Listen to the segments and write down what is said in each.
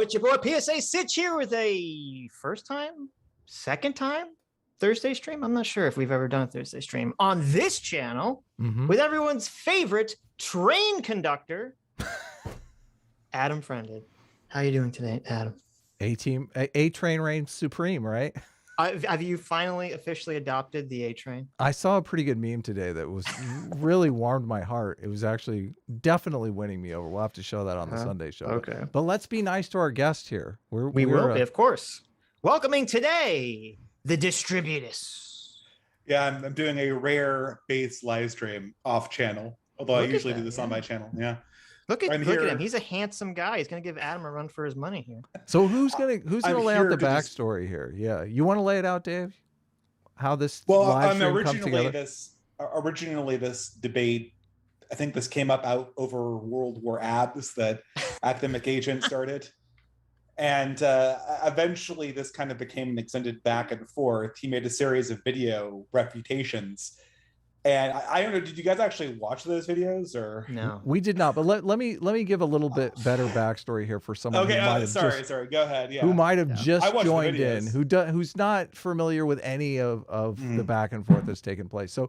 it's your boy PSA Sitch here with a second time Thursday stream. I'm not sure if we've ever done a Thursday stream on this channel with everyone's favorite train conductor, Adam Friended. How you doing today, Adam? A train reigns supreme, right? Have you finally officially adopted the A train? I saw a pretty good meme today that was really warmed my heart. It was actually definitely winning me over. We'll have to show that on the Sunday show. Okay. But let's be nice to our guest here. We will be, of course. Welcoming today, the Distributist. Yeah, I'm doing a rare base live stream off channel, although I usually do this on my channel. Yeah. Look at him. He's a handsome guy. He's going to give Adam a run for his money here. So who's gonna lay out the backstory here? Yeah, you want to lay it out, Dave? How this live stream comes together? Originally, this debate, I think this came up out over World War Abs that Academic Agent started, and eventually this kind of became an extended back and forth. He made a series of video refutations. And I don't know, did you guys actually watch those videos or no? We did not, but let me give a little bit better backstory here for someone who might have sorry, go ahead. Yeah. Who might have just joined in, who's not familiar with any of the back and forth that's taken place. So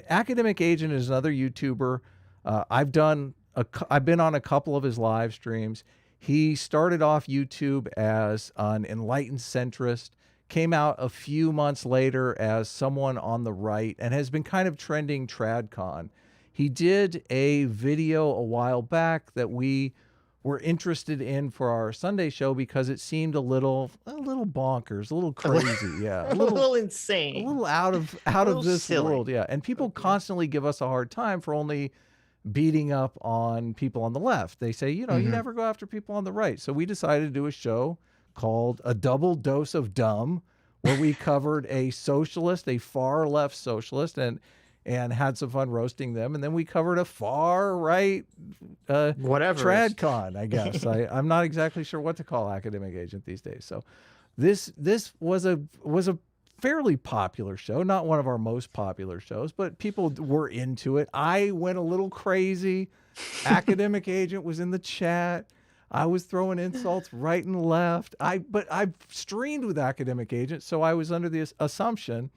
Academic Agent is another YouTuber. I've been on a couple of his live streams. He started off YouTube as an enlightened centrist, came out a few months later as someone on the right, and has been kind of trending TradCon. He did a video a while back that we were interested in for our Sunday show because it seemed a little bonkers, a little crazy, yeah, a little insane, a little out of this world, yeah. And people constantly give us a hard time for only beating up on people on the left. They say, you never go after people on the right. So we decided to do a show called A Double Dose of Dumb, where we covered a socialist, a far left socialist, and had some fun roasting them. And then we covered a far right TradCon, I guess. I'm not exactly sure what to call Academic Agent these days. So this was a fairly popular show, not one of our most popular shows, but people were into it. I went a little crazy. Academic Agent was in the chat. I was throwing insults right and left. But I've streamed with Academic Agent, so I was under the assumption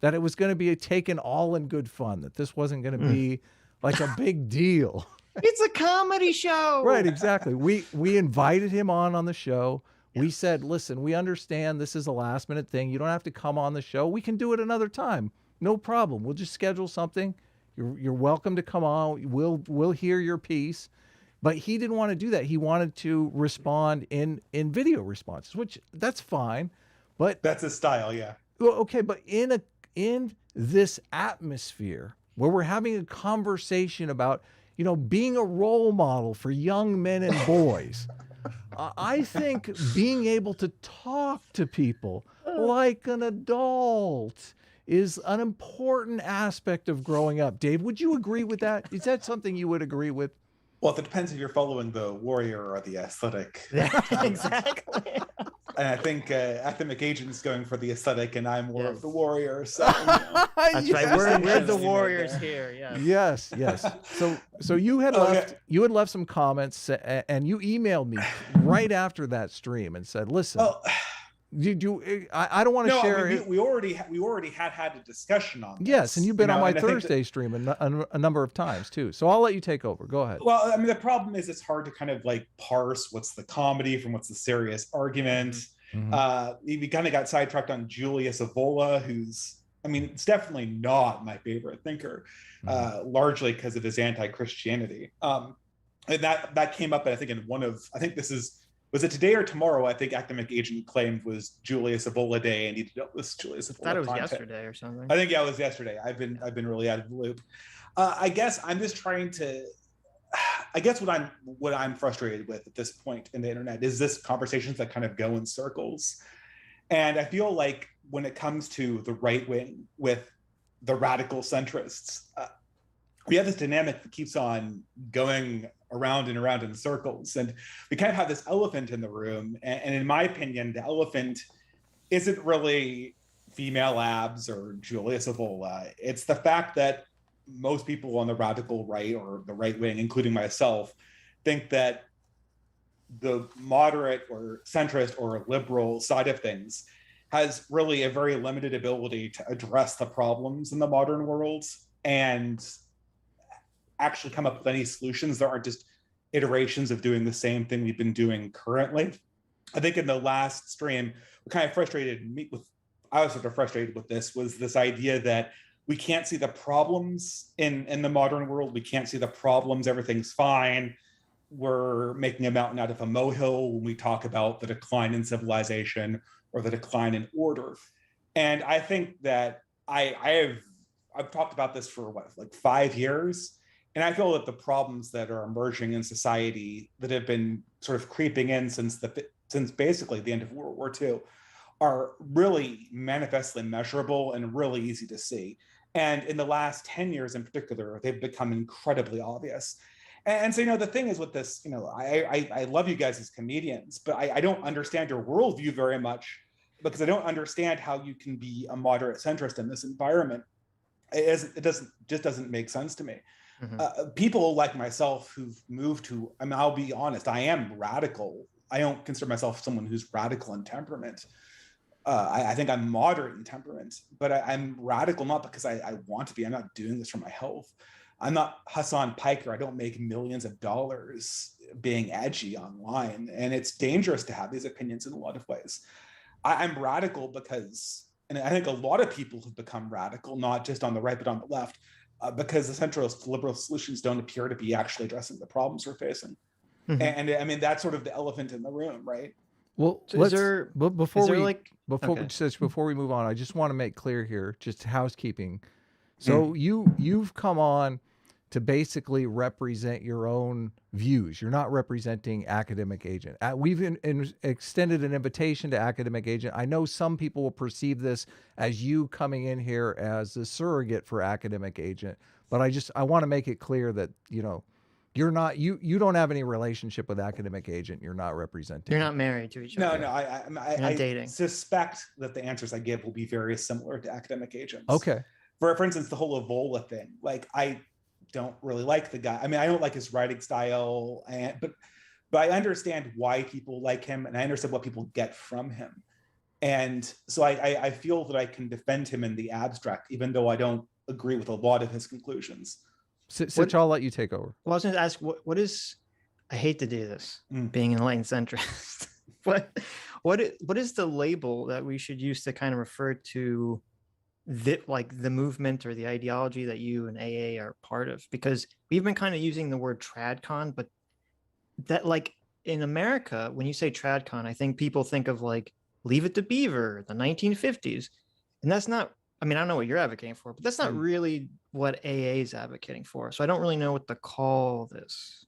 that it was going to be taken all in good fun, that this wasn't going to be like a big deal. It's a comedy show. Right, exactly. We invited him on the show. Yeah. We said, listen, we understand this is a last minute thing. You don't have to come on the show. We can do it another time. No problem. We'll just schedule something. You're welcome to come on. We'll hear your piece. But he didn't want to do that. He wanted to respond in video responses, which that's fine. But that's his style, yeah. Well, okay, but in this atmosphere where we're having a conversation about, being a role model for young men and boys, I think being able to talk to people like an adult is an important aspect of growing up. Dave, would you agree with that? Is that something you would agree with? Well, it depends if you're following the warrior or the aesthetic. Exactly. And I think Academic Agent's going for the aesthetic, and I'm more of the warrior. So that's right. We're the warriors here. Yes. So you had left some comments, and you emailed me right after that stream and said, "Listen." I don't want to share. I mean, we already had a discussion on this. Yes, and you've been on my Thursday stream a number of times too. So I'll let you take over. Go ahead. Well, I mean, the problem is it's hard to kind of like parse what's the comedy from what's the serious argument. We kind of got sidetracked on Julius Evola, who's, I mean, it's definitely not my favorite thinker, largely because of his anti-Christianity. And that came up, I think, in was it today or tomorrow? I think Academic Agent claimed was Julius Evola Day, and he did this Julius Evola. I thought it was yesterday or something. I think it was yesterday. I've been really out of the loop. I guess I'm just trying to. I guess what I'm frustrated with at this point in the internet is this conversations that kind of go in circles, and I feel like when it comes to the right wing with the radical centrists, we have this dynamic that keeps on going around and around in circles, and we kind of have this elephant in the room, and in my opinion the elephant isn't really female abs or Julius Evola. It's the fact that most people on the radical right or the right wing, including myself, think that the moderate or centrist or liberal side of things has really a very limited ability to address the problems in the modern world and actually come up with any solutions that aren't just iterations of doing the same thing we've been doing currently. I think in the last stream, what kind of frustrated me with, I was sort of frustrated with this, was this idea that we can't see the problems in the modern world. We can't see the problems, everything's fine. We're making a mountain out of a molehill when we talk about the decline in civilization or the decline in order. And I think that I've talked about this for what, like 5 years. And I feel that the problems that are emerging in society that have been sort of creeping in since basically the end of World War II are really manifestly measurable and really easy to see. And in the last 10 years in particular, they've become incredibly obvious. And so, the thing is with this, I love you guys as comedians, but I don't understand your worldview very much, because I don't understand how you can be a moderate centrist in this environment. It doesn't make sense to me. Mm-hmm. People like myself who've moved to, I'll be honest, I am radical. I don't consider myself someone who's radical in temperament. I think I'm moderate in temperament, but I'm radical not because I want to be. I'm not doing this for my health. I'm not Hassan Piker. I don't make millions of dollars being edgy online. And it's dangerous to have these opinions in a lot of ways. I'm radical because, and I think a lot of people have become radical, not just on the right, but on the left, because the centrist liberal solutions don't appear to be actually addressing the problems we're facing. Mm-hmm. And I mean, that's sort of the elephant in the room, right? Well, so before we move on, I just want to make clear here, just housekeeping. So you've come on to basically represent your own views. You're not representing Academic Agent. We've extended an invitation to Academic Agent. I know some people will perceive this as you coming in here as a surrogate for Academic Agent, but I want to make it clear that, you're not, you don't have any relationship with Academic Agent. You're not representing. You're not married to each other. No, I dating. Suspect that the answers I give will be very similar to Academic Agents. Okay. For instance, the whole Evola thing, like I don't really like the guy. I mean, I don't like his writing style, but I understand why people like him, and I understand what people get from him. And so I feel that I can defend him in the abstract, even though I don't agree with a lot of his conclusions. Sitch, I'll let you take over. Well, I was going to ask, what is, I hate to do this, being an enlightened centrist, what is the label that we should use to kind of refer to the movement or the ideology that you and AA are part of? Because we've been kind of using the word tradcon, but that, like, in America, when you say tradcon, I think people think of like Leave It to Beaver, the 1950s. And that's not, I mean, I don't know what you're advocating for, but that's not really what AA is advocating for. So I don't really know what to call this.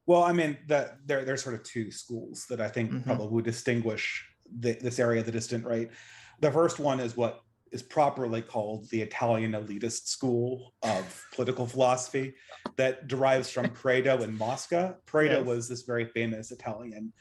Well, I mean, there's sort of two schools that I think probably would distinguish this area of the distant right. The first one is what is properly called the Italian elitist school of political philosophy that derives from Pareto and Mosca. Pareto was this very famous Italian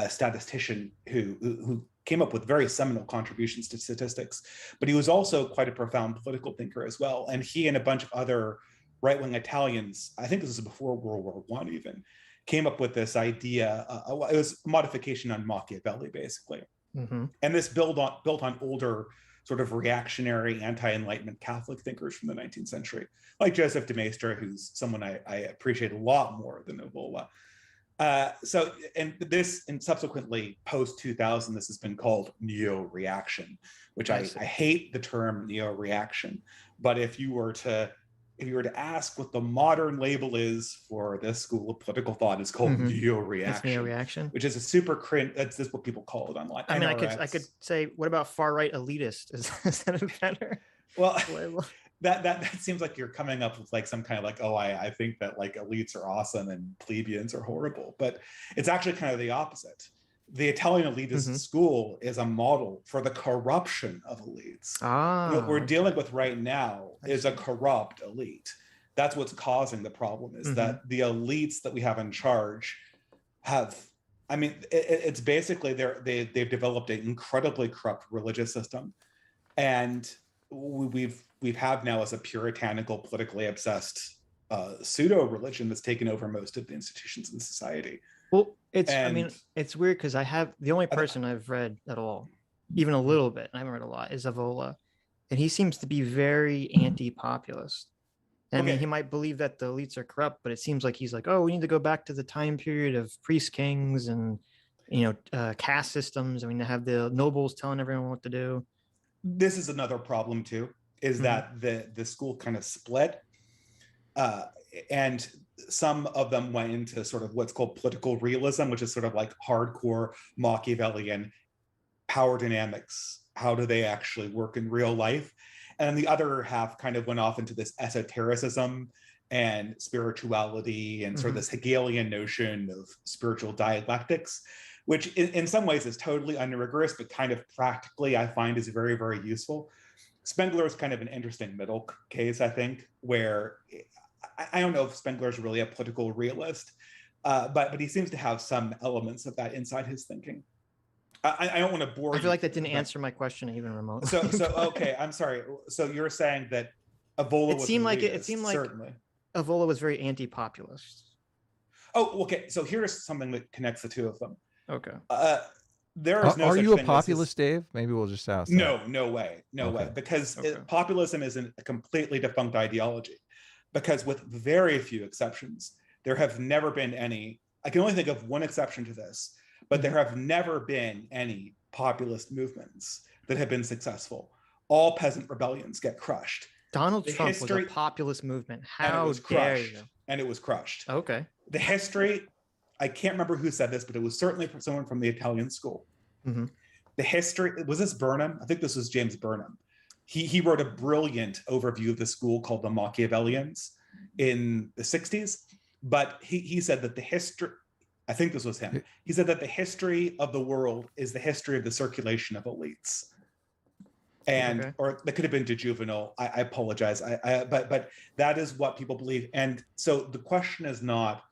statistician who came up with very seminal contributions to statistics, but he was also quite a profound political thinker as well. And he and a bunch of other right-wing Italians, I think this was before World War I even, came up with this idea. It was a modification on Machiavelli, basically. And this built on older sort of reactionary anti-Enlightenment Catholic thinkers from the 19th century, like Joseph de Maistre, who's someone I appreciate a lot more than Evola. And subsequently post-2000, this has been called neo-reaction, which I hate the term neo-reaction. But if you were to ask what the modern label is for this school of political thought, it's called neo-reaction. Neo-reaction, which is a super cringe. That's what people call it online. I mean, I could say, what about far-right elitist? Is that a better? Well, that seems like you're coming up with like some kind of like, oh, I think that like elites are awesome and plebeians are horrible, but it's actually kind of the opposite. The Italian elitist school is a model for the corruption of elites. What we're dealing with right now is a corrupt elite. That's what's causing the problem, is that the elites that we have in charge have, I mean, it's basically they've developed an incredibly corrupt religious system. And we've now as a puritanical, politically obsessed pseudo religion that's taken over most of the institutions in society. Well, I mean, it's weird because the only person I've read at all, even a little bit, I haven't read a lot, is Avola. And he seems to be very anti-populist. And I mean, he might believe that the elites are corrupt, but it seems like he's like, oh, we need to go back to the time period of priest kings and, caste systems. I mean, to have the nobles telling everyone what to do. This is another problem too, is that the school kind of split. And some of them went into sort of what's called political realism, which is sort of like hardcore Machiavellian power dynamics. How do they actually work in real life? And the other half kind of went off into this esotericism and spirituality and sort of this Hegelian notion of spiritual dialectics, which in some ways is totally unrigorous, but kind of practically I find is very, very useful. Spengler is kind of an interesting middle case, I think, where I don't know if Spengler is really a political realist, but he seems to have some elements of that inside his thinking. I don't want to bore you. I feel like that didn't answer my question even remotely. So okay, I'm sorry. So you're saying that Avola was seemed elitist, it seemed like certainly. Avola was very anti-populist. Oh, okay. So here's something that connects the two of them. Okay. There is no Are such you a thing populist, Dave? Maybe we'll just ask. No way, because Okay. populism is a completely defunct ideology. Because with very few exceptions, there have never been any. I can only think of one exception to this, but there have never been any populist movements that have been successful. All peasant rebellions get crushed. Donald Trump was a populist movement. How dare you? And it was crushed. Okay. The history, I can't remember who said this, but it was certainly someone from the Italian school. The history, was this Burnham? I think this was James Burnham. He wrote a brilliant overview of the school called the Machiavellians in the 60s. But he said that the history, I think this was him. He said that the history of the world is the history of the circulation of elites. And or that could have been de Juvenal. I apologize. But that is what people believe. And so the question is not,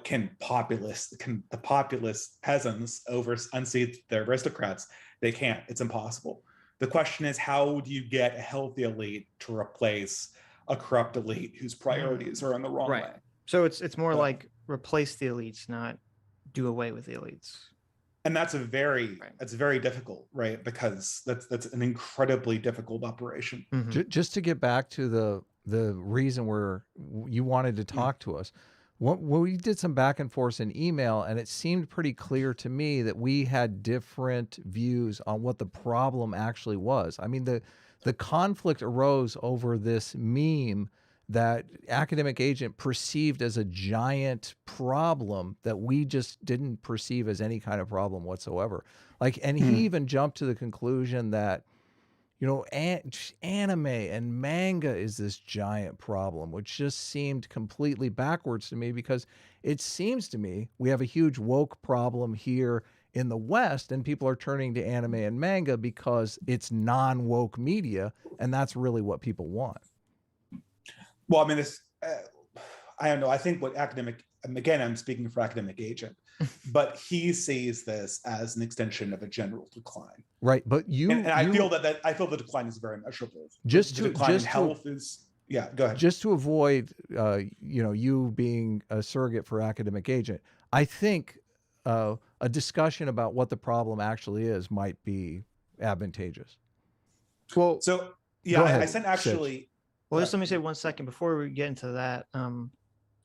can the populist peasants unseat the aristocrats? They can't. It's impossible. The question is, how do you get a healthy elite to replace a corrupt elite whose priorities are in the wrong way? So it's more like replace the elites, not do away with the elites. And that's very difficult, right? Because that's an incredibly difficult operation. Just to get back to the reason where you wanted to talk to us, we did some back and forth in email, and it seemed pretty clear to me that we had different views on what the problem actually was. I mean, the conflict arose over this meme that Academic Agent perceived as a giant problem that we just didn't perceive as any kind of problem whatsoever. And he even jumped to the conclusion that, anime and manga is this giant problem, which just seemed completely backwards to me, because it seems to me we have a huge woke problem here in the West, and people are turning to anime and manga because it's non-woke media, and that's really what people want. Well, I mean, I don't know. I think what again, I'm speaking for Academic Agent, but he sees this as an extension of a general decline. Right, but I feel the decline is very measurable. The decline in health is, yeah. Go ahead. Just to avoid, you being a surrogate for Academic Agent, I think a discussion about what the problem actually is might be advantageous. Well, so yeah, I sent actually. Sitch. Well, just let me say 1 second before we get into that.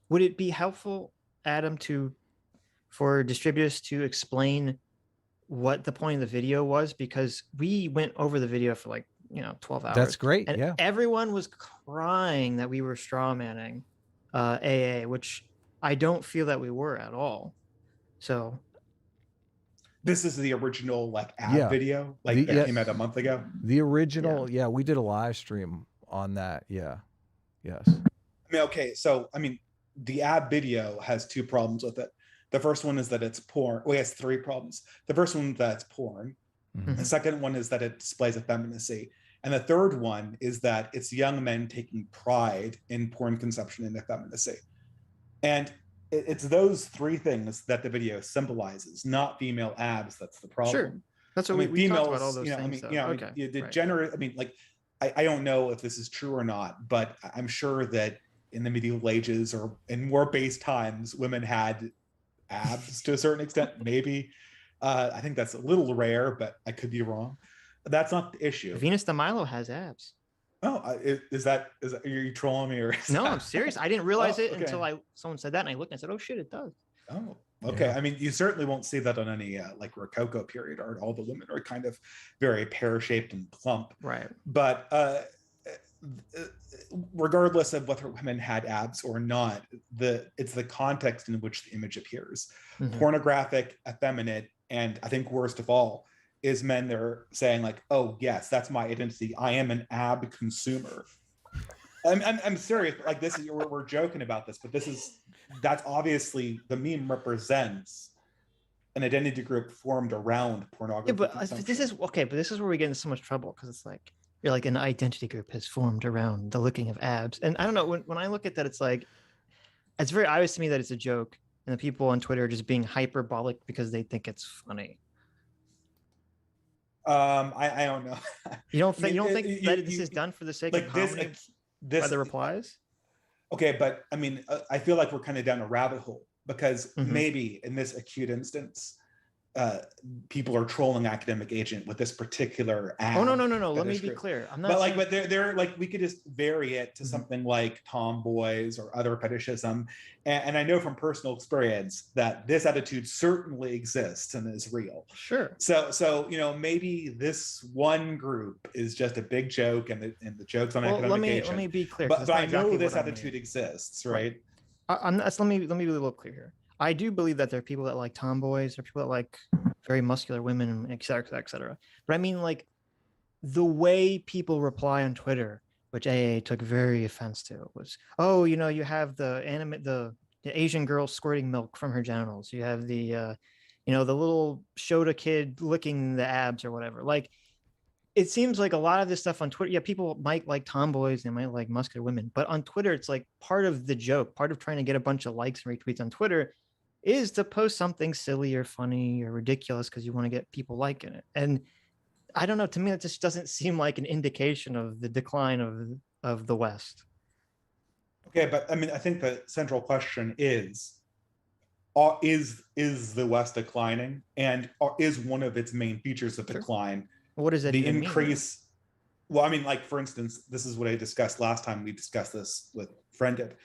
Would it be helpful, Adam, for Distributist to explain what the point of the video was? Because we went over the video for 12 hours. That's great. And yeah. Everyone was crying that we were straw manning AA, which I don't feel that we were at all. So this is the original ad video that came out a month ago. The original, we did a live stream on that. Yeah. Yes. Okay. So, the ad video has two problems with it. The first one is that it's porn. Well, it has three problems. The first one is that it's porn. The second one is that it displays effeminacy. And the third one is that it's young men taking pride in porn consumption and effeminacy. And it's those three things that the video symbolizes, not female abs. That's the problem. Sure. That's what we talked about all those things. I don't know if this is true or not, but I'm sure that in the medieval ages or in war-based times, women had abs to a certain extent. Maybe. I think that's a little rare, but I could be wrong. That's not the issue. Venus de Milo has abs. Oh, is that are you trolling me or no? I'm serious. I didn't realize it okay. until someone said that, and I looked and I said, "Oh shit, it does." Oh, okay. Yeah. I mean, you certainly won't see that on any like Rococo period art. All the women are kind of very pear-shaped and plump, right? But regardless of whether women had abs or not, it's the context in which the image appears. Mm-hmm. Pornographic, effeminate, and I think worst of all is men that are saying like, "Oh yes, that's my identity. I am an ab consumer." I'm serious. Like this is we're joking about this, but that's obviously the meme represents an identity group formed around pornography. Yeah, but this is okay. But this is where we get into so much trouble because it's like you're like an identity group has formed around the looking of abs, and I don't know when I look at that, it's like it's very obvious to me that it's a joke, and the people on Twitter are just being hyperbolic because they think it's funny. I don't know. You don't think that this is done for the sake of comedy? By the replies? Okay, but I mean, I feel like we're kind of down a rabbit hole because maybe in this acute instance, people are trolling Academic Agent with this particular ad. Oh no! Let me be clear. I'm not. But like, they're like, we could just vary it to something like tomboys or other fetishism, and I know from personal experience that this attitude certainly exists and is real. Sure. So maybe this one group is just a big joke, and the joke's on Academic Agent. Let me be clear. But I know this attitude exists, right? Let me be a little clear here. I do believe that there are people that like tomboys, there are people that like very muscular women, et cetera, et cetera, et cetera. But I mean, like, the way people reply on Twitter, which AA took very offense to, was, oh, you have the Asian girl squirting milk from her genitals. You have the little Shota kid licking the abs or whatever. Like, it seems like a lot of this stuff on Twitter, yeah, people might like tomboys, they might like muscular women, but on Twitter, it's like part of the joke, part of trying to get a bunch of likes and retweets on Twitter is to post something silly or funny or ridiculous because you want to get people liking it. And I don't know, to me, it just doesn't seem like an indication of the decline of the West. Okay, but I mean, I think the central question is the West declining, and is one of its main features of decline what does that the even increase mean? Well, I mean, like, for instance, this is what I discussed last time we discussed this with Friended.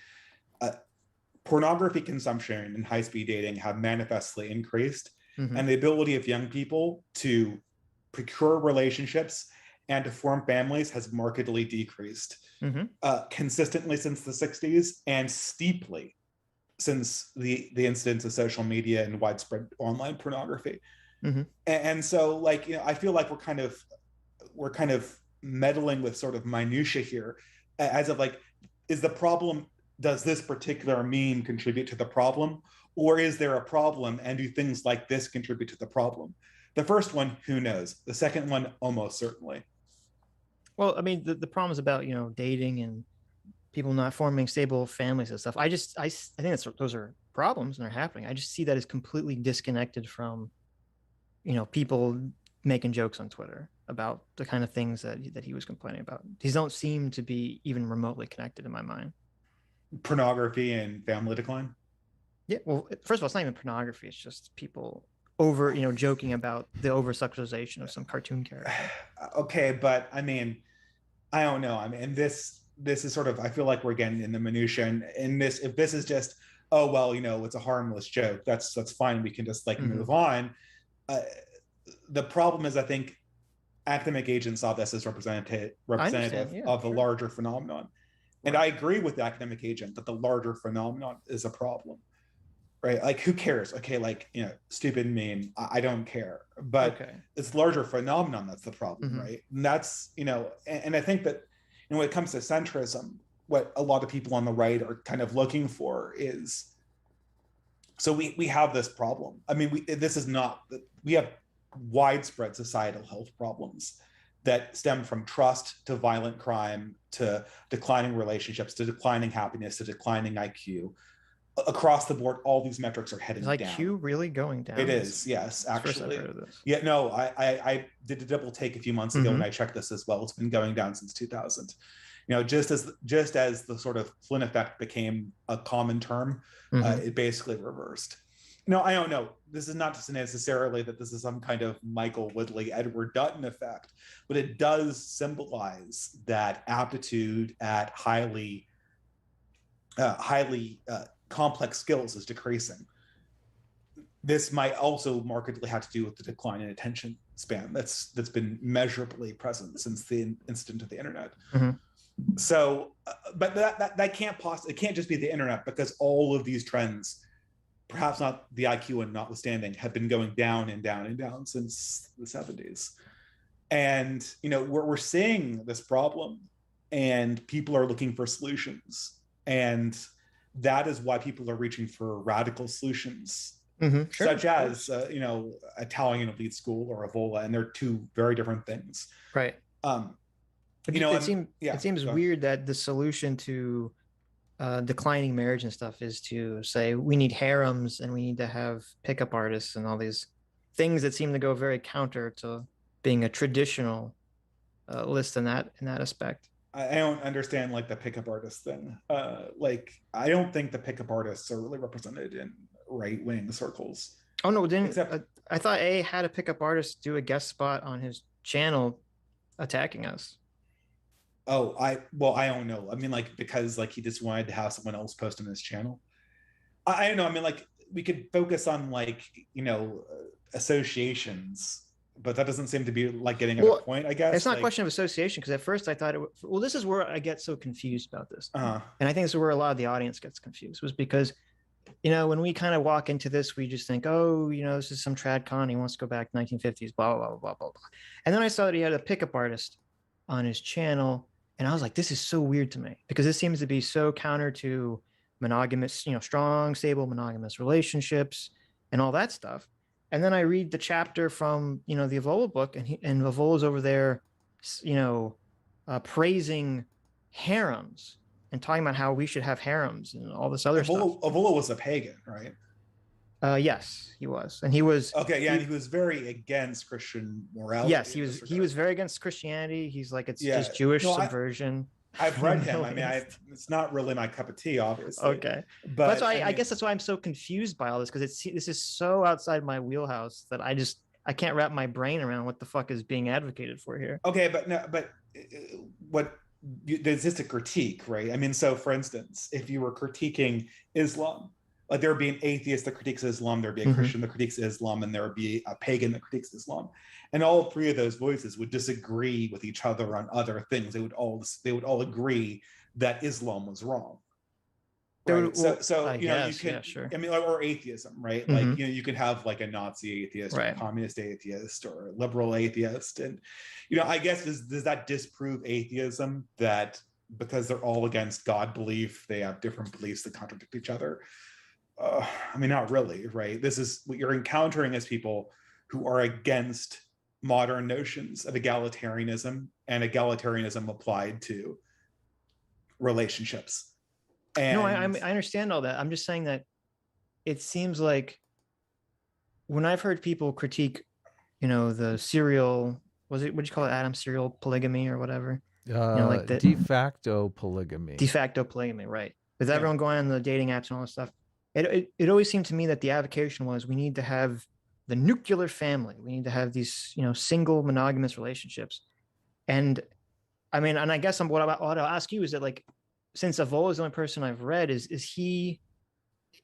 Pornography consumption and high-speed dating have manifestly increased, and the ability of young people to procure relationships and to form families has markedly decreased consistently since the 60s and steeply since the incidence of social media and widespread online pornography. And so, like, I feel like we're kind of meddling with sort of minutia here, as of like, is the problem, does this particular meme contribute to the problem, or is there a problem and do things like this contribute to the problem? The first one, who knows? The second one, almost certainly. Well, I mean, the problem is about dating and people not forming stable families and stuff. I think those are problems and they're happening. I just see that as completely disconnected from people making jokes on Twitter about the kind of things that he was complaining about. These don't seem to be even remotely connected in my mind. Pornography and family decline? Yeah, well, first of all, it's not even pornography. It's just people over, joking about the over-sexualization of some cartoon character. Okay, but I mean, I don't know. I mean, this is sort of, I feel like we're getting in the minutia, and if this is just, oh, well, it's a harmless joke, that's fine. We can just move on. The problem is, I think Academic Agent saw this as representative of the larger phenomenon. And I agree with the Academic Agent that the larger phenomenon is a problem, right? Like, who cares? Okay, stupid meme, I don't care. But it's larger phenomenon that's the problem, right? And that's, and I think that when it comes to centrism, what a lot of people on the right are kind of looking for is, so we have this problem. I mean, we have widespread societal health problems that stem from trust to violent crime to declining relationships to declining happiness to declining IQ. Across the board, all these metrics are heading down. Is IQ really going down? It is, yes, actually. Yeah, no, I did a double take a few months ago and I checked this as well. It's been going down since 2000. Just as the sort of Flynn effect became a common term, it basically reversed. No, I don't know. This is not necessarily that this is some kind of Michael Woodley, Edward Dutton effect, but it does symbolize that aptitude at highly complex skills is decreasing. This might also markedly have to do with the decline in attention span that's been measurably present since the incident of the internet. So, but that can't possibly, it can't just be the internet, because all of these trends, perhaps not the IQ and notwithstanding, have been going down and down and down since the 70s. And, you know, we're seeing this problem and people are looking for solutions. And that is why people are reaching for radical solutions, such as, you know, Italian elite school or Evola, and they're two very different things. Right. You know, it seems weird that the solution to declining marriage and stuff is to say we need harems and we need to have pickup artists and all these things that seem to go very counter to being a traditional list in that aspect. I don't understand like the pickup artist thing. Like, I don't think the pickup artists are really represented in right-wing circles. Oh no, I thought A had a pickup artist do a guest spot on his channel attacking us. Oh, I don't know. I mean, like, because like he just wanted to have someone else post on his channel. I don't know. I mean, like, we could focus on like, you know, associations, but that doesn't seem to be like getting at a point, I guess. It's not like, a question of association, because at first I thought this is where I get so confused about this. And I think this is where a lot of the audience gets confused, was because, you know, when we kind of walk into this, we just think, oh, you know, this is some trad con, he wants to go back to 1950s, blah, blah, blah, blah, blah, blah. And then I saw that he had a pickup artist on his channel. And I was like, this is so weird to me, because this seems to be so counter to monogamous, you know, strong, stable monogamous relationships and all that stuff. And then I read the chapter from, you know, the Evola book, and Evola's over there, you know, praising harems and talking about how we should have harems and all this other stuff. Evola was a pagan, right? Yes, he was, and he was and he was very against Christian morality. Yes, he was very against Christianity. He's like, it's just Jewish subversion. I've read him. I mean, it's not really my cup of tea, obviously. Okay, but that's why I guess that's why I'm so confused by all this, because this is so outside my wheelhouse that I can't wrap my brain around what the fuck is being advocated for here. Okay, but there's just a critique, right? I mean, so for instance, if you were critiquing Islam, like there would be an atheist that critiques Islam, there would be a Christian that critiques Islam, and there would be a pagan that critiques Islam. And all three of those voices would disagree with each other on other things. They would all agree that Islam was wrong. Right? So you know, you can, sure. I mean, or atheism, right? Like, you know, you could have like a Nazi atheist, or a communist atheist, or a liberal atheist. And, you know, I guess does that disprove atheism, that because they're all against God belief, they have different beliefs that contradict each other? I mean, not really, right? This is what you're encountering as people who are against modern notions of egalitarianism, and egalitarianism applied to relationships. And no, I understand all that. I'm just saying that it seems like when I've heard people critique, you know, the serial, what'd you call it, Adam, serial polygamy or whatever? You know, like the de facto polygamy. De facto polygamy, right? With everyone going on the dating apps and all this stuff. It always seemed to me that the advocation was, we need to have the nuclear family. We need to have these, you know, single monogamous relationships. And I mean, and I guess what I'll ask you is that, like, since Evola is the only person I've read, is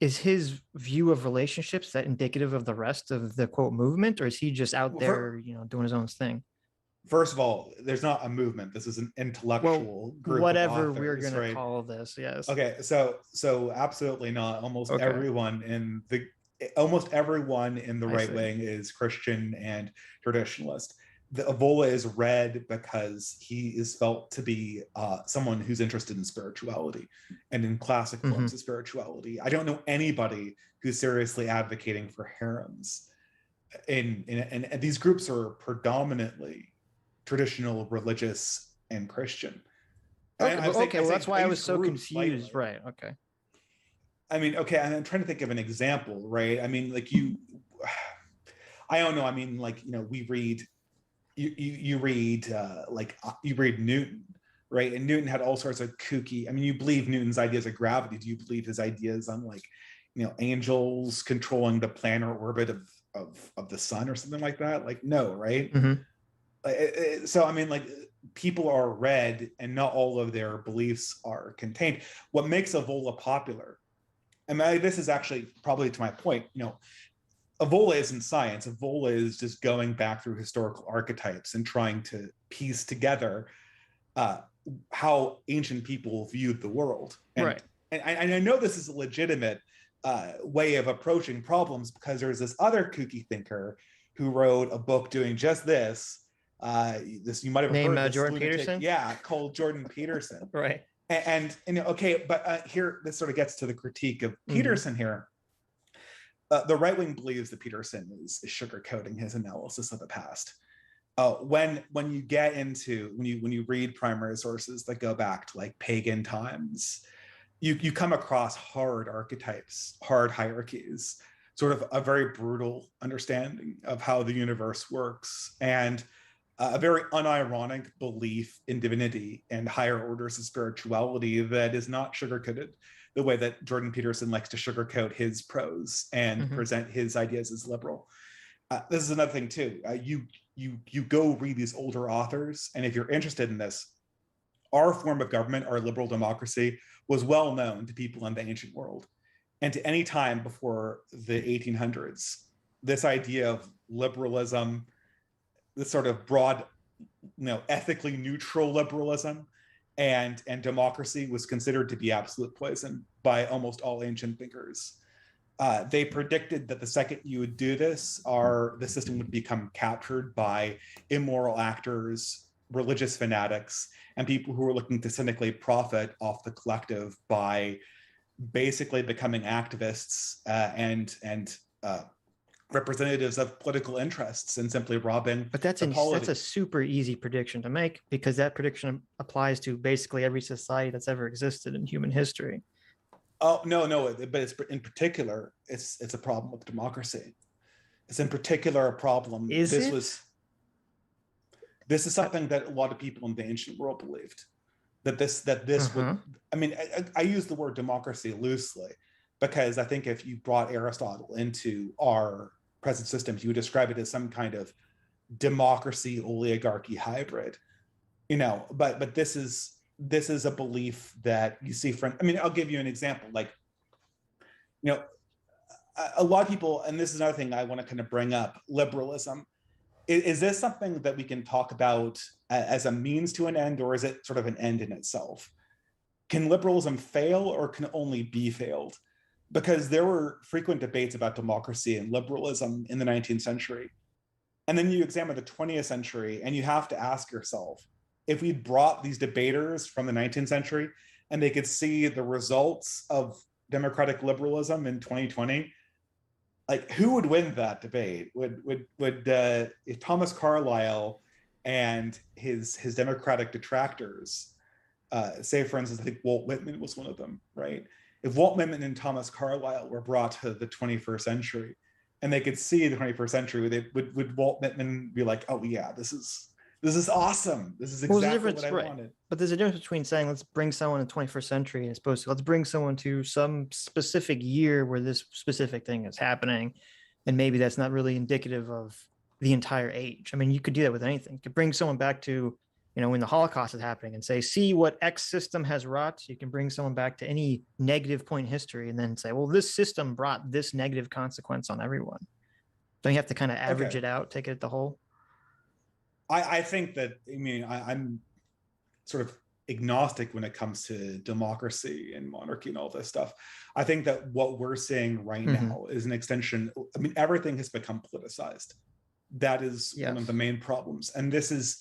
his view of relationships that indicative of the rest of the quote movement, or is he just out there, you know, doing his own thing? First of all, there's not a movement. This is an intellectual group. Whatever of authors, we're going to call this, yes. Okay, so absolutely not. Almost everyone in the right wing is Christian and traditionalist. The Evola is read because he is felt to be someone who's interested in spirituality and in classic forms of spirituality. I don't know anybody who's seriously advocating for harems. And these groups are predominantly traditional, religious, and Christian. Okay, well, that's why I was so confused. Right, okay. I mean, okay, I'm trying to think of an example, right? I mean, like I don't know. I mean, like, you know, we read, you read Newton, right? And Newton had all sorts of kooky, I mean, you believe Newton's ideas of gravity. Do you believe his ideas on, like, angels controlling the planar orbit of the sun or something like that. Like, no, right? So I mean, like, people are read and not all of their beliefs are contained. What makes Evola popular, and this is actually probably to my point, Evola isn't science. Evola is just going back through historical archetypes and trying to piece together how ancient people viewed the world. And I know this is a legitimate way of approaching problems, because there's this other kooky thinker who wrote a book doing just this. This, you might have heard this, Jordan Peterson, called Jordan Peterson. Right. And okay, but here this sort of gets to the critique of Peterson here. The right wing believes that Peterson is sugarcoating his analysis of the past. When you get into when you read primary sources that go back to like pagan times, you come across hard archetypes, hard hierarchies, sort of a very brutal understanding of how the universe works, and a very unironic belief in divinity and higher orders of spirituality that is not sugarcoated the way that Jordan Peterson likes to sugarcoat his prose and present his ideas as liberal. This is another thing too. You go read these older authors, and if you're interested in this, our form of government, our liberal democracy, was well known to people in the ancient world. And to any time before the 1800s, this idea of liberalism, this sort of broad, ethically neutral liberalism and democracy was considered to be absolute poison by almost all ancient thinkers. They predicted that the second you would do this, the system would become captured by immoral actors, religious fanatics, and people who were looking to cynically profit off the collective by basically becoming activists and representatives of political interests and simply robbing. But that's a super easy prediction to make, because that prediction applies to basically every society that's ever existed in human history. Oh, no, but it's in particular, it's a problem with democracy. It's in particular a problem. This is something that a lot of people in the ancient world believed, that this would, I mean, I use the word democracy loosely, because I think if you brought Aristotle into our present systems, you would describe it as some kind of democracy oligarchy hybrid, but this is a belief that you see from, I mean, I'll give you an example. Like, a lot of people, and this is another thing I want to kind of bring up, liberalism. Is this something that we can talk about as a means to an end, or is it sort of an end in itself? Can liberalism fail, or can it only be failed? Because there were frequent debates about democracy and liberalism in the 19th century. And then you examine the 20th century, and you have to ask yourself, if we brought these debaters from the 19th century and they could see the results of democratic liberalism in 2020, like, who would win that debate? Would if Thomas Carlyle and his democratic detractors, say, for instance, I think Walt Whitman was one of them, right? If Walt Whitman and Thomas Carlyle were brought to the 21st century and they could see the 21st century, would Walt Whitman be like, oh yeah, this is awesome. This is exactly what I wanted. But there's a difference between saying, let's bring someone in the 21st century, as opposed to let's bring someone to some specific year where this specific thing is happening. And maybe that's not really indicative of the entire age. I mean, you could do that with anything. You could bring someone back to, when the Holocaust is happening and say, see what X system has wrought. You can bring someone back to any negative point in history and then say, well, this system brought this negative consequence on everyone. Don't you have to kind of average it out, take it at the whole? I think that, I'm sort of agnostic when it comes to democracy and monarchy and all this stuff. I think that what we're seeing right now is an extension. I mean, everything has become politicized. That is one of the main problems. And this is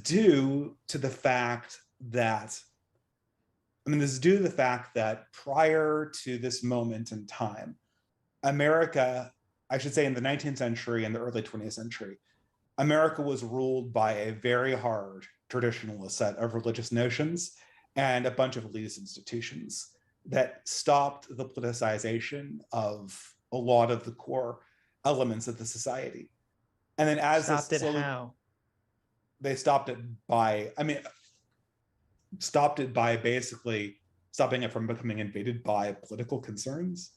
due to the fact that, prior to this moment in time, America, I should say in the 19th century and the early 20th century, America was ruled by a very hard traditionalist set of religious notions and a bunch of elitist institutions that stopped the politicization of a lot of the core elements of the society. And then as they stopped it by basically stopping it from becoming invaded by political concerns.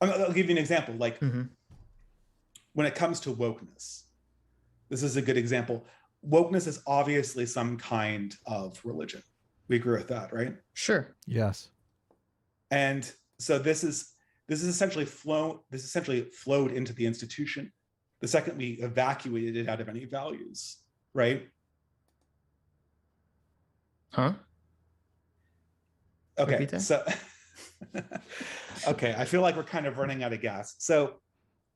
I'll give you an example. Like when it comes to wokeness, this is a good example. Wokeness is obviously some kind of religion. We agree with that, right? Sure. Yes. And so this is essentially flowed into the institution the second we evacuated it out of any values, right? Huh? Okay, so okay, I feel like we're kind of running out of gas. So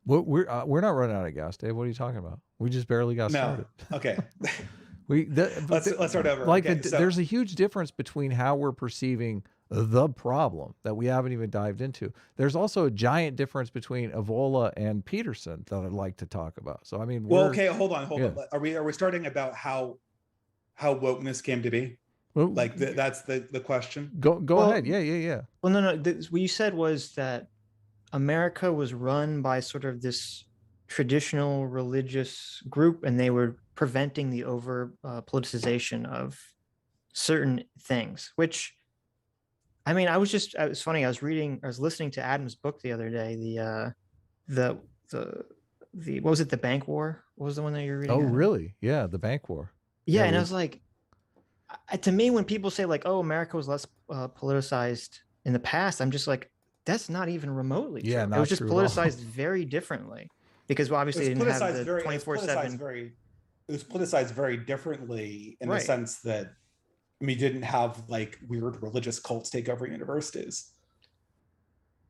we're not running out of gas, Dave. What are you talking about? We just barely got started. Okay. Let's start over. Like okay, there's a huge difference between how we're perceiving the problem that we haven't even dived into. There's also a giant difference between Evola and Peterson that I'd like to talk about. So I mean, okay, hold on. Are we starting about how wokeness came to be? Well, like that's the question. Go ahead. Yeah. Well, no. What you said was that America was run by sort of this traditional religious group, and they were preventing the over politicization of certain things, which, I mean, it was funny. I was listening to Adam's book the other day, the what was it? The Bank War? What was the one that you were reading? Oh, really? Yeah. The Bank War. Yeah. And I was like, to me, when people say like, oh, America was less politicized in the past, I'm just like, that's not even remotely true. Yeah, it was just politicized very differently, because obviously it didn't have the 24/7. It was politicized very differently in the sense that, I mean, you didn't have like weird religious cults take over universities.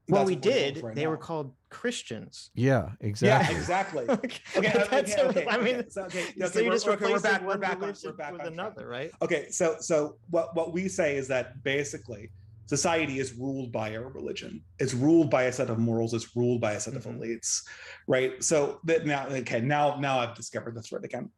Well, we did. They were called Christians. Yeah, exactly. Yeah, exactly. Okay. I mean, so you just we're back with another, right? Okay, so what we say is that basically society is ruled by a religion. It's ruled by a set of morals. It's ruled by a set of elites, right? So that now I've discovered this right again.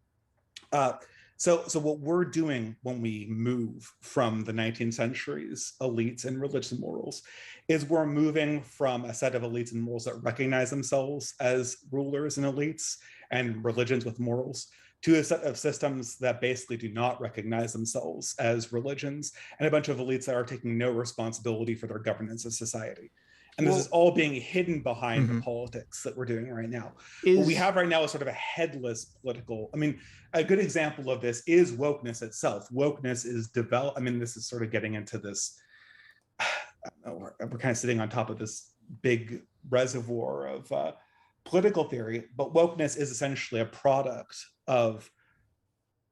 So what we're doing when we move from the 19th century's elites and religious morals is we're moving from a set of elites and morals that recognize themselves as rulers and elites and religions with morals to a set of systems that basically do not recognize themselves as religions and a bunch of elites that are taking no responsibility for their governance of society. And this is all being hidden behind the politics that we're doing right now. What we have right now is sort of a headless political, I mean, a good example of this is wokeness itself. Wokeness is developed, I mean, this is sort of getting into this, we're kind of sitting on top of this big reservoir of political theory, but wokeness is essentially a product of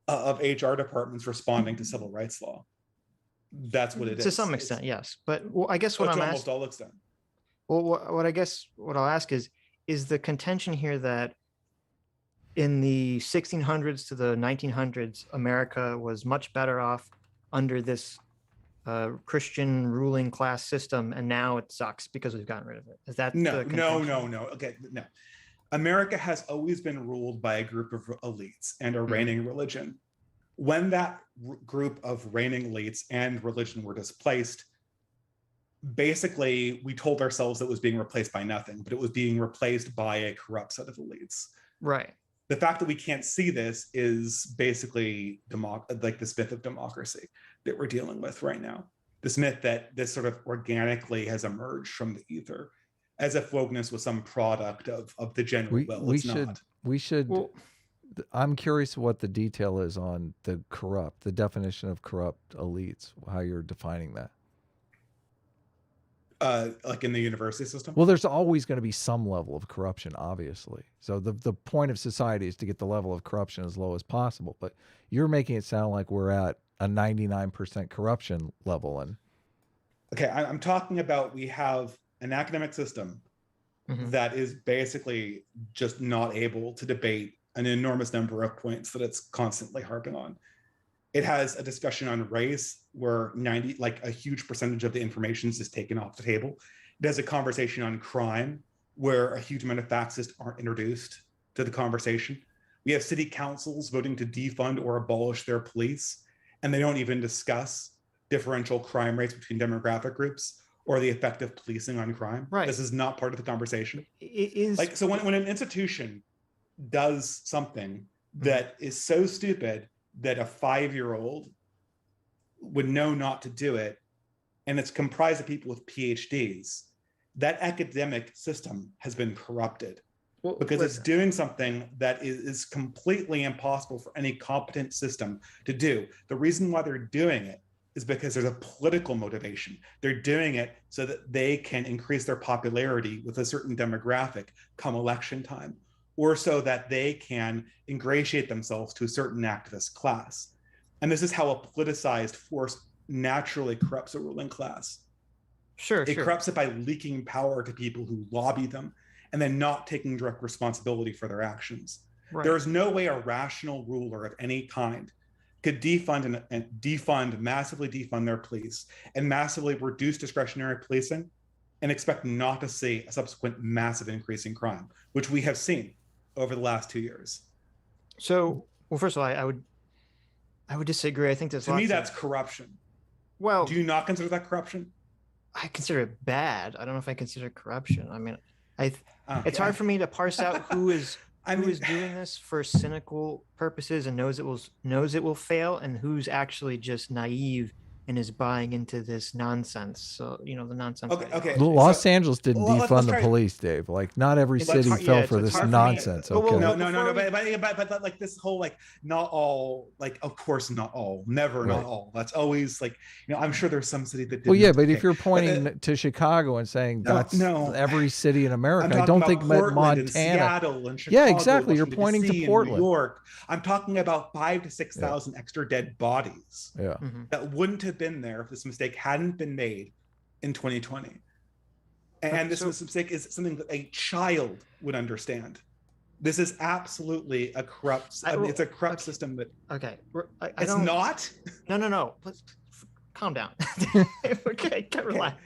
HR departments responding to civil rights law. That's what it is. To some extent, yes. But I guess what I'm asking, almost all extent. Well, what I'll ask is the contention here that in the 1600s to the 1900s, America was much better off under this Christian ruling class system, and now it sucks because we've gotten rid of it. Is that no? Okay, no. America has always been ruled by a group of elites and a reigning religion. When that group of reigning elites and religion were displaced, basically we told ourselves it was being replaced by nothing, but it was being replaced by a corrupt set of elites. Right. The fact that we can't see this is basically like this myth of democracy that we're dealing with right now. This myth that this sort of organically has emerged from the ether, as if wokeness was some product of the general will. We should. Well, I'm curious what the detail is on the definition of corrupt elites, how you're defining that. Like in the university system? Well, there's always going to be some level of corruption, obviously. So the point of society is to get the level of corruption as low as possible. But you're making it sound like we're at a 99% corruption level. And okay, I'm talking about we have an academic system that is basically just not able to debate an enormous number of points that it's constantly harping on. It has a discussion on race where a huge percentage of the information is just taken off the table. It has a conversation on crime where a huge amount of facts just aren't introduced to the conversation. We have city councils voting to defund or abolish their police, and they don't even discuss differential crime rates between demographic groups or the effect of policing on crime. Right. This is not part of the conversation. It is like, so when an institution does something that is so stupid that a 5-year-old would know not to do it, and it's comprised of people with PhDs, that academic system has been corrupted. Well, because it's doing something that is completely impossible for any competent system to do. The reason why they're doing it is because there's a political motivation. They're doing it so that they can increase their popularity with a certain demographic come election time, or so that they can ingratiate themselves to a certain activist class. And this is how a politicized force naturally corrupts a ruling class. It corrupts it by leaking power to people who lobby them, and then not taking direct responsibility for their actions. Right. There is no way a rational ruler of any kind could massively defund their police and massively reduce discretionary policing and expect not to see a subsequent massive increase in crime, which we have seen over the last 2 years. So, well, first of all, I would disagree. I think there's to me that's corruption. Well, do you not consider that corruption? I consider it bad. I don't know if I consider it corruption. I mean, it's hard for me to parse out who is doing this for cynical purposes and knows it will fail, and who's actually just naive and is buying into this nonsense. So, the nonsense. Okay. Los Angeles didn't defund the police, Dave. Like, not every city fell for this nonsense. Okay. No. But like this whole, like, not all, like, of course not all, never, right. Not all. That's always like, I'm sure there's some city that didn't. Well, yeah, but if you're pointing to Chicago and saying that's every city in America, I don't think Montana, and Seattle, and Chicago, yeah, exactly. You're pointing to Portland, New York. I'm talking about 5,000 to 6,000 extra dead bodies. Yeah, that wouldn't have been there if this mistake hadn't been made in 2020. And this mistake is something that a child would understand. This is absolutely a corrupt. It's a corrupt system. That it's not. No. Let's calm down. Okay, relax.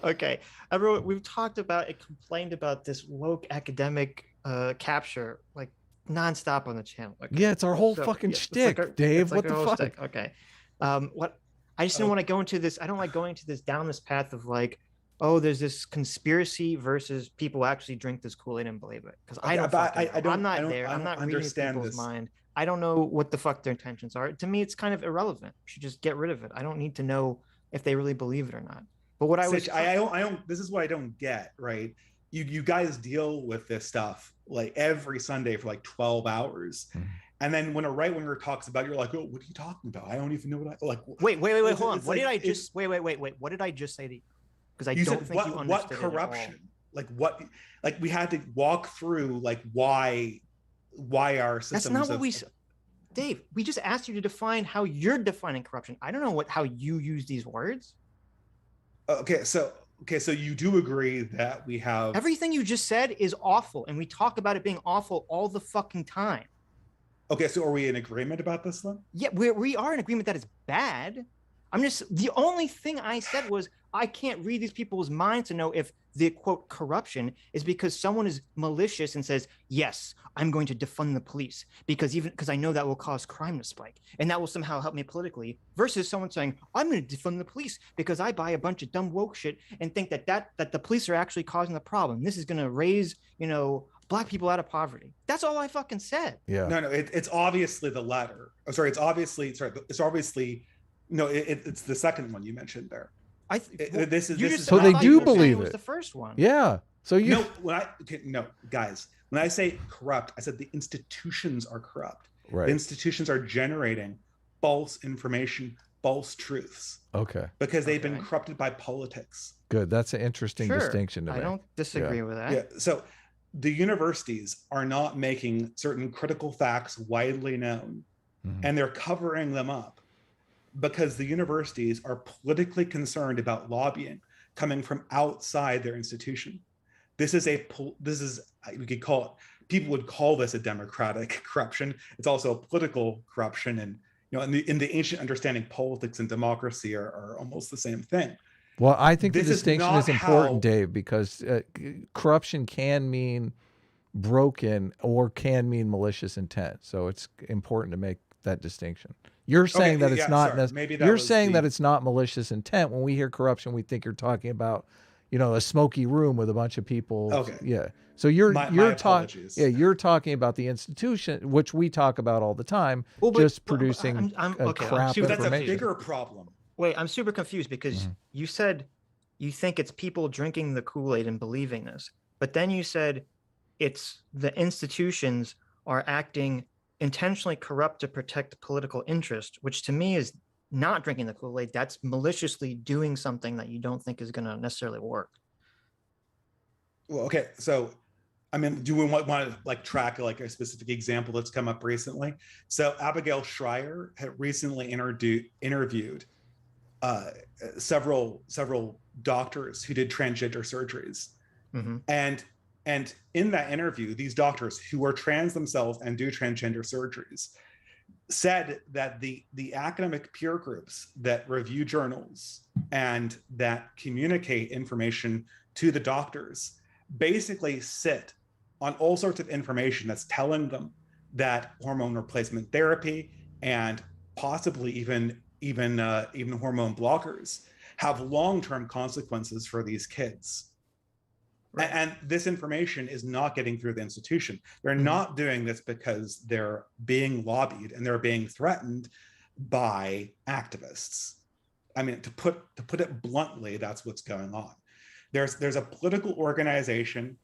Okay, everyone. We've talked about it. Complained about this woke academic capture like nonstop on the channel. Okay? Yeah, it's our whole fucking shtick, Dave. What the fuck? Stick. Okay. What I just didn't want to go into this. I don't like going into this down this path of like, oh, there's this conspiracy versus people actually drink this Kool-Aid and believe it. Because I don't. I'm not there. I'm not reading people's mind. I don't know what the fuck their intentions are. To me, it's kind of irrelevant. You should just get rid of it. I don't need to know if they really believe it or not. But what Sitch, I don't. This is what I don't get. Right? You guys deal with this stuff like every Sunday for like 12 hours. And then when a right winger talks about it, you're like, oh, what are you talking about? I don't even know what I like. Wait, hold on. What did I just wait? What did I just say to you? Because I don't think you understood what corruption? Like what? Like we had to walk through like why our systems. That's not what we. Dave, we just asked you to define how you're defining corruption. I don't know how you use these words. Okay, so you do agree that we have everything you just said is awful, and we talk about it being awful all the fucking time. Okay, so are we in agreement about this then? Yeah, we are in agreement that it's bad. The only thing I said was I can't read these people's minds to know if the quote corruption is because someone is malicious and says, yes, I'm going to defund the police because I know that will cause crime to spike and that will somehow help me politically, versus someone saying, I'm going to defund the police because I buy a bunch of dumb woke shit and think that the police are actually causing the problem. This is going to raise, Black people out of poverty. That's all I fucking said. Yeah. No, it's obviously the latter. Oh, sorry, it's obviously no. It's the second one you mentioned there. So they do believe it. Was the first one. Yeah. So you guys. When I say corrupt, I said the institutions are corrupt. Right. The institutions are generating false information, false truths. Okay. Because they've been corrupted by politics. Good. That's an interesting distinction to me. I don't disagree with that. Yeah. So the universities are not making certain critical facts widely known, and they're covering them up because the universities are politically concerned about lobbying coming from outside their institution. We could call it, people would call this a democratic corruption. It's also a political corruption. And, in the ancient understanding, politics and democracy are almost the same thing. Well, I think the distinction is important, Dave, because corruption can mean broken or can mean malicious intent. So it's important to make that distinction. You're saying that it's not. You're saying that it's not malicious intent. When we hear corruption, we think you're talking about, a smoky room with a bunch of people. Okay. Yeah. So you're talking. Yeah, you're talking about the institution, which we talk about all the time, producing crap information. That's a bigger problem. Wait, I'm super confused because you said you think it's people drinking the Kool-Aid and believing this. But then you said it's the institutions are acting intentionally corrupt to protect political interest, which to me is not drinking the Kool-Aid. That's maliciously doing something that you don't think is going to necessarily work. Well, okay, so I mean, do we want to like track like a specific example that's come up recently? So Abigail Schreier had recently interviewed several doctors who did transgender surgeries, and in that interview, these doctors who are trans themselves and do transgender surgeries said that the academic peer groups that review journals and that communicate information to the doctors basically sit on all sorts of information that's telling them that hormone replacement therapy and possibly even hormone blockers have long-term consequences for these kids. Right. And this information is not getting through the institution. They're not doing this because they're being lobbied and they're being threatened by activists. I mean, to put it bluntly, that's what's going on. There's a political organization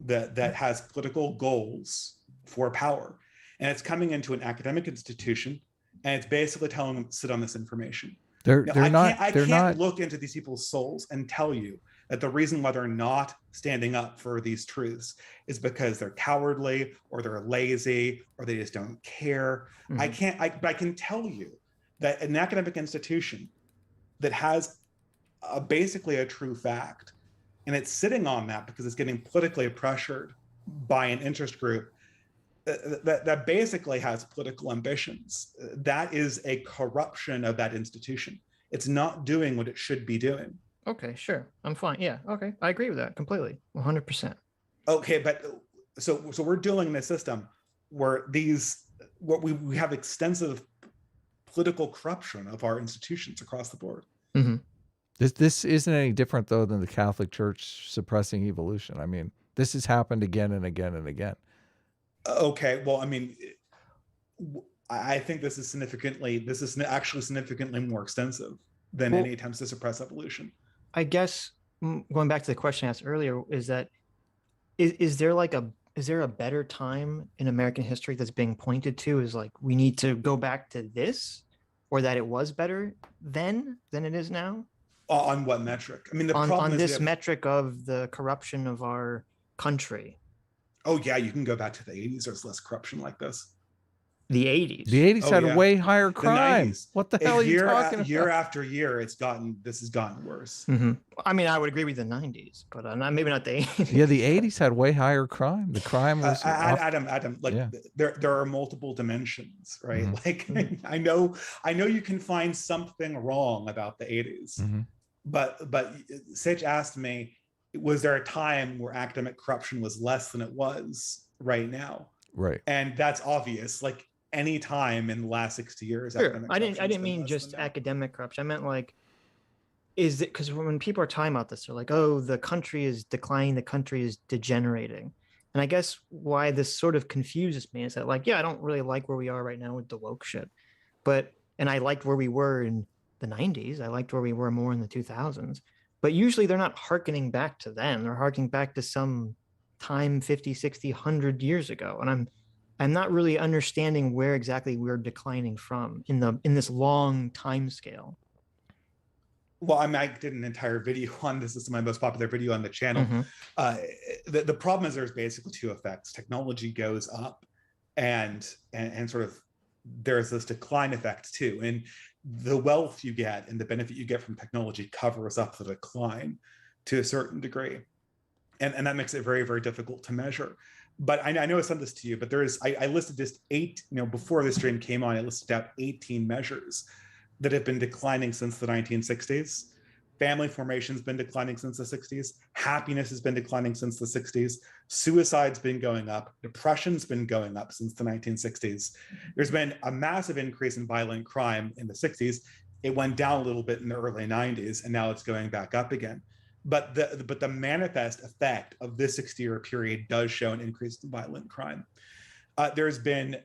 that has political goals for power, and it's coming into an academic institution, and it's basically telling them to sit on this information. I can't look into these people's souls and tell you that the reason why they're not standing up for these truths is because they're cowardly or they're lazy or they just don't care. I can tell you that an academic institution that has basically a true fact, and it's sitting on that because it's getting politically pressured by an interest group that basically has political ambitions. That is a corruption of that institution. It's not doing what it should be doing. Okay, sure. I'm fine. Yeah. Okay. I agree with that completely. 100%. Okay. But so we're dealing in a system where we have extensive political corruption of our institutions across the board. This isn't any different though than the Catholic Church suppressing evolution. I mean, this has happened again and again and again. Okay. Well, I mean, I think this is actually significantly more extensive than any attempts to suppress evolution. I guess going back to the question I asked earlier, is that is there a better time in American history that's being pointed to as like we need to go back to this, or that it was better then than it is now? On what metric? I mean, the problem on is this metric of the corruption of our country. Oh yeah, you can go back to the 80s. There's less corruption like this. The 80s. The 80s had way higher crime. What the hell are you talking about? Year after year, this has gotten worse. I mean, I would agree with the 90s, but maybe not the 80s. Yeah, the 80s had way higher crime. The crime was Adam. Like there are multiple dimensions, right? Like I know you can find something wrong about the 80s, but Sitch asked me, was there a time where academic corruption was less than it was right now? Right. And that's obvious. Like any time in the last 60 years. Sure. I didn't mean just academic corruption. I meant like, is it because when people are talking about this, they're like, oh, the country is declining, the country is degenerating. And I guess why this sort of confuses me is that like, yeah, I don't really like where we are right now with the woke shit. And I liked where we were in the 90s. I liked where we were more in the 2000s. But usually they're not hearkening back to then. They're hearkening back to some time 50, 60, 100 years ago. And I'm not really understanding where exactly we're declining from in this long time scale. Well, I did an entire video on this. This is my most popular video on the channel. The problem is there's basically two effects. Technology goes up and sort of there's this decline effect too. And the wealth you get and the benefit you get from technology covers up the decline to a certain degree. And that makes it very, very difficult to measure. But I know I sent this to you, but I listed just 8, before this stream came on, I listed out 18 measures that have been declining since the 1960s. Family formation's been declining since the 60s. Happiness has been declining since the 60s. Suicide's been going up. Depression's been going up since the 1960s. There's been a massive increase in violent crime in the 60s. It went down a little bit in the early 90s, and now it's going back up again. But the manifest effect of this 60-year period does show an increase in violent crime. There's been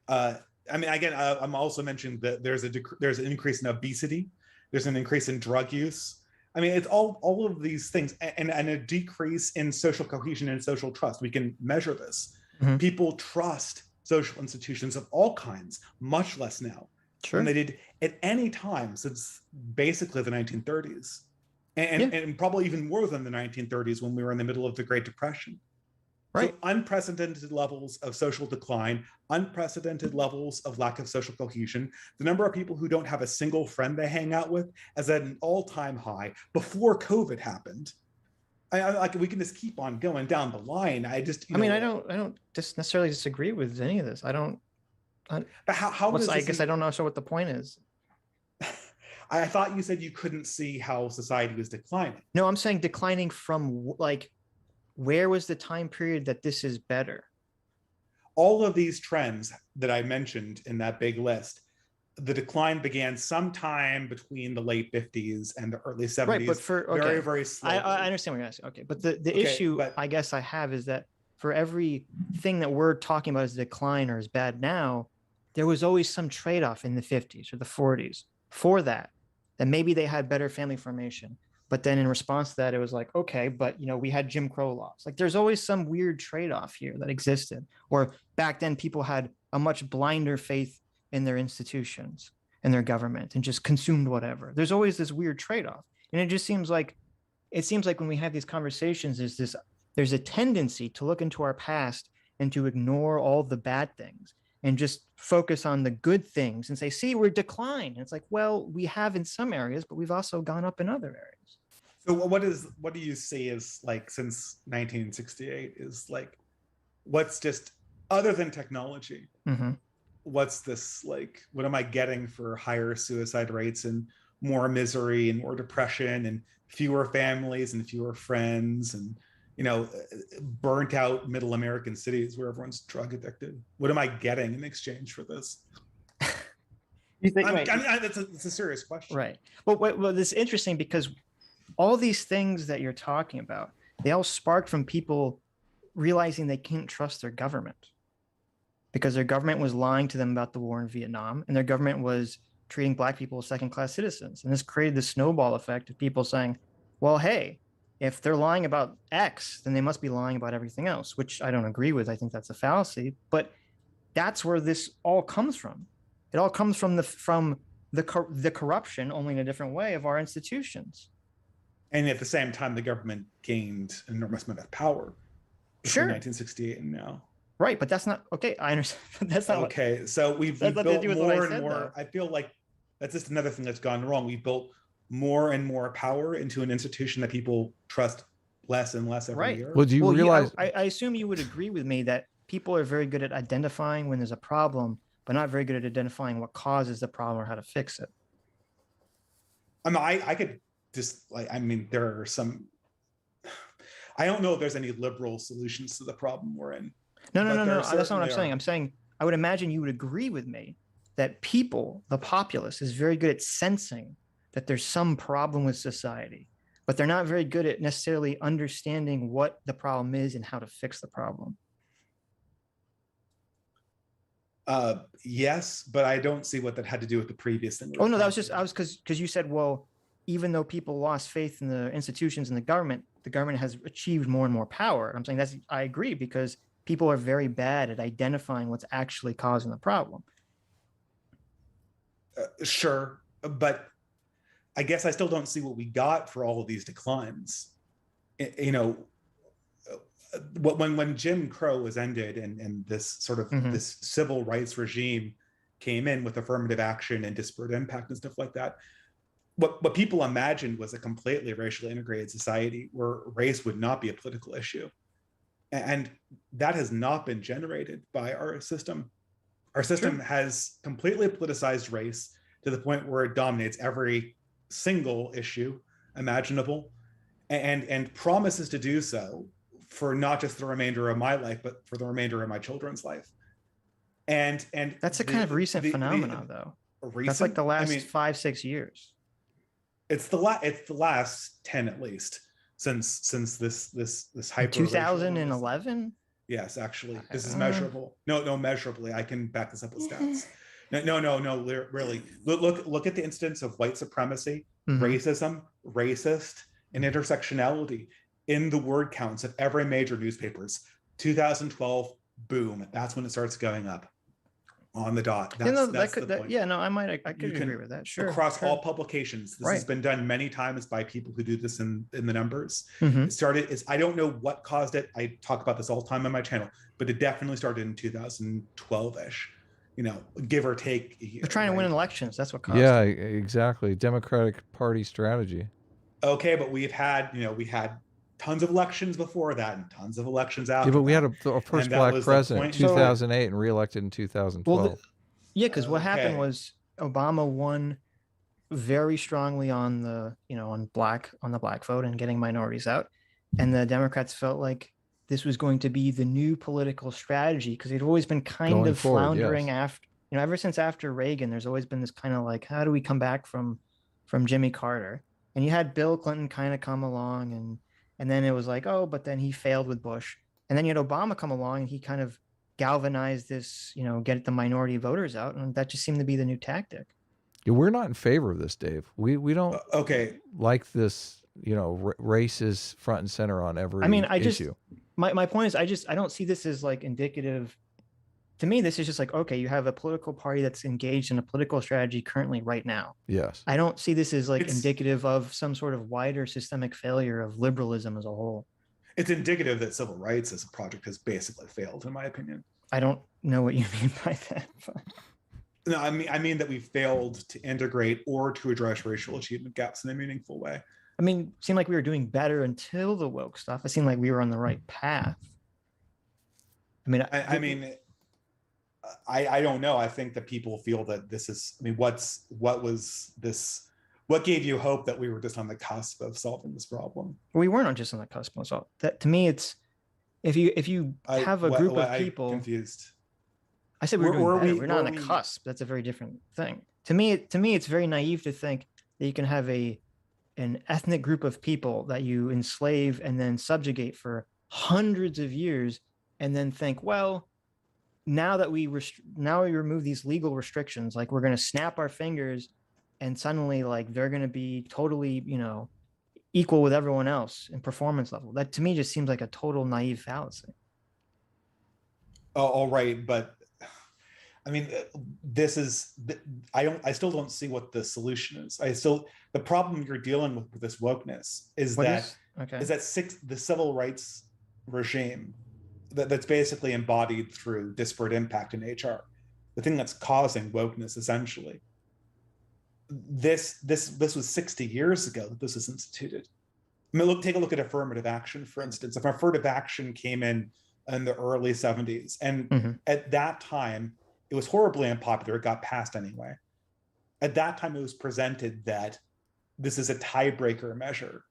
I'm also mentioning that there's an increase in obesity. There's an increase in drug use. I mean, it's all of these things, and a decrease in social cohesion and social trust. We can measure this. Mm-hmm. People trust social institutions of all kinds much less now than they did at any time since basically the 1930s, and probably even more than the 1930s when we were in the middle of the Great Depression. Right. So unprecedented levels of social decline, unprecedented levels of lack of social cohesion. The number of people who don't have a single friend they hang out with is at an all-time high before COVID happened. Like we can just keep on going down the line. I don't just necessarily disagree with any of this. I don't. But how does I guess I don't know. So what the point is? I thought you said you couldn't see how society was declining. No, I'm saying declining from like. Where was the time period that this is better? All of these trends that I mentioned in that big list, the decline began sometime between the late 50s and the early 70s. Right, but very, very slowly. I understand what you're asking. Okay, but the issue I guess I have is that for every thing that we're talking about as decline or as bad now, there was always some trade-off in the 50s or the 40s for that maybe they had better family formation. But then in response to that, it was like, okay, but we had Jim Crow laws. Like there's always some weird trade-off here that existed. Or back then people had a much blinder faith in their institutions and their government and just consumed whatever. There's always this weird trade-off. And it seems like when we have these conversations, there's a tendency to look into our past and to ignore all the bad things and just focus on the good things and say, see, we're declined. And it's like, well, we have in some areas, but we've also gone up in other areas. So what do you see as like since 1968 is like, what's just other than technology? Mm-hmm. What's this like? What am I getting for higher suicide rates and more misery and more depression and fewer families and fewer friends and burnt out middle American cities where everyone's drug addicted? What am I getting in exchange for this? You think, it's a serious question, right? Well, this is interesting because all these things that you're talking about, they all sparked from people realizing they can't trust their government because their government was lying to them about the war in Vietnam and their government was treating Black people as second-class citizens. And this created the snowball effect of people saying, well, hey, if they're lying about X, then they must be lying about everything else, which I don't agree with. I think that's a fallacy, but that's where this all comes from. It all comes from the corruption, only in a different way, of our institutions. And at the same time, the government gained an enormous amount of power between 1968 and now. Right, but that's not okay. I understand. But that's not okay. So we've built more and more. I feel like that's just another thing that's gone wrong. We've built more and more power into an institution that people trust less and less every year. Well, do you realize? I assume you would agree with me that people are very good at identifying when there's a problem, but not very good at identifying what causes the problem or how to fix it. I could just there are some. I don't know if there's any liberal solutions to the problem we're in. No. That's not what I'm saying. I'm saying I would imagine you would agree with me that people, the populace, is very good at sensing that there's some problem with society, but they're not very good at necessarily understanding what the problem is and how to fix the problem. Yes, but I don't see what that had to do with the previous thing. Oh no, because you said, well, even though people lost faith in the institutions and the government has achieved more and more power. I'm saying I agree, because people are very bad at identifying what's actually causing the problem. Sure, but I guess I still don't see what we got for all of these declines. When Jim Crow was ended and this sort of this civil rights regime came in with affirmative action and disparate impact and stuff like that, what people imagined was a completely racially integrated society where race would not be a political issue. And that has not been generated by our system. Our system has completely politicized race to the point where it dominates every single issue imaginable and promises to do so for not just the remainder of my life, but for the remainder of my children's life. And that's a kind of recent phenomenon, though. That's like the last 5-6 years. It's the last 10 at least since this hyper 2011. Yes, actually, this is measurable. No, measurably. I can back this up with stats. No, really. Look at the instance of white supremacy, racism, racist, and intersectionality in the word counts of every major newspapers. 2012, boom. That's when it starts going up on the dot. That's the point. I could agree with that. Sure. Across all publications, this has been done many times by people who do this in the numbers. I don't know what caused it. I talk about this all the time on my channel, but it definitely started in 2012-ish. Give or take. They're trying to win elections. That's what caused it. Exactly. Democratic Party strategy. Okay, but we had tons of elections before that and tons of elections after. Yeah, but we had a first black president in 2008 and reelected in 2012. Well, because what happened was Obama won very strongly on the black vote and getting minorities out, and the Democrats felt like this was going to be the new political strategy because they'd always been kind of floundering after, ever since after Reagan. There's always been this kind of like, how do we come back from Jimmy Carter? And you had Bill Clinton kind of come along, and then it was like, oh, but then he failed with Bush, and then you had Obama come along and he kind of galvanized this, get the minority voters out, and that just seemed to be the new tactic. Yeah, we're not in favor of this, Dave. We don't like this. Race is front and center on every issue. My point is, I don't see this as like indicative. To me, this is just like, okay, you have a political party that's engaged in a political strategy currently right now. Yes. I don't see this as like indicative of some sort of wider systemic failure of liberalism as a whole. It's indicative that civil rights as a project has basically failed, in my opinion. I don't know what you mean by that. No, I mean that we failed to integrate or to address racial achievement gaps in a meaningful way. I mean, it seemed like we were doing better until the woke stuff. It seemed like we were on the right path. I don't know. I think that people feel that this is, what gave you hope that we were just on the cusp of solving this problem? We weren't just on the cusp of solving. That, to me, it's, if you have a group of people. I'm confused. I said we were doing better. We're not on the cusp. That's a very different thing. To me, it's very naive to think that you can have an ethnic group of people that you enslave and then subjugate for hundreds of years, and then think, well, now that we remove these legal restrictions, like we're going to snap our fingers and suddenly like they're going to be totally, equal with everyone else in performance level. That to me just seems like a total naive fallacy. Oh, all right. But I mean, I still don't see what the solution is. The problem you're dealing with this wokeness is the civil rights regime that's basically embodied through disparate impact in HR. The thing that's causing wokeness, essentially. This was 60 years ago that this was instituted. I mean, take a look at affirmative action, for instance. If affirmative action came in the early 70s, and at that time, it was horribly unpopular. It got passed anyway. At that time, it was presented that this is a tiebreaker measure.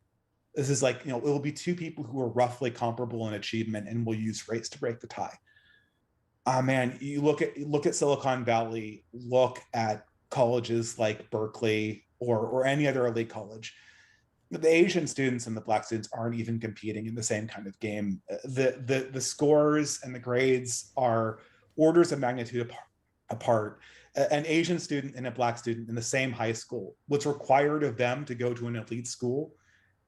This is like, it will be two people who are roughly comparable in achievement, and we'll use race to break the tie. Man, you look at Silicon Valley, look at colleges like Berkeley or any other elite college. The Asian students and the Black students aren't even competing in the same kind of game. The scores and the grades are orders of magnitude apart. An Asian student and a Black student in the same high school, what's required of them to go to an elite school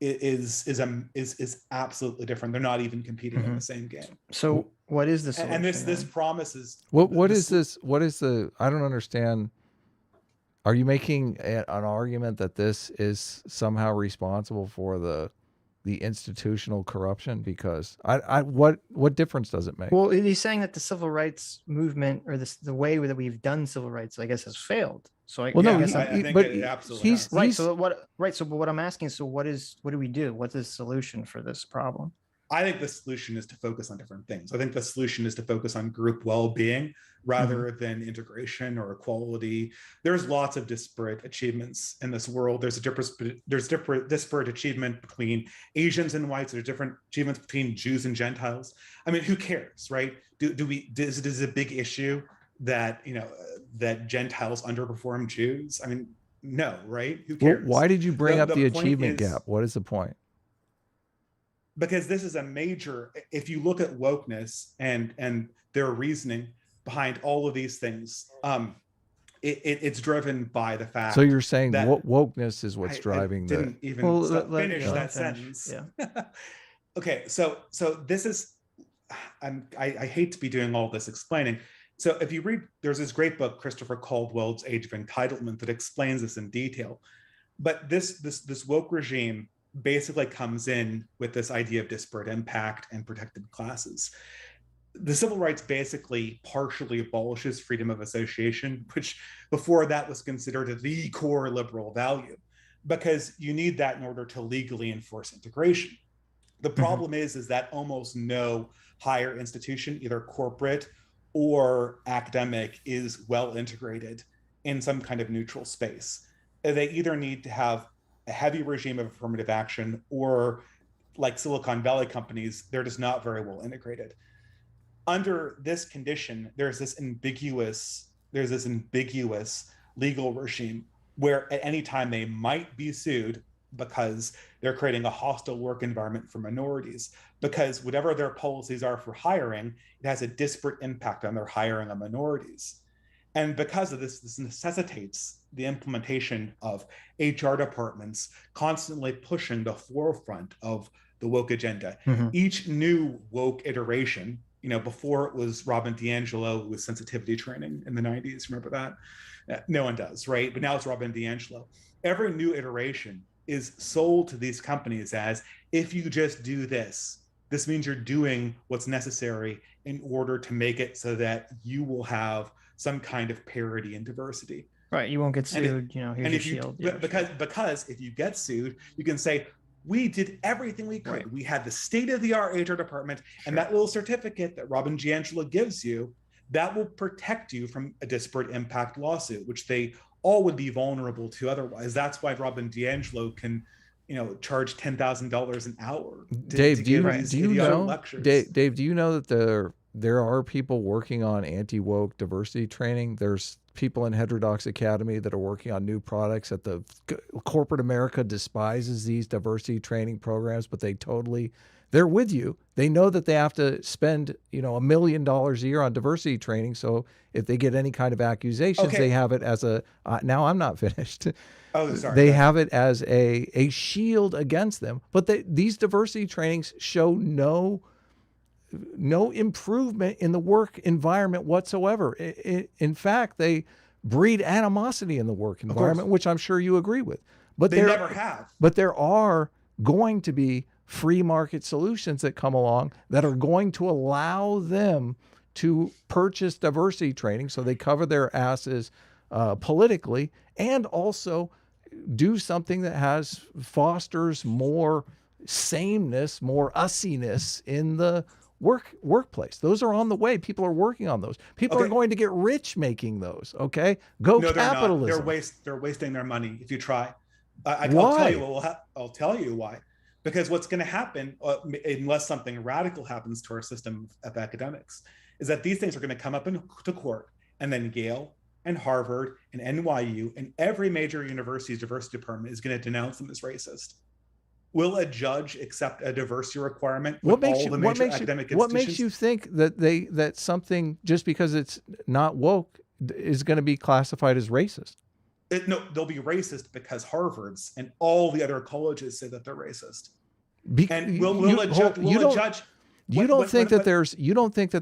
is absolutely different. They're not even competing in the same game. So what is this? And this promises. What is this? What is the? I don't understand. Are you making an argument that this is somehow responsible for the institutional corruption? Because what difference does it make? Well, he's saying that the civil rights movement or the way that we've done civil rights, I guess, has failed. So I think it absolutely has. Right. So what I'm asking is, so what do we do? What's the solution for this problem? I think the solution is to focus on different things. I think the solution is to focus on group well-being rather than integration or equality. There's lots of disparate achievements in this world. There's disparate achievement between Asians and whites. There's different achievements between Jews and Gentiles. I mean, who cares, right? Is it a big issue that that Gentiles underperform Jews? I mean, no, right? Who cares? Well, why did you bring up the achievement gap? What is the point? Because this is a major, if you look at wokeness and their reasoning behind all of these things, it's driven by the fact. So you're saying that wokeness is what's driving I didn't even finish that sentence. Yeah. Okay, so this is, I hate to be doing all this explaining. So if you read, there's this great book, Christopher Caldwell's Age of Entitlement, that explains this in detail. But this woke regime basically comes in with this idea of disparate impact and protected classes. The civil rights basically partially abolishes freedom of association, which before that was considered the core liberal value, because you need that in order to legally enforce integration. The problem is that almost no higher institution, either corporate or academic, is well integrated in some kind of neutral space. They either need to have a heavy regime of affirmative action, or like Silicon Valley companies, they're just not very well integrated. Under this condition, there's this ambiguous legal regime where at any time they might be sued because they're creating a hostile work environment for minorities, because whatever their policies are for hiring, it has a disparate impact on their hiring of minorities. And because of this necessitates the implementation of HR departments constantly pushing the forefront of the woke agenda. Each new woke iteration, before it was Robin DiAngelo with sensitivity training in the 90s, remember that? No one does, right? But now it's Robin DiAngelo. Every new iteration is sold to these companies as, if you just do this, this means you're doing what's necessary in order to make it so that you will have some kind of parity and diversity. Right, you won't get sued. Here's your shield. Because if you get sued, you can say, we did everything we could. Right. We had the state-of-the-art HR department, and that little certificate that Robin DiAngelo gives you, that will protect you from a disparate impact lawsuit, which they all would be vulnerable to otherwise. That's why Robin DiAngelo can, charge $10,000 an hour. Dave, do you know? Dave, do you know that there are people working on anti-woke diversity training? There's people in Heterodox Academy that are working on new products. That the corporate America despises these diversity training programs, but they're with you. They know that they have to spend, $1 million a year on diversity training. So if they get any kind of accusations, they have it as now I'm not finished. Oh, sorry. They have it as a shield against them. But these diversity trainings show no improvement in the work environment whatsoever. In fact, they breed animosity in the work environment, which I'm sure you agree with. But they never have. But there are going to be free market solutions that come along that are going to allow them to purchase diversity training so they cover their asses politically, and also do something that fosters more sameness, more ussiness in the workplace. Those are on the way. People are working on those. People are going to get rich making those. Okay, no, capitalism. They're wasting their money if you try. Why? I'll tell you why. Because what's going to happen, unless something radical happens to our system of academics, is that these things are going to come up into court, and then Yale and Harvard and NYU and every major university's diversity department is going to denounce them as racist. Will a judge accept a diversity requirement with all the major academic institutions? What makes you think that something, just because it's not woke, is going to be classified as racist? No, they'll be racist because Harvard's and all the other colleges say that they're racist. And will a judge? You don't think that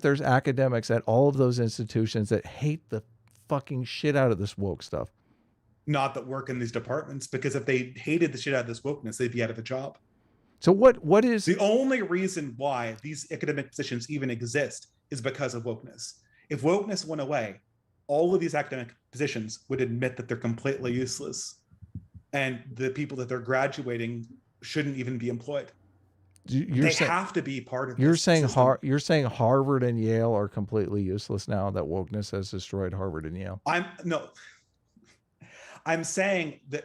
there's academics at all of those institutions that hate the fucking shit out of this woke stuff? Not that work in these departments, because if they hated the shit out of this wokeness, they'd be out of a job. So what is the only reason why these academic positions even exist is because of wokeness. If wokeness went away, all of these academic positions would admit that they're completely useless, and the people that they're graduating shouldn't even be employed. They have to be part of. You're saying Harvard and Yale are completely useless now that wokeness has destroyed Harvard and Yale. I'm saying that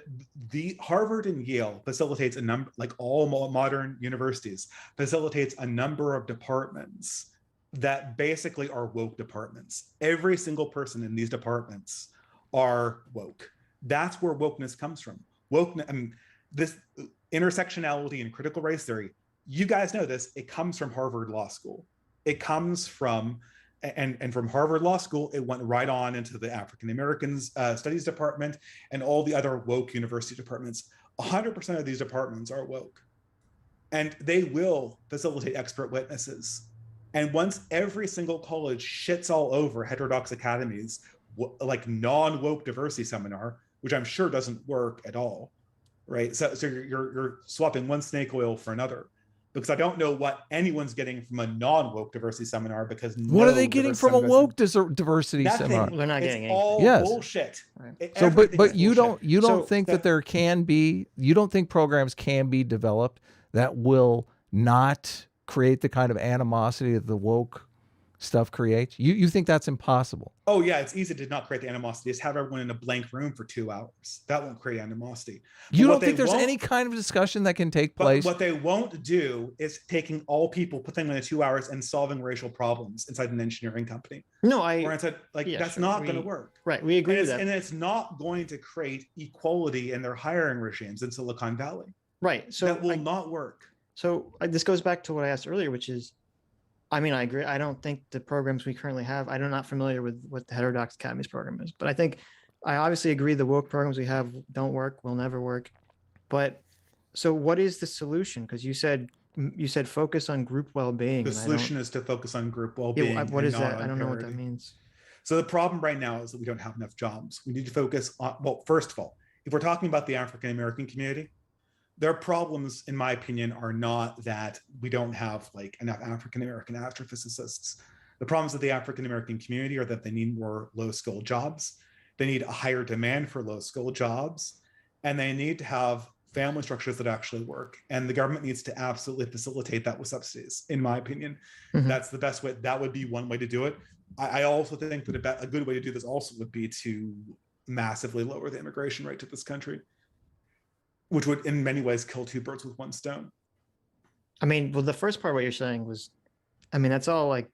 the Harvard and Yale facilitates a number, like all modern universities, facilitates a number of departments that basically are woke departments. Every single person in these departments are woke. That's where wokeness comes from. This intersectionality and critical race theory, you guys know this, it comes from Harvard Law School. It comes from and from Harvard Law School, it went right on into the African Americans Studies Department and all the other woke university departments. 100% of these departments are woke, and they will facilitate expert witnesses. And once every single college shits all over Heterodox Academy's like non-woke diversity seminar, which I'm sure doesn't work at all, right? So you're swapping one snake oil for another. Because I don't know what anyone's getting from a non-woke diversity seminar. Because what are they getting from a woke diversity seminar? They're not getting anything. All bullshit. Right. So, but you don't think that there can be, you don't think programs can be developed that will not create the kind of animosity that the woke stuff creates? You think that's impossible? Oh yeah, it's easy to not create the animosity. Just have everyone in a blank room for 2 hours. That won't create animosity. You don't think there's any kind of discussion that can take place? What they won't do is taking all people, putting them in 2 hours, and solving racial problems inside an engineering company. No, or inside, that's not going to work. Right, we agree with that. And it's not going to create equality in their hiring regimes in Silicon Valley. Right. So that will not work. So this goes back to what I asked earlier, which is, I mean, I agree. I don't think the programs we currently have, I'm not familiar with what the Heterodox Academy's program is, but I obviously agree the woke programs we have don't work, will never work. But so what is the solution? Because you said focus on group well-being. The solution is to focus on group well-being. Yeah, what is that? I don't know what that means. So the problem right now is that we don't have enough jobs. We need to focus on, well, first of all, if we're talking about the African-American community, their problems, in my opinion, are not that we don't have like enough African-American astrophysicists. The problems of the African-American community are that they need more low-skilled jobs. They need a higher demand for low-skilled jobs, and they need to have family structures that actually work. And the government needs to absolutely facilitate that with subsidies, in my opinion. Mm-hmm. That's the best way. That would be one way to do it. I also think that a good way to do this also would be to massively lower the immigration rate to this country, which would in many ways kill 2 birds with 1 stone. I mean, well, the first part, what you're saying was, I mean, that's all like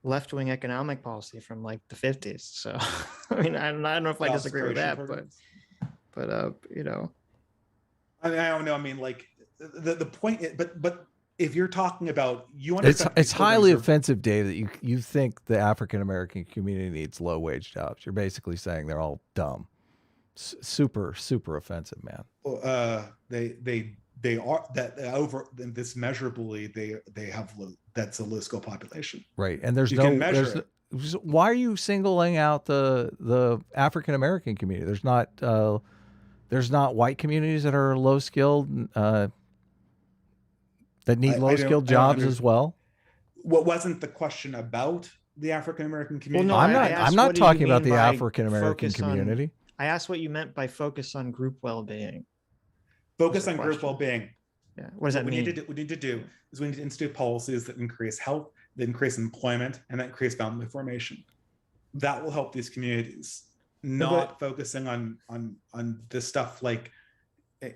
left-wing economic policy from like the 50s. So, I mean, I don't know if I disagree with that, but you know. I mean, I don't know. I mean, like the point is, but if you're talking about, you understand. It's highly offensive, Dave, that you think the African-American community needs low-wage jobs. You're basically saying they're all dumb. Super offensive, man. They are that over this measurably they have that's a low skill population, right? And there's why are you singling out the African American community? There's not white communities that are low skilled that need low skilled jobs as well. What wasn't the question about the African American community? Well, no, I'm not talking about the African American community. I asked what you meant by focus on group well-being. Focus on group well-being. Yeah. What does that mean? What we need to do is we need to institute policies that increase health, that increase employment, and that increase family formation. That will help these communities. Not focusing on this stuff like,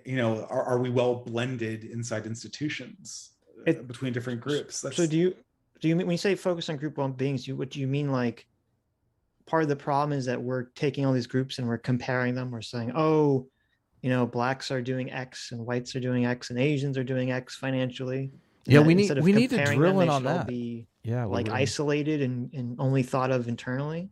you know, are we well blended inside institutions between different groups? So do you mean when you say focus on group well-being, what do you mean? Like, part of the problem is that we're taking all these groups and we're comparing them. We're saying, oh, you know, blacks are doing X and whites are doing X and Asians are doing X financially. Yeah, we need to drill in on that. Like isolated and only thought of internally.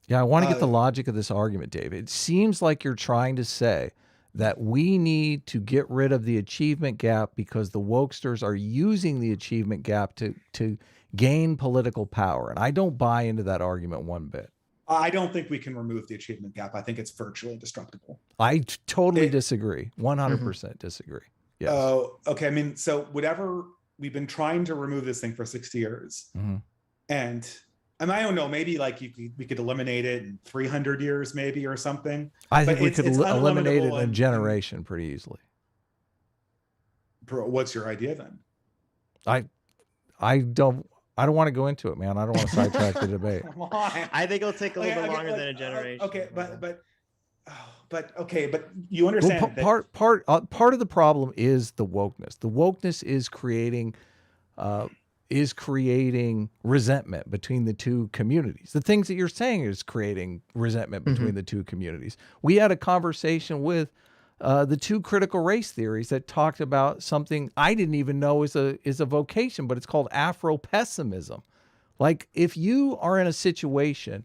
Yeah, I want to get the logic of this argument, David. It seems like you're trying to say that we need to get rid of the achievement gap because the wokesters are using the achievement gap to gain political power. And I don't buy into that argument one bit. I don't think we can remove the achievement gap. I think it's virtually indestructible. I totally disagree. 100% disagree. Yes. Oh, okay. I mean, so whatever, we've been trying to remove this thing for 60 years. Mm-hmm. And I don't know, maybe like we could eliminate it in 300 years maybe or something. I think we could eliminate it in a generation pretty easily. What's your idea then? I don't want to go into it, man. I don't want to sidetrack the debate. Come on. I think it'll take a little bit longer than a generation. Okay, but you understand. Well, part of the problem is the wokeness. The wokeness is creating resentment between the two communities. The things that you're saying is creating resentment between the two communities. We had a conversation with the 2 critical race theories that talked about something I didn't even know is a vocation, but it's called Afro-pessimism, Like, if you are in a situation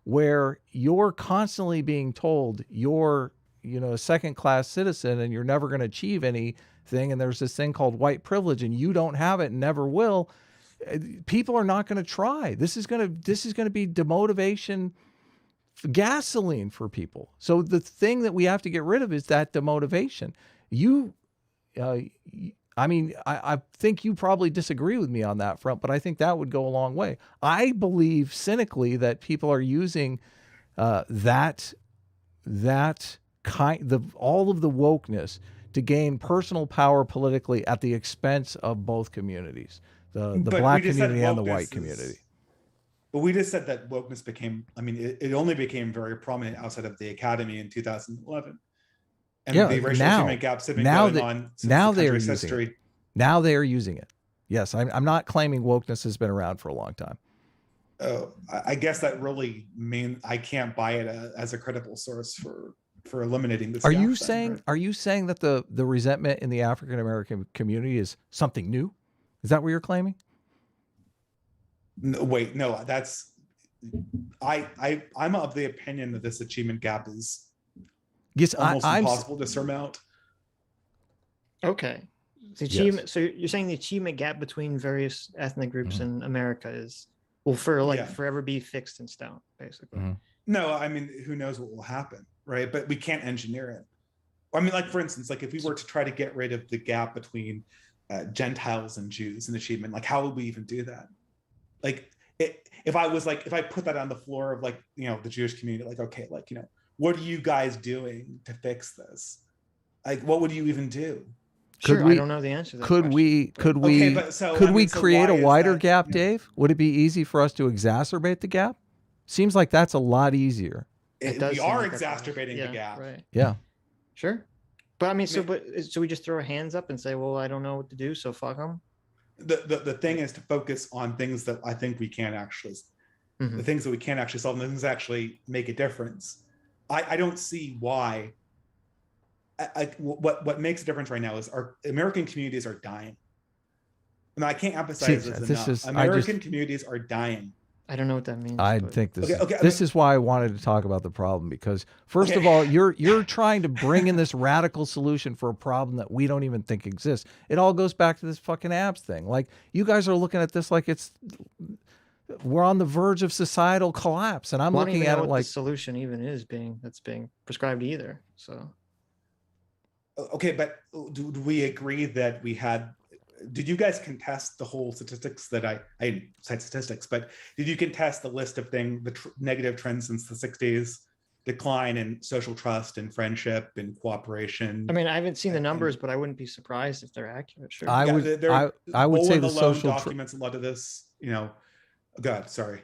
where you're constantly being told you're, a second-class citizen and you're never going to achieve anything, and there's this thing called white privilege and you don't have it and never will, people are not going to try. This is going to be demotivation gasoline for people. So the thing that we have to get rid of is that demotivation. I think you probably disagree with me on that front, but I think that would go a long way. I believe cynically that people are using all of the wokeness to gain personal power politically at the expense of both communities, the black community and the white community. But we just said that wokeness became, it only became very prominent outside of the academy in 2011. And the racial achievement gaps have been going on since the country's history. Now they are using it. Yes, I'm not claiming wokeness has been around for a long time. Oh, I guess that really means I can't buy it as a credible source for eliminating this. Are you saying that the resentment in the African American community is something new? Is that what you're claiming? No, wait, no, that's I'm of the opinion that this achievement gap is almost impossible to surmount. Okay. The achievement, so you're saying the achievement gap between various ethnic groups in America will forever be fixed in stone, basically. No, who knows what will happen, right? But we can't engineer it. For instance, if we were to try to get rid of the gap between Gentiles and Jews in achievement, how would we even do that? If I put that on the floor of the Jewish community, what are you guys doing to fix this? What would you even do? I don't know the answer to that Could we create a wider gap, Dave? Would it be easy for us to exacerbate the gap? Seems like that's a lot easier. We are exacerbating the gap. Right. Yeah. Sure. But so we just throw our hands up and say, well, I don't know what to do, so fuck them. The thing is to focus on things that I think we can actually, the things that we can actually solve, and the things that actually make a difference. I don't see why. What makes a difference right now is our American communities are dying. I can't emphasize this enough. American communities are dying. I don't know what that means. I think this is why I wanted to talk about the problem, because first of all, you're trying to bring in this radical solution for a problem that we don't even think exists. It all goes back to this fucking abs thing. You guys are looking at this like we're on the verge of societal collapse, and I'm looking at it like the solution even is that's being prescribed either. So. Okay, but do we agree that did you guys contest the whole statistics that I didn't cite statistics, but did you contest the list of negative trends since the 60s, decline in social trust and friendship and cooperation? I haven't seen the numbers, but I wouldn't be surprised if they're accurate. Sure. I would say the social documents, a lot of this, God, sorry.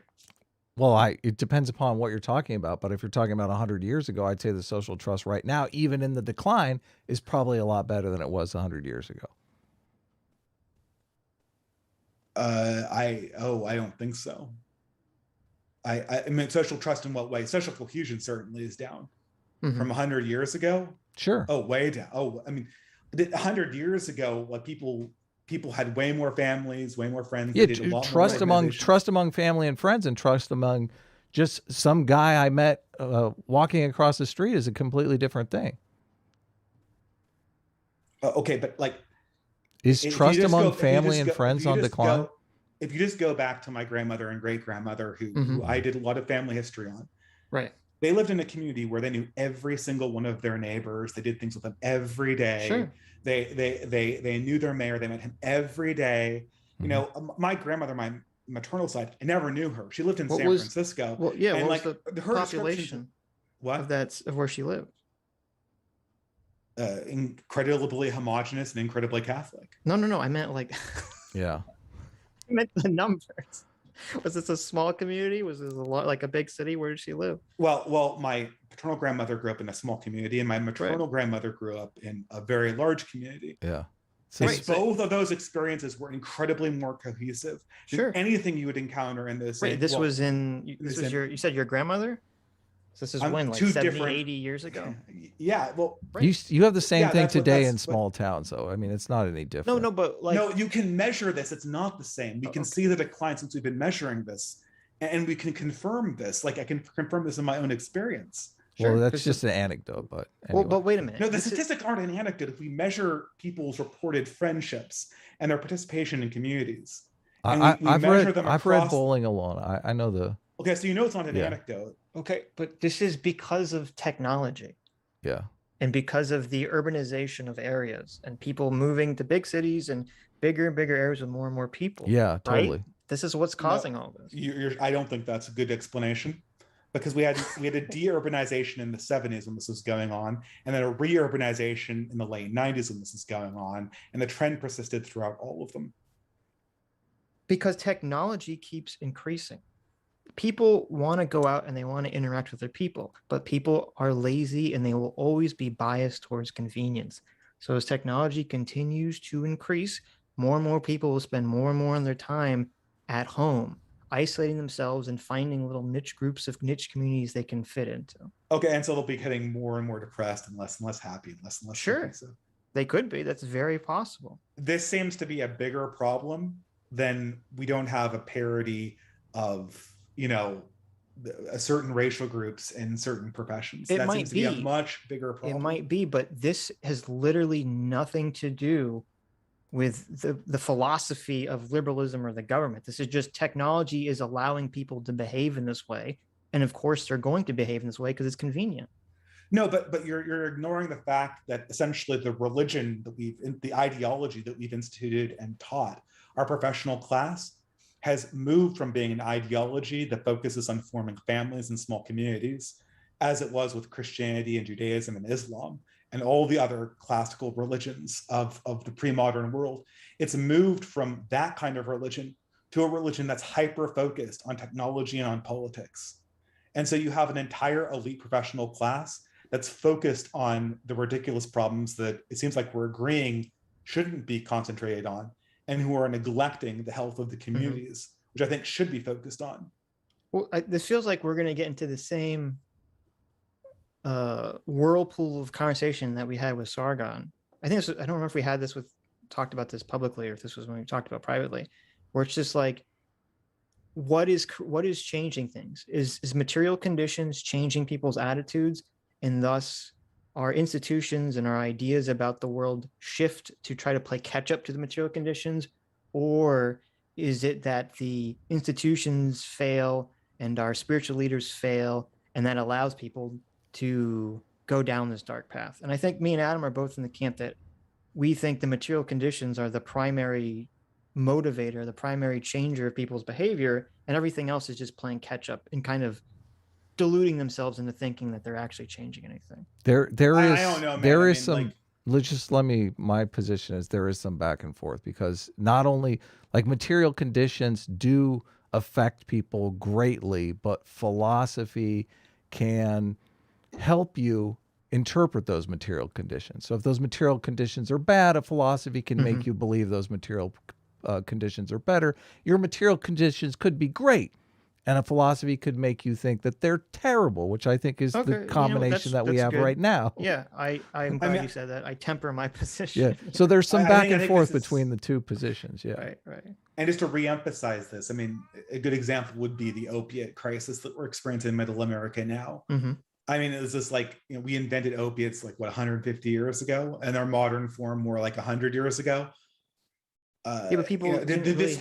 Well, it depends upon what you're talking about, but if you're talking about 100 years ago, I'd say the social trust right now, even in the decline, is probably a lot better than it was 100 years ago. I don't think so. Social trust in what way? Social cohesion certainly is down from 100 years ago. Sure. Oh, way down. 100 years ago, people had way more families, way more friends. Yeah, trust among family and friends, and trust among just some guy I met walking across the street is a completely different thing. Okay, but is trust among family and friends on decline? If you just go back to my grandmother and great grandmother, who I did a lot of family history on, right? They lived in a community where they knew every single one of their neighbors. They did things with them every day. Sure. They knew their mayor. They met him every day. My grandmother, my maternal side, I never knew her. She lived in San Francisco. Well, yeah. And what was the population of where she lived? Incredibly homogenous and incredibly Catholic. No. I meant yeah. I meant the numbers. Was this a small community? Was this a big city? Where did she live? Well, my paternal grandmother grew up in a small community, and my maternal grandmother grew up in a very large community. Yeah. Both of those experiences were incredibly more cohesive than anything you would encounter in this. Wait, you said your grandmother? So this is when, like 70, 80 years ago? Yeah, well, right. You have the same thing today in small towns, though. I mean, it's not any different. No, but like... No, you can measure this. It's not the same. We can see the decline since we've been measuring this, and we can confirm this. Like, I can confirm this in my own experience. Well, that's just an anecdote, but anyway. Well, but wait a minute. No, the statistics aren't an anecdote. If we measure people's reported friendships and their participation in communities, and I've read Bowling Alone. I know the... Okay, so you know it's not an anecdote. Okay, but this is because of technology. Yeah. And because of the urbanization of areas and people moving to big cities and bigger areas with more and more people. Yeah, totally. Right? This is what's causing all this. I don't think that's a good explanation, because we had a de-urbanization in the 70s when this was going on, and then a re-urbanization in the late 90s when this is going on, and the trend persisted throughout all of them. Because technology keeps increasing. People want to go out and they want to interact with their people, but people are lazy and they will always be biased towards convenience. So as technology continues to increase, more and more people will spend more and more of their time at home, isolating themselves and finding little niche groups of niche communities they can fit into. Okay, and so they'll be getting more and more depressed and less happy and less Sure, they could be. That's very possible. This seems to be a bigger problem than we don't have a parity of, certain racial groups in certain professions. That might seems to be a much bigger problem. It might be, but this has literally nothing to do with the philosophy of liberalism or the government. This is just technology is allowing people to behave in this way. And of course, they're going to behave in this way because it's convenient. No, but you're ignoring the fact that essentially the religion that the ideology that we've instituted and taught our professional class has moved from being an ideology that focuses on forming families and small communities, as it was with Christianity and Judaism and Islam and all the other classical religions of the pre-modern world. It's moved from that kind of religion to a religion that's hyper-focused on technology and on politics. And so you have an entire elite professional class that's focused on the ridiculous problems that it seems like we're agreeing shouldn't be concentrated on, and who are neglecting the health of the communities, which I think should be focused on. Well, this feels like we're going to get into the same whirlpool of conversation that we had with Sargon. I don't remember if we had this talked about this publicly, or if this was when we talked about privately, where it's just like, what is changing things? Is material conditions changing people's attitudes, and thus our institutions and our ideas about the world shift to try to play catch up to the material conditions? Or is it that the institutions fail and our spiritual leaders fail, and that allows people to go down this dark path? And I think me and Adam are both in the camp that we think the material conditions are the primary motivator, the primary changer of people's behavior, and everything else is just playing catch up and kind of deluding themselves into thinking that they're actually changing anything. My position is there is some back and forth, because not only like material conditions do affect people greatly, but philosophy can help you interpret those material conditions. So if those material conditions are bad, a philosophy can make you believe those material conditions are better. Your material conditions could be great, and a philosophy could make you think that they're terrible, which I think is the combination that we have right now. Yeah, I'm glad you said that. I temper my position. Yeah, so there's some back and forth between the two positions. Yeah, right. And just to reemphasize this, I mean, a good example would be the opiate crisis that we're experiencing in Middle America now. I mean, it was just like, we invented opiates like 150 years ago, and their modern form more like 100 years ago. But people these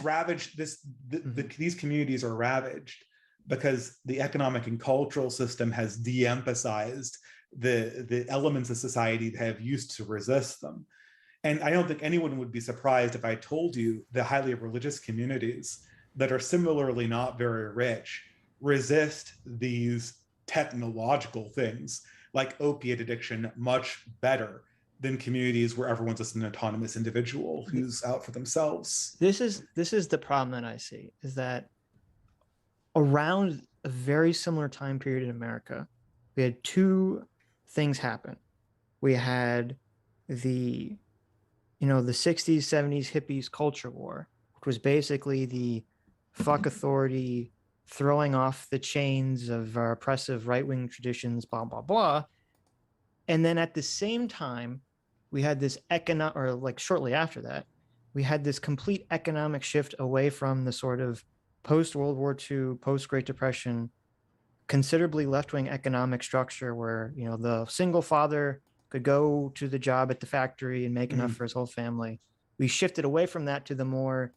communities are ravaged because the economic and cultural system has de-emphasized the elements of society that have used to resist them. And I don't think anyone would be surprised if I told you the highly religious communities that are similarly not very rich resist these technological things like opiate addiction much better than communities where everyone's just an autonomous individual who's out for themselves. This is the problem that I see, is that around a very similar time period in America, we had two things happen. We had the 60s, 70s hippies culture war, which was basically the fuck authority, throwing off the chains of our oppressive right-wing traditions, blah, blah, blah. And then at the same time, we had this shortly after that, we had this complete economic shift away from the sort of post-World War II, post-Great Depression, considerably left-wing economic structure where, the single father could go to the job at the factory and make enough for his whole family. We shifted away from that to the more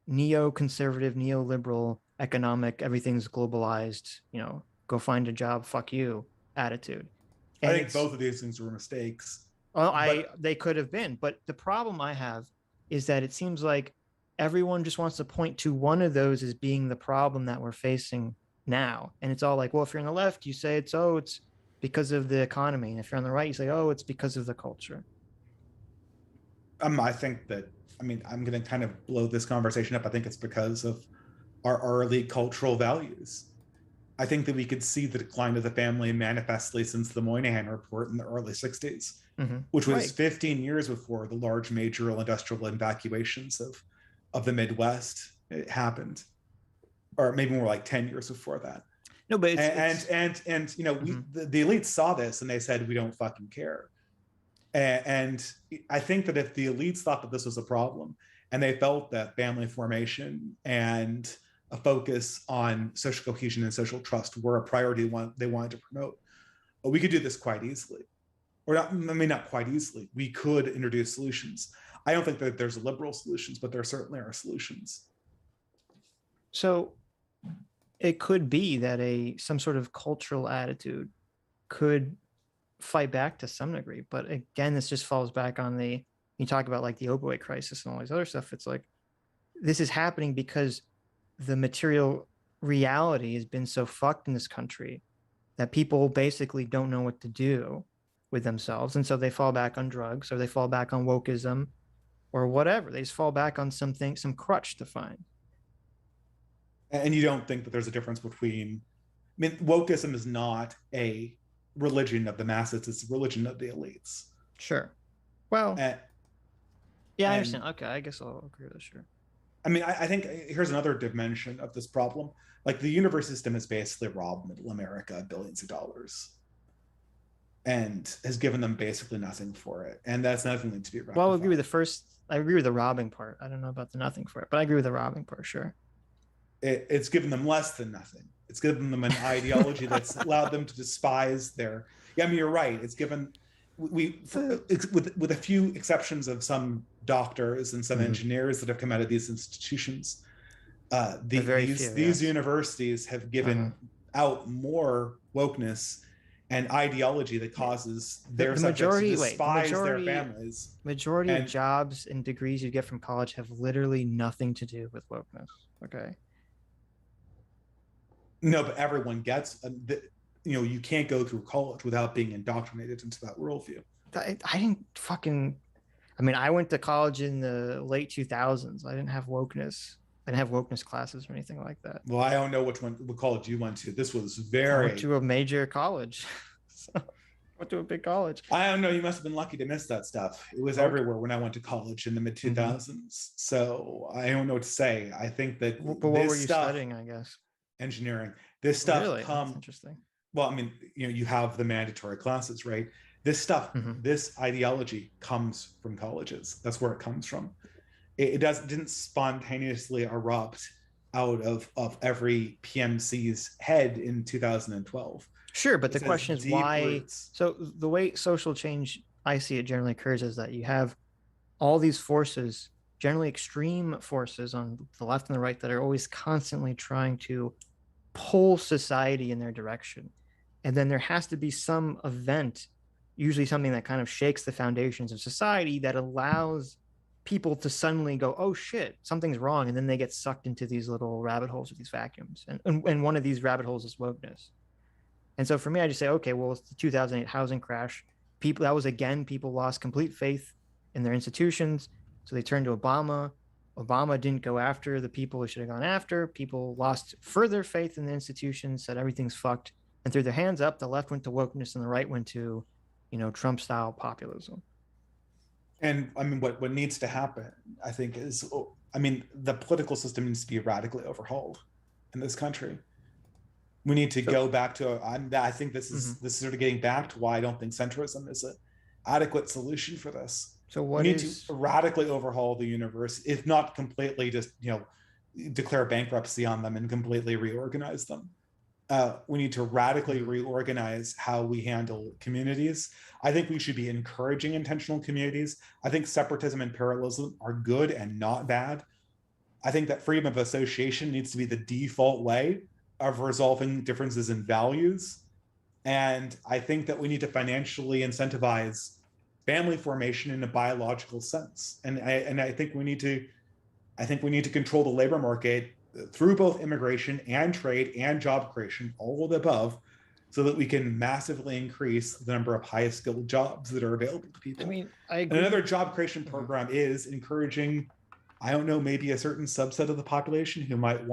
neoconservative, neoliberal economic, everything's globalized, go find a job, fuck you attitude. And I think both of these things were mistakes. Well, they could have been, but the problem I have is that it seems like everyone just wants to point to one of those as being the problem that we're facing now. And it's all like, well, if you're on the left, you say it's because of the economy. And if you're on the right, you say, it's because of the culture. I think that, I'm going to kind of blow this conversation up. I think it's because of our early cultural values. I think that we could see the decline of the family manifestly since the Moynihan Report in the early 60s, which was 15 years before the large major industrial evacuations of the Midwest happened, or maybe more like 10 years before that. No, but the elites saw this and they said, we don't fucking care. And I think that if the elites thought that this was a problem and they felt that family formation and a focus on social cohesion and social trust were a priority they wanted to promote, we could do this quite easily. Or not quite easily. We could introduce solutions. I don't think that there's liberal solutions, but there certainly are solutions. So it could be that some sort of cultural attitude could fight back to some degree. But again, this just falls back on you talk about like the opioid crisis and all these other stuff. It's like, this is happening because the material reality has been so fucked in this country that people basically don't know what to do with themselves. And so they fall back on drugs, or they fall back on wokeism, or whatever. They just fall back on some crutch to find. And you don't think that there's a difference between, wokeism is not a religion of the masses, it's a religion of the elites. Sure. Well, yeah, I understand. Okay, I guess I'll agree with that, sure. I think here's another dimension of this problem. Like, the university system has basically robbed middle America billions of dollars and has given them basically nothing for it. And that's nothing to be rectified. Well, I agree with the robbing part. I don't know about the nothing for it, but I agree with the robbing part, sure. It's given them less than nothing. It's given them an ideology that's allowed them to despise their... Yeah, you're right. It's given... with a few exceptions of some doctors and some engineers that have come out of these institutions, these universities have given out more wokeness and ideology that causes their subjects to despise their families. Majority of jobs and degrees you get from college have literally nothing to do with wokeness. Okay. No, but everyone gets... you can't go through college without being indoctrinated into that worldview. I didn't fucking... I went to college in the late 2000s. I didn't have wokeness. I didn't have wokeness classes or anything like that. Well, I don't know what college you went to. This was I went to a major college. So I went to a big college. I don't know. You must have been lucky to miss that stuff. It was everywhere when I went to college in the mid 2000s. So I don't know what to say. I think that... But what were you studying, I guess? Engineering. This stuff really? That's interesting. Well, you have the mandatory classes, right? This stuff, this ideology comes from colleges. That's where it comes from. It didn't spontaneously erupt out of every PMC's head in 2012. Sure, but the question is why... Roots. So the way social change, I see it generally occurs, is that you have all these forces, generally extreme forces on the left and the right, that are always constantly trying to pull society in their direction. And then there has to be some event, usually something that kind of shakes the foundations of society, that allows people to suddenly go, oh shit, something's wrong. And then they get sucked into these little rabbit holes or these vacuums. And one of these rabbit holes is wokeness. And so for me, I just say, okay, well, it's the 2008 housing crash. People lost complete faith in their institutions. So they turned to Obama. Obama didn't go after the people he should have gone after. People lost further faith in the institutions, said everything's fucked, and threw their hands up. The left went to wokeness and the right went to, Trump-style populism. And what needs to happen, I think, is, the political system needs to be radically overhauled in this country. We need to go back to, I think this is sort of getting back to why I don't think centrism is an adequate solution for this. So we need to radically overhaul the universe, if not completely just, declare bankruptcy on them and completely reorganize them. We need to radically reorganize how we handle communities. I think we should be encouraging intentional communities. I think separatism and parallelism are good and not bad. I think that freedom of association needs to be the default way of resolving differences in values. And I think that we need to financially incentivize family formation in a biological sense. And I think we need to control the labor market through both immigration and trade and job creation, all of the above, so that we can massively increase the number of highest skilled jobs that are available to people. I mean, I agree. And another job creation program is encouraging, I don't know, maybe a certain subset of the population who might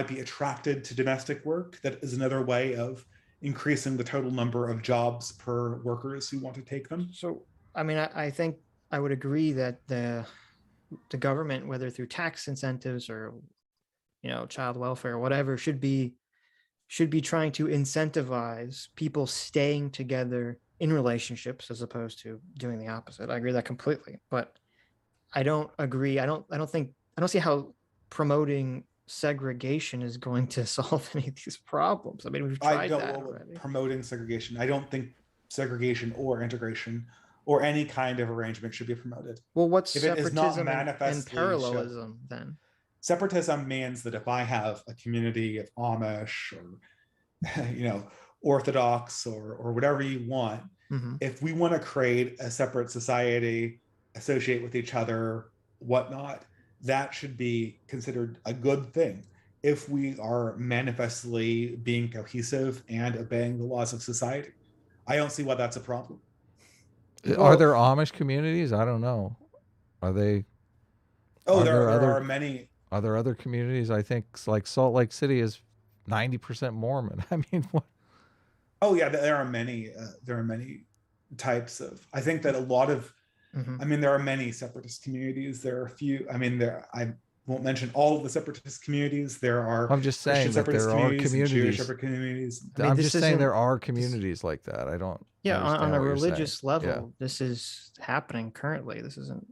be attracted to domestic work. That is another way of increasing the total number of jobs per workers who want to take them. So, I mean, I think I would agree that the government, whether through tax incentives or, child welfare or whatever, should be trying to incentivize people staying together in relationships as opposed to doing the opposite. I agree with that completely, but I don't agree. I don't see how promoting segregation is going to solve any of these problems. I mean, we've tried that already. Promoting segregation. I don't think segregation or integration or any kind of arrangement should be promoted. Well, what's separatism and parallelism then? Separatism means that if I have a community of Amish or, Orthodox or whatever you want, if we want to create a separate society, associate with each other, whatnot, that should be considered a good thing if we are manifestly being cohesive and obeying the laws of society. I don't see why that's a problem. Are there Amish communities? I don't know. Are they? Oh, there are many. Are there other communities? I think like Salt Lake City is 90% Mormon. I mean, what? Oh yeah, there are many. There are many types of. I think that a lot of. I mean, there are many separatist communities. There are a few. I mean, I won't mention all of the separatist communities. There are. I'm just saying that there are communities. Jewish separate communities. I'm just saying there are communities like that. I don't. Yeah, on a religious level, this is happening currently. This isn't.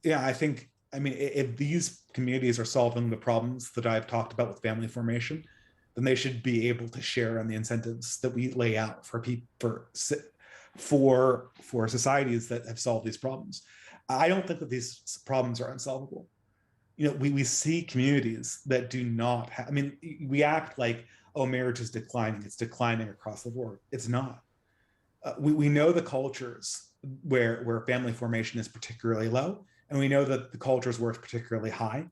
Yeah, I think. I mean, if these communities are solving the problems that I've talked about with family formation, then they should be able to share in the incentives that we lay out for societies that have solved these problems. I don't think that these problems are unsolvable. We see communities that do not have, I mean, we act like, oh, marriage is declining. It's declining across the board. It's not. We know the cultures where family formation is particularly low, and we know that the cultures where it's particularly high.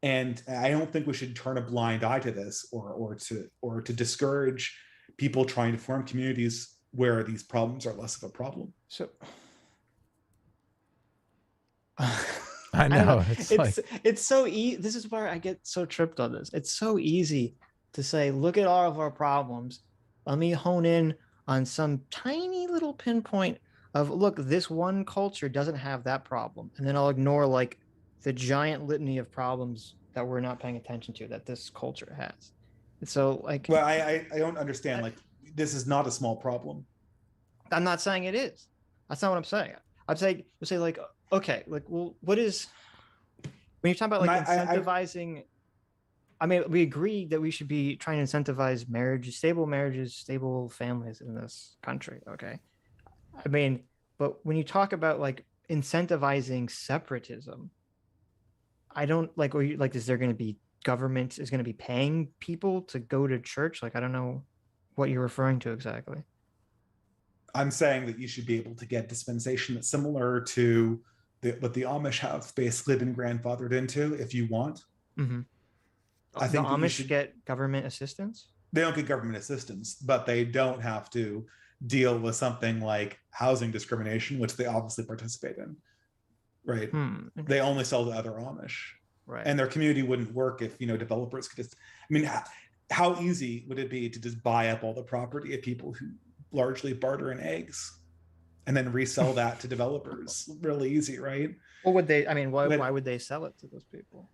And I don't think we should turn a blind eye to this or to discourage people trying to form communities where these problems are less of a problem. So I know it's so easy. This is where I get so tripped on this. It's so easy to say, look at all of our problems. Let me hone in on some tiny little pinpoint of, look, this one culture doesn't have that problem. And then I'll ignore like the giant litany of problems that we're not paying attention to that this culture has. And so like, well, I don't understand. Like, this is not a small problem. I'm not saying it is. That's not what I'm saying. I'd say like, okay, like, well, what is, when you're talking about like incentivizing, I mean, we agree that we should be trying to incentivize marriages, stable families in this country. Okay. I mean, but when you talk about like incentivizing separatism, I don't like, or you, like, is there going to be government is going to be paying people to go to church? Like, I don't know what you're referring to exactly. I'm saying that you should be able to get dispensation that's similar to what the Amish have basically been grandfathered into if you want. I think the Amish get government assistance? They don't get government assistance, but they don't have to deal with something like housing discrimination, which they obviously participate in. Right. They only sell to other Amish. Right. And their community wouldn't work if, developers could just, I mean, how easy would it be to just buy up all the property of people who largely barter in eggs and then resell that to developers? Really easy, right? What would they, I mean, why would they sell it to those people?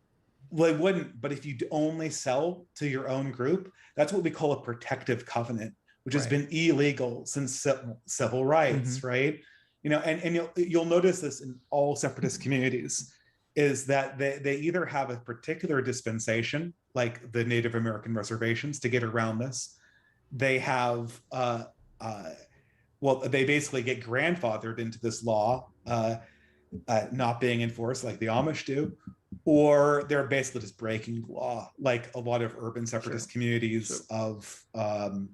Well, they wouldn't, but if you only sell to your own group, that's what we call a protective covenant, which has been illegal since civil rights, right? You know, and you'll notice this in all separatist communities, is that they either have a particular dispensation, like the Native American reservations, to get around this. They have, well, they basically get grandfathered into this law, not being enforced like the Amish do, or they're basically just breaking the law, like a lot of urban separatist communities of, well,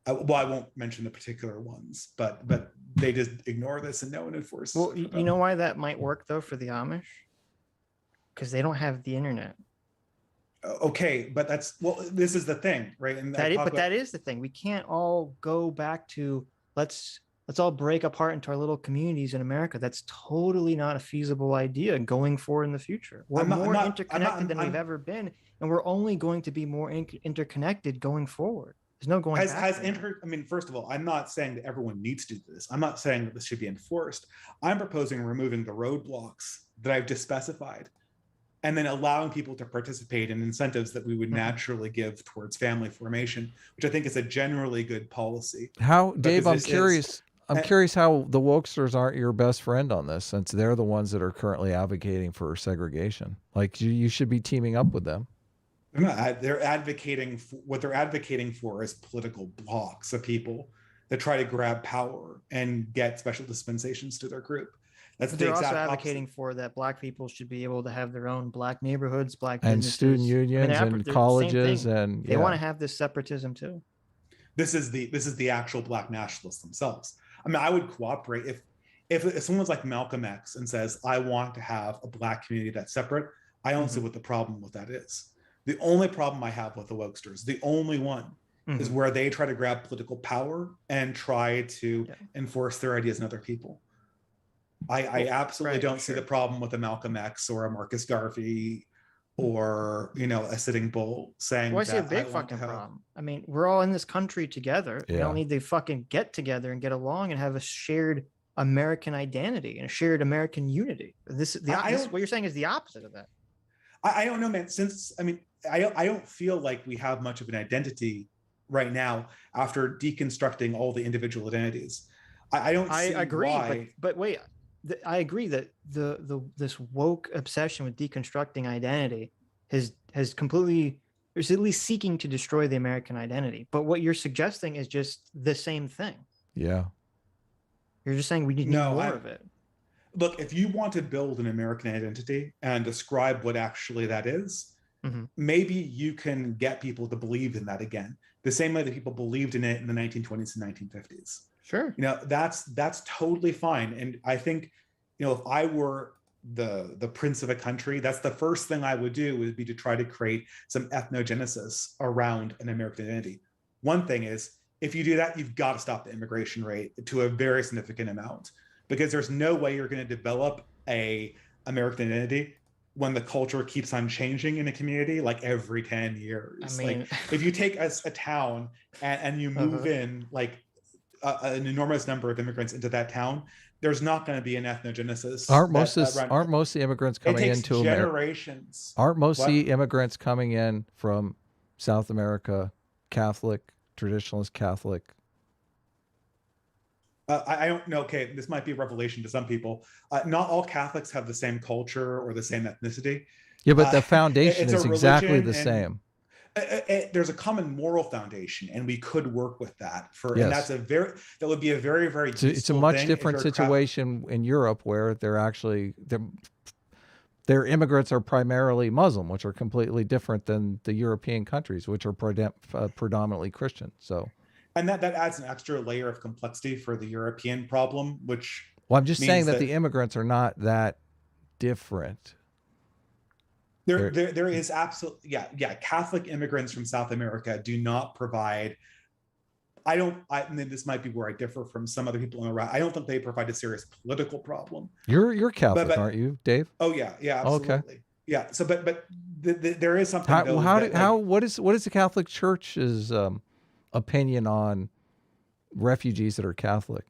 I won't mention the particular ones, but they just ignore this and no one enforces. Well, you know why that might work though for the Amish? Because they don't have the internet. Okay, but this is the thing, right? And that is the thing. We can't all go back to let's all break apart into our little communities in America. That's totally not a feasible idea going forward in the future. We're more interconnected than we've ever been, and we're only going to be more interconnected going forward. There's no going back. I mean, first of all, I'm not saying that everyone needs to do this. I'm not saying that this should be enforced. I'm proposing removing the roadblocks that I've just specified, and then allowing people to participate in incentives that we would naturally give towards family formation, which I think is a generally good policy. How, Dave, I'm curious how the wokesters aren't your best friend on this, since they're the ones that are currently advocating for segregation. Like, you should be teaming up with them. They're advocating for, what they're advocating for is political blocks of people that try to grab power and get special dispensations to their group. They're also advocating for that Black people should be able to have their own Black neighborhoods, Black and student unions and colleges, and they want to have this separatism too. This is the actual Black nationalists themselves. I mean, I would cooperate if someone's like Malcolm X and says, I want to have a Black community that's separate. I don't see what the problem with that is. The only problem I have with the wokesters, the only one, is where they try to grab political power and try to enforce their ideas on other people. I absolutely don't see the problem with a Malcolm X or a Marcus Garvey or, you know, a Sitting Bull saying, well, I see a big fucking problem. I mean, we're all in this country together. We don't need to fucking get together and get along and have a shared American identity and a shared American unity. What you're saying is the opposite of that. I don't know, man. I don't feel like we have much of an identity right now after deconstructing all the individual identities. I agree, why. But wait, I agree that this woke obsession with deconstructing identity is completely, is at least seeking to destroy the American identity. But what you're suggesting is just the same thing. Yeah. You're just saying we need more of it. Look, if you want to build an American identity and describe what actually that is, maybe you can get people to believe in that again, the same way that people believed in it in the 1920s and 1950s. Sure. You know, that's totally fine. And I think, you know, if I were the prince of a country, that's the first thing I would do would be to try to create some ethnogenesis around an American identity. One thing is, if you do that, you've got to stop the immigration rate to a very significant amount, because there's no way you're going to develop a American identity when the culture keeps on changing in a community like every 10 years. I mean, like, if you take a town and you move in like an enormous number of immigrants into that town, there's not going to be an ethnogenesis. Aren't most of the immigrants coming into America? Generations. Aren't most of the immigrants coming in from South America, Catholic, traditionalist Catholic? I don't know. Okay, this might be a revelation to some people. Not all Catholics have the same culture or the same ethnicity. Yeah, but the foundation is exactly the same. There's a common moral foundation, and we could work with that. And that would be a very, very. It's a much different situation in Europe, where their immigrants are primarily Muslim, which are completely different than the European countries, which are predominantly Christian. So. And that adds an extra layer of complexity for the European problem, which. Well, I'm just saying that the immigrants are not that different. There is absolutely, yeah. Catholic immigrants from South America do not provide. I mean, this might be where I differ from some other people in the right. I don't think they provide a serious political problem. You're Catholic, aren't you, Dave? Oh yeah, absolutely. Okay. Yeah. So, but there is something. What is the Catholic Church's opinion on refugees that are Catholic?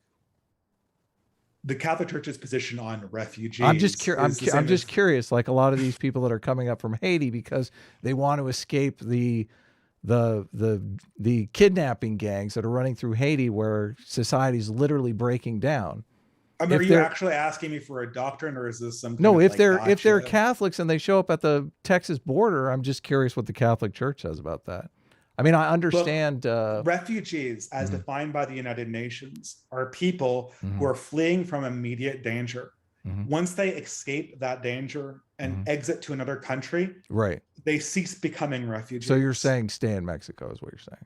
the Catholic Church's position on refugees. I'm just curious, like a lot of these people that are coming up from Haiti because they want to escape the kidnapping gangs that are running through Haiti, where society's literally breaking down. I mean, are you actually asking me for a doctrine, or is this some kind no? Of if like they're gotcha? If they're Catholics and they show up at the Texas border, I'm just curious what the Catholic Church says about that. I mean, I understand refugees, as defined by the United Nations, are people who are fleeing from immediate danger. Once they escape that danger and exit to another country, right, they cease becoming refugees. So you're saying stay in Mexico is what you're saying?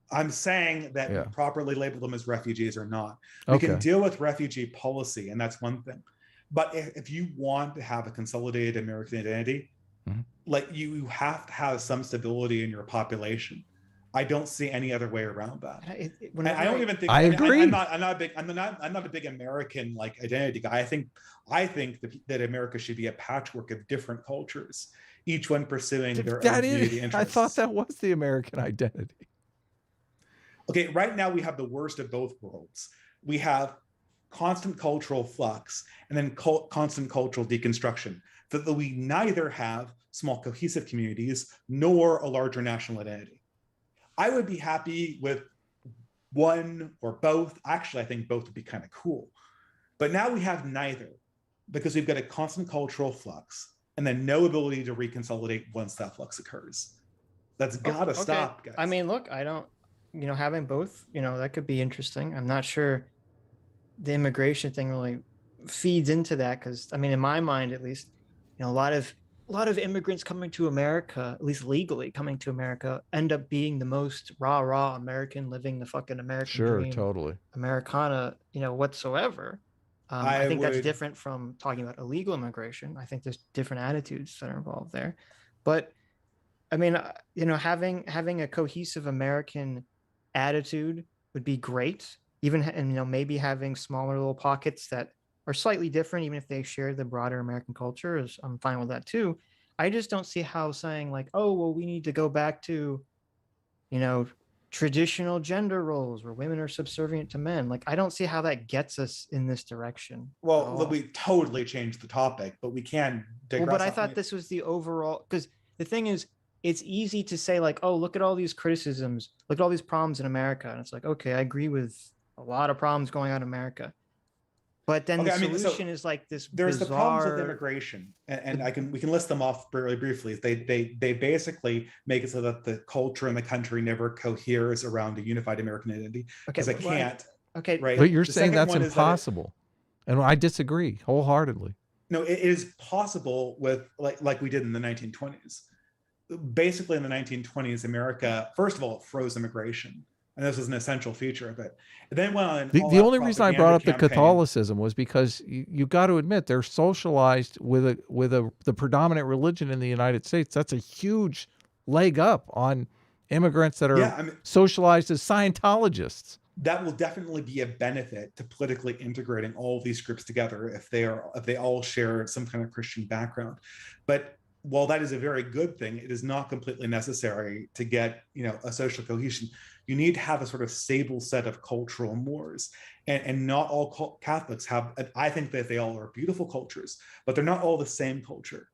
I'm saying that we properly label them as refugees or not. We can deal with refugee policy, and that's one thing. But if you want to have a consolidated American identity, like you have to have some stability in your population. I don't see any other way around that. I don't even think. I agree. I'm not a big American like identity guy. I think that America should be a patchwork of different cultures, each one pursuing their own unity interests. I thought that was the American identity. Okay, right now we have the worst of both worlds. We have constant cultural flux and then constant cultural deconstruction. That we neither have small cohesive communities nor a larger national identity. I would be happy with one or both. Actually, I think both would be kind of cool. But now we have neither, because we've got a constant cultural flux and then no ability to reconsolidate once that flux occurs. That's gotta stop, guys. I mean, look, I don't, having both, that could be interesting. I'm not sure the immigration thing really feeds into that, because I mean, in my mind at least, a lot of immigrants coming to America, at least legally coming to America, end up being the most raw American, living the fucking American dream, totally Americana, whatsoever. I think that's different from talking about illegal immigration. I think there's different attitudes that are involved there. But I mean, having a cohesive American attitude would be great. Even, and maybe having smaller little pockets that are slightly different, even if they share the broader American culture, I'm fine with that too. I just don't see how saying like, oh, well, we need to go back to, traditional gender roles where women are subservient to men. Like, I don't see how that gets us in this direction. Well, we totally changed the topic, but we can digress. Well, but I thought this was the overall, because the thing is, it's easy to say like, oh, look at all these criticisms, look at all these problems in America. And it's like, okay, I agree with a lot of problems going on in America. But then the solution is like this. There's bizarre... the problems with immigration, and we can list them off really briefly. They basically make it so that the culture and the country never coheres around a unified American identity, because it can't. Okay, right. But you're saying that's impossible, and I disagree wholeheartedly. No, it is possible with like we did in the 1920s. Basically, in the 1920s, America, first of all, froze immigration. And this was an essential feature of it. And then went on. The only reason I brought up the Catholicism was because you got to admit they're socialized with the predominant religion in the United States. That's a huge leg up on immigrants that are socialized as Scientologists. That will definitely be a benefit to politically integrating all of these groups together if they all share some kind of Christian background. But while that is a very good thing, it is not completely necessary to get a social cohesion. You need to have a sort of stable set of cultural mores, and not all Catholics have. I think that they all are beautiful cultures, but they're not all the same culture.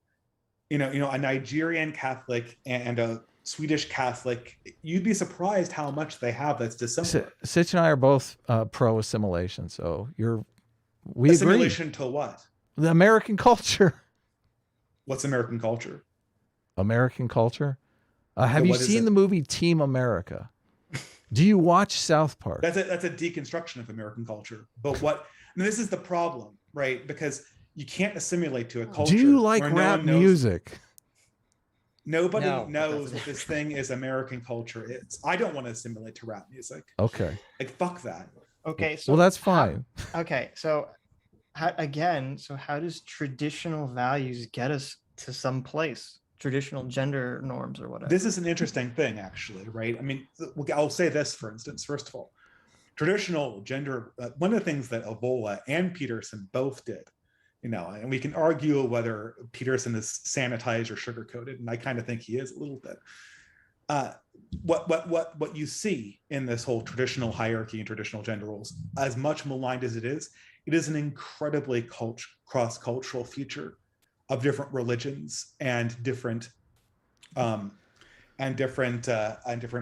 A Nigerian Catholic and a Swedish Catholic, you'd be surprised how much they have that's dissimilar. Sitch and I are both pro assimilation, so we assimilation agree. To what? The American culture. What's American culture? American culture. Have you seen the movie Team America? Do you watch South Park? That's a deconstruction of American culture. But this is the problem, right? Because you can't assimilate to a culture. Do you like rap music? Nobody knows what this thing is American culture is. I don't want to assimilate to rap music. Okay. Like, fuck that. Okay. So well, that's fine. So how does traditional values get us to some place? Traditional gender norms or whatever. This is an interesting thing, actually, right? I mean, I'll say this, for instance. First of all, traditional gender, one of the things that Evola and Peterson both did, and we can argue whether Peterson is sanitized or sugar-coated, and I kind of think he is a little bit. what you see in this whole traditional hierarchy and traditional gender roles, as much maligned as it is an incredibly cross-cultural feature of different religions and different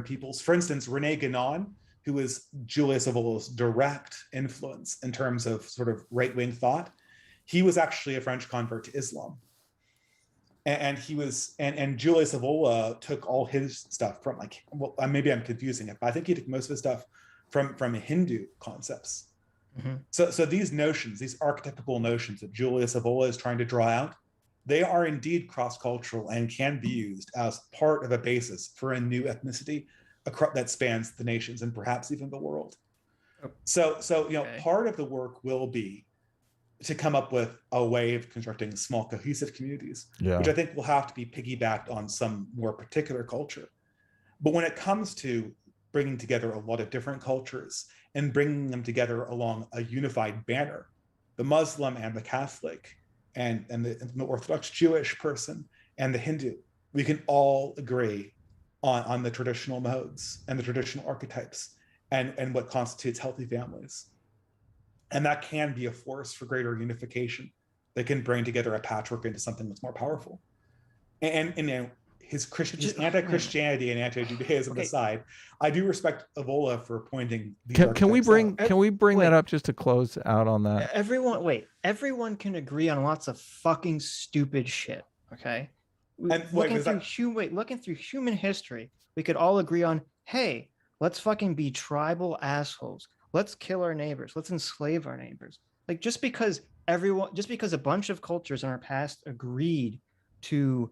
peoples. For instance, Rene Guénon, who is Julius Evola's direct influence in terms of sort of right-wing thought, he was actually a French convert to Islam. And he was, and Julius Evola took all his stuff from, like, well, maybe I'm confusing it, but I think he took most of his stuff from Hindu concepts. Mm-hmm. So these notions, these archetypical notions that Julius Evola is trying to draw out, they are indeed cross-cultural and can be used as part of a basis for a new ethnicity that spans the nations and perhaps even the world. So part of the work will be to come up with a way of constructing small cohesive communities, which I think will have to be piggybacked on some more particular culture. But when it comes to bringing together a lot of different cultures and bringing them together along a unified banner, the Muslim and the Catholic and the Orthodox Jewish person and the Hindu, we can all agree on the traditional modes and the traditional archetypes and what constitutes healthy families. And that can be a force for greater unification that can bring together a patchwork into something that's more powerful. And his anti-Christianity and anti-Judaism aside, I do respect Evola for pointing these can we bring that up just to close out on that? Everyone can agree on lots of fucking stupid shit, okay? Looking through human history, we could all agree on, hey, let's fucking be tribal assholes. Let's kill our neighbors. Let's enslave our neighbors. Like, just because a bunch of cultures in our past agreed to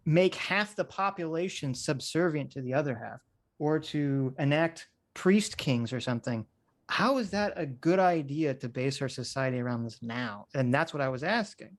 make half the population subservient to the other half, or to enact priest kings or something, how is that a good idea to base our society around this now? And that's what I was asking.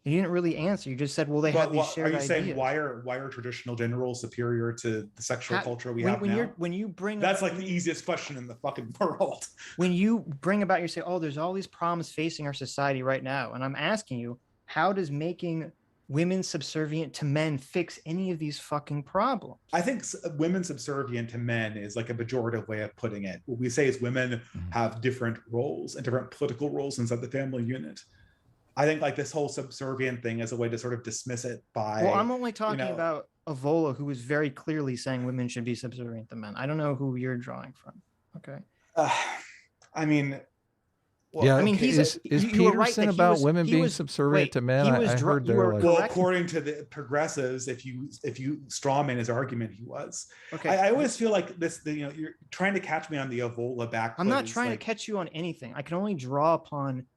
You didn't really answer. You just said, well, they have these shared ideas. Are you saying why are traditional gender roles superior to the sexual culture we have now? When you bring that's like the easiest question in the fucking world. When you bring about, you say, oh, there's all these problems facing our society right now. And I'm asking you, how does making women subservient to men fix any of these fucking problems? I think women subservient to men is like a pejorative way of putting it. What we say is women have different roles and different political roles inside the family unit. I think like this whole subservient thing is a way to sort of dismiss it by... Well, I'm only talking about Evola, who is very clearly saying women should be subservient to men. I don't know who you're drawing from. Okay. Is Peterson about women being subservient to men? I heard there. According to the progressives, if you strawman his argument, he was. Okay. I always feel like this. You're trying to catch me on the Evola back. I'm not trying to catch you on anything. I can only draw upon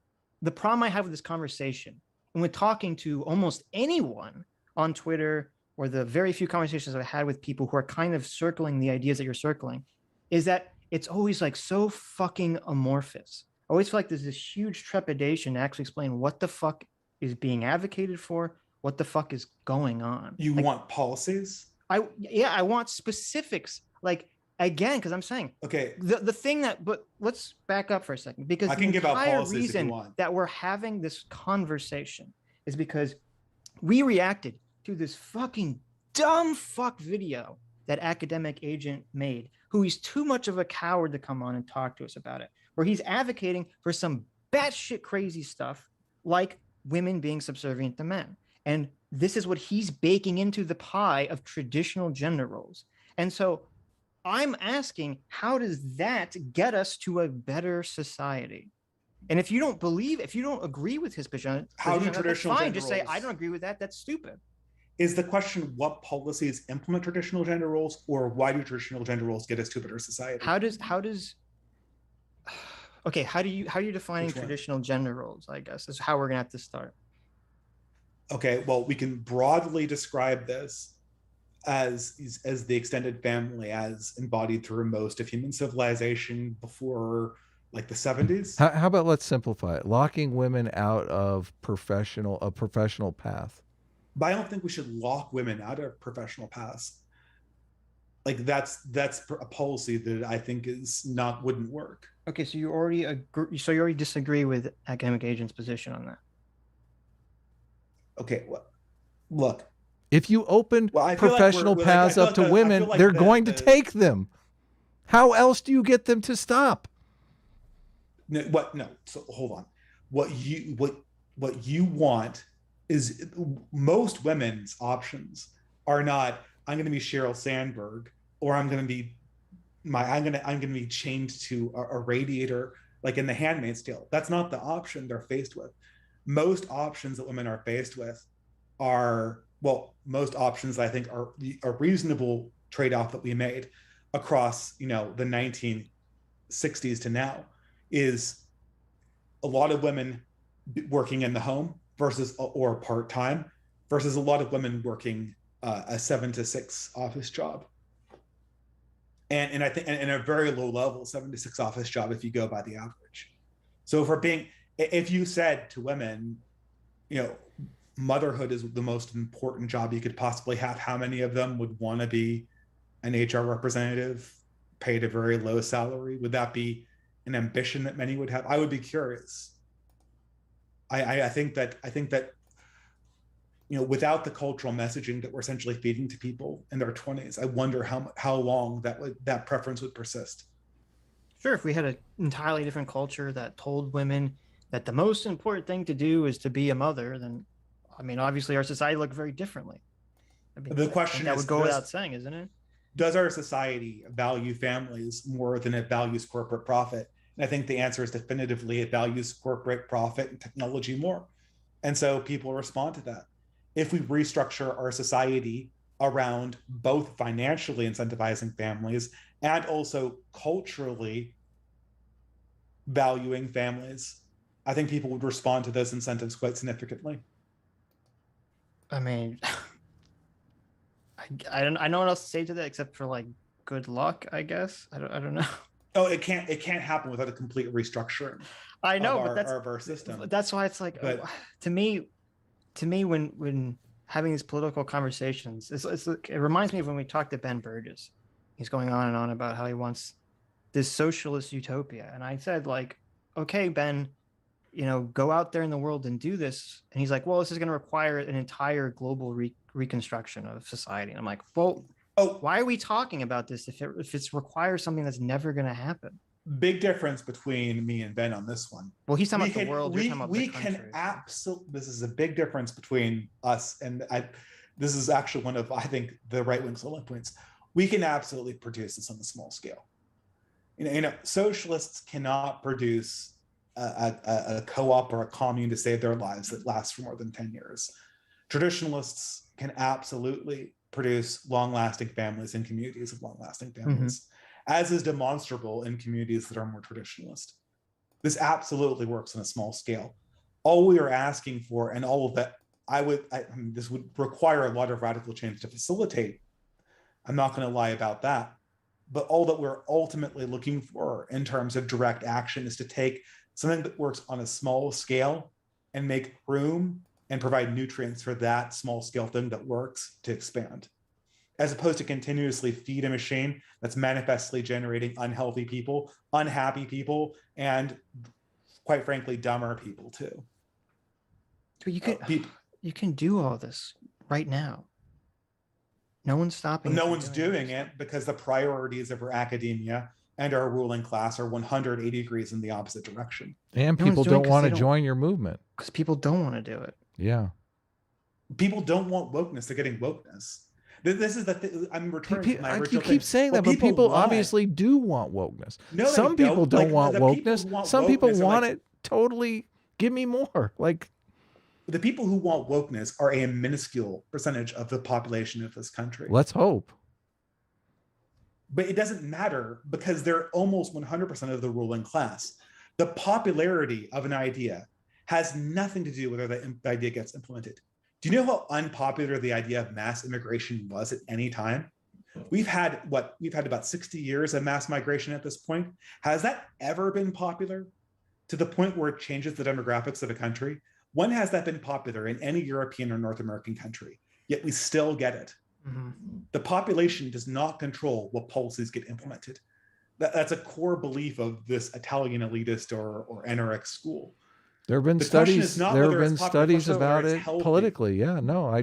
the problem I have with this conversation, and with talking to almost anyone on Twitter, or the very few conversations I've had with people who are kind of circling the ideas that you're circling, is that it's always like so fucking amorphous. I always feel like there's this huge trepidation to actually explain what the fuck is being advocated for, what the fuck is going on. You want policies? I want specifics. Like, again, because I'm saying, okay, the thing that, but let's back up for a second, because I can give out policies reason if you want. That we're having this conversation is because we reacted to this fucking dumb fuck video that Academic Agent made, who he's too much of a coward to come on and talk to us about it, where he's advocating for some batshit crazy stuff like women being subservient to men. And this is what he's baking into the pie of traditional gender roles. And so I'm asking, how does that get us to a better society? And if you don't agree with his position, how do traditional fine, just say, I don't agree with that. That's stupid. Is the question what policies implement traditional gender roles, or why do traditional gender roles get us to a better society? How are you defining traditional gender roles? I guess is how we're gonna have to start. Okay, well, we can broadly describe this as the extended family as embodied through most of human civilization before like the 70s. How about let's simplify it? Locking women out of a professional path. But I don't think we should lock women out of professional paths. Like that's a policy that I think wouldn't work. Okay, so you already disagree with Academic Agent's position on that. Okay, well, look, If you open professional paths up to women, they're going to take them. How else do you get them to stop? No, so hold on. What you want is, most women's options are not, I'm going to be Sheryl Sandberg, or I'm going to be chained to a radiator like in The Handmaid's Tale. That's not the option they're faced with. Most options that women are faced with are, most options I think are a reasonable trade-off that we made across, the 1960s to now, is a lot of women working in the home or part-time versus a lot of women working a 7 to 6 office job. And I think, and a very low level 7 to 6 office job if you go by the average. So if you said to women, motherhood is the most important job you could possibly have, how many of them would want to be an HR representative paid a very low salary? Would that be an ambition that many would have? I would be curious. I think that without the cultural messaging that we're essentially feeding to people in their 20s, I wonder how long that preference would persist. Sure, if we had an entirely different culture that told women that the most important thing to do is to be a mother, then, obviously our society looked very differently. The question that would go without saying, isn't it? Does our society value families more than it values corporate profit? And I think the answer is definitively it values corporate profit and technology more. And so people respond to that. If we restructure our society around both financially incentivizing families and also culturally valuing families, I think people would respond to those incentives quite significantly. I don't know what else to say to that except for good luck, I guess. I don't know. Oh, it can't happen without a complete restructuring. I know, of but our system. That's why it's to me when having these political conversations, it reminds me of when we talked to Ben Burgess. He's going on and on about how he wants this socialist utopia, and I said okay, Ben, go out there in the world and do this. And he's like, well, this is going to require an entire global reconstruction of society. And I'm like, well, why are we talking about this if it requires something that's never going to happen? Big difference between me and Ben on this one. Well, he's talking about the world. You're talking about the country. We can absolutely. This is a big difference between us and this is actually one of, I think, the right-wing selling points. We can absolutely produce this on a small scale. Socialists cannot produce a co-op or a commune to save their lives that lasts for more than 10 years. Traditionalists can absolutely produce long-lasting families and communities of long-lasting families, as is demonstrable in communities that are more traditionalist. This absolutely works on a small scale. All we are asking for, and all of that, this would require a lot of radical change to facilitate. I'm not going to lie about that. But all that we're ultimately looking for in terms of direct action is to take something that works on a small scale and make room and provide nutrients for that small scale thing that works to expand, as opposed to continuously feed a machine that's manifestly generating unhealthy people, unhappy people, and quite frankly, dumber people too. You can do all this right now. No one's stopping. No one's doing it because the priorities of our academia and our ruling class are 180 degrees in the opposite direction. And people don't want to join your movement. Because people don't want to do it. Yeah. People don't want wokeness. They're getting wokeness. This is the thing. I'm returning to my original You keep saying that, but people obviously do want wokeness. No, some people don't want wokeness. Some people want it totally. Give me more. The people who want wokeness are a minuscule percentage of the population of this country. Let's hope. But it doesn't matter because they're almost 100% of the ruling class. The popularity of an idea has nothing to do with whether the idea gets implemented. Do you know how unpopular the idea of mass immigration was at any time? We've had about 60 years of mass migration at this point. Has that ever been popular to the point where it changes the demographics of a country? When has that been popular in any European or North American country? Yet we still get it. The population does not control what policies get implemented. That's a core belief of this Italian elitist or NRX school. There have been studies. There have been studies about it politically. Yeah, no, I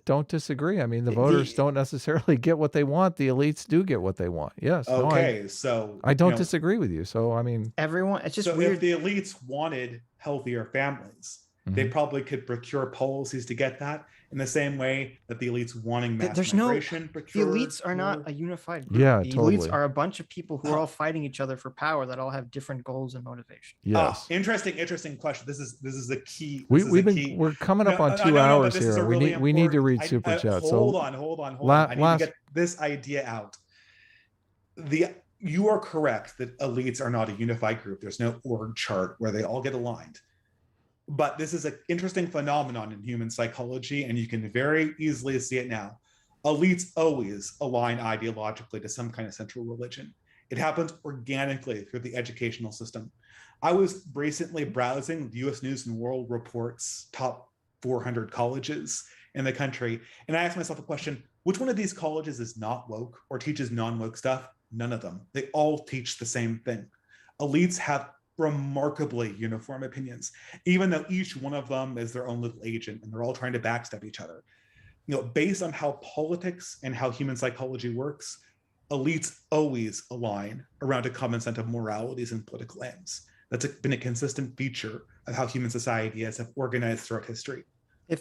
don't disagree. I mean, the voters don't necessarily get what they want. The elites do get what they want. Yes. Okay, no, so I don't disagree with you. So I mean, everyone. It's just so weird. If the elites wanted healthier families, they probably could procure policies to get that. In the same way that the elites wanting mass migration, the elites are not a unified group. Yeah, the totally. elites are a bunch of people who are all fighting each other for power that all have different goals and motivation. Yes. Interesting question. This is the key. We're coming up on 2 hours here. We need to read super chat. Hold on. I need to get this idea out. You are correct that elites are not a unified group. There's no org chart where they all get aligned. But this is an interesting phenomenon in human psychology, and you can very easily see it now. Elites always align ideologically to some kind of central religion. It happens organically through the educational system. I was recently browsing the US News and World Report's top 400 colleges in the country, and I asked myself the question, which one of these colleges is not woke or teaches non-woke stuff? None of them. They all teach the same thing. Elites have remarkably uniform opinions, even though each one of them is their own little agent and they're all trying to backstab each other. Based on how politics and how human psychology works, elites always align around a common set of moralities and political aims. That's been a consistent feature of how human society has organized throughout history.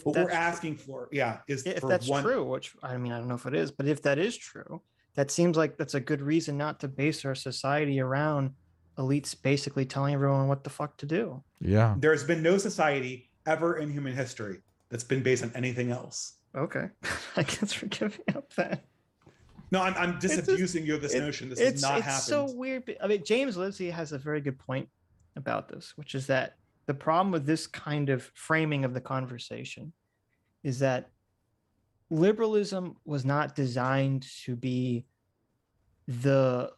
What we're asking for, is if that's true, which I mean, I don't know if it is, but if that is true, that seems like that's a good reason not to base our society around elites basically telling everyone what the fuck to do. Yeah. There's been no society ever in human history that's been based on anything else. Okay. I guess we're giving up that. No, I'm disabusing you of this notion. This has not happened. It's so weird. I mean, James Livesey has a very good point about this, which is that the problem with this kind of framing of the conversation is that liberalism was not designed to be the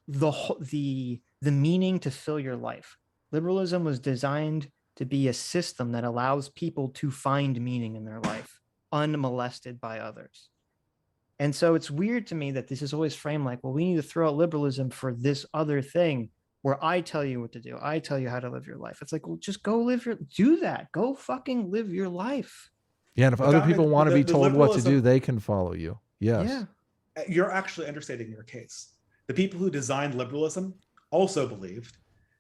meaning to fill your life. Liberalism was designed to be a system that allows people to find meaning in their life, unmolested by others. And so it's weird to me that this is always framed like, well, we need to throw out liberalism for this other thing where I tell you what to do. I tell you how to live your life. It's like, well, just go do that. Go fucking live your life. Yeah. And if other people want to be told what to do, they can follow you. Yes. Yeah. You're actually understating your case. The people who designed liberalism also believed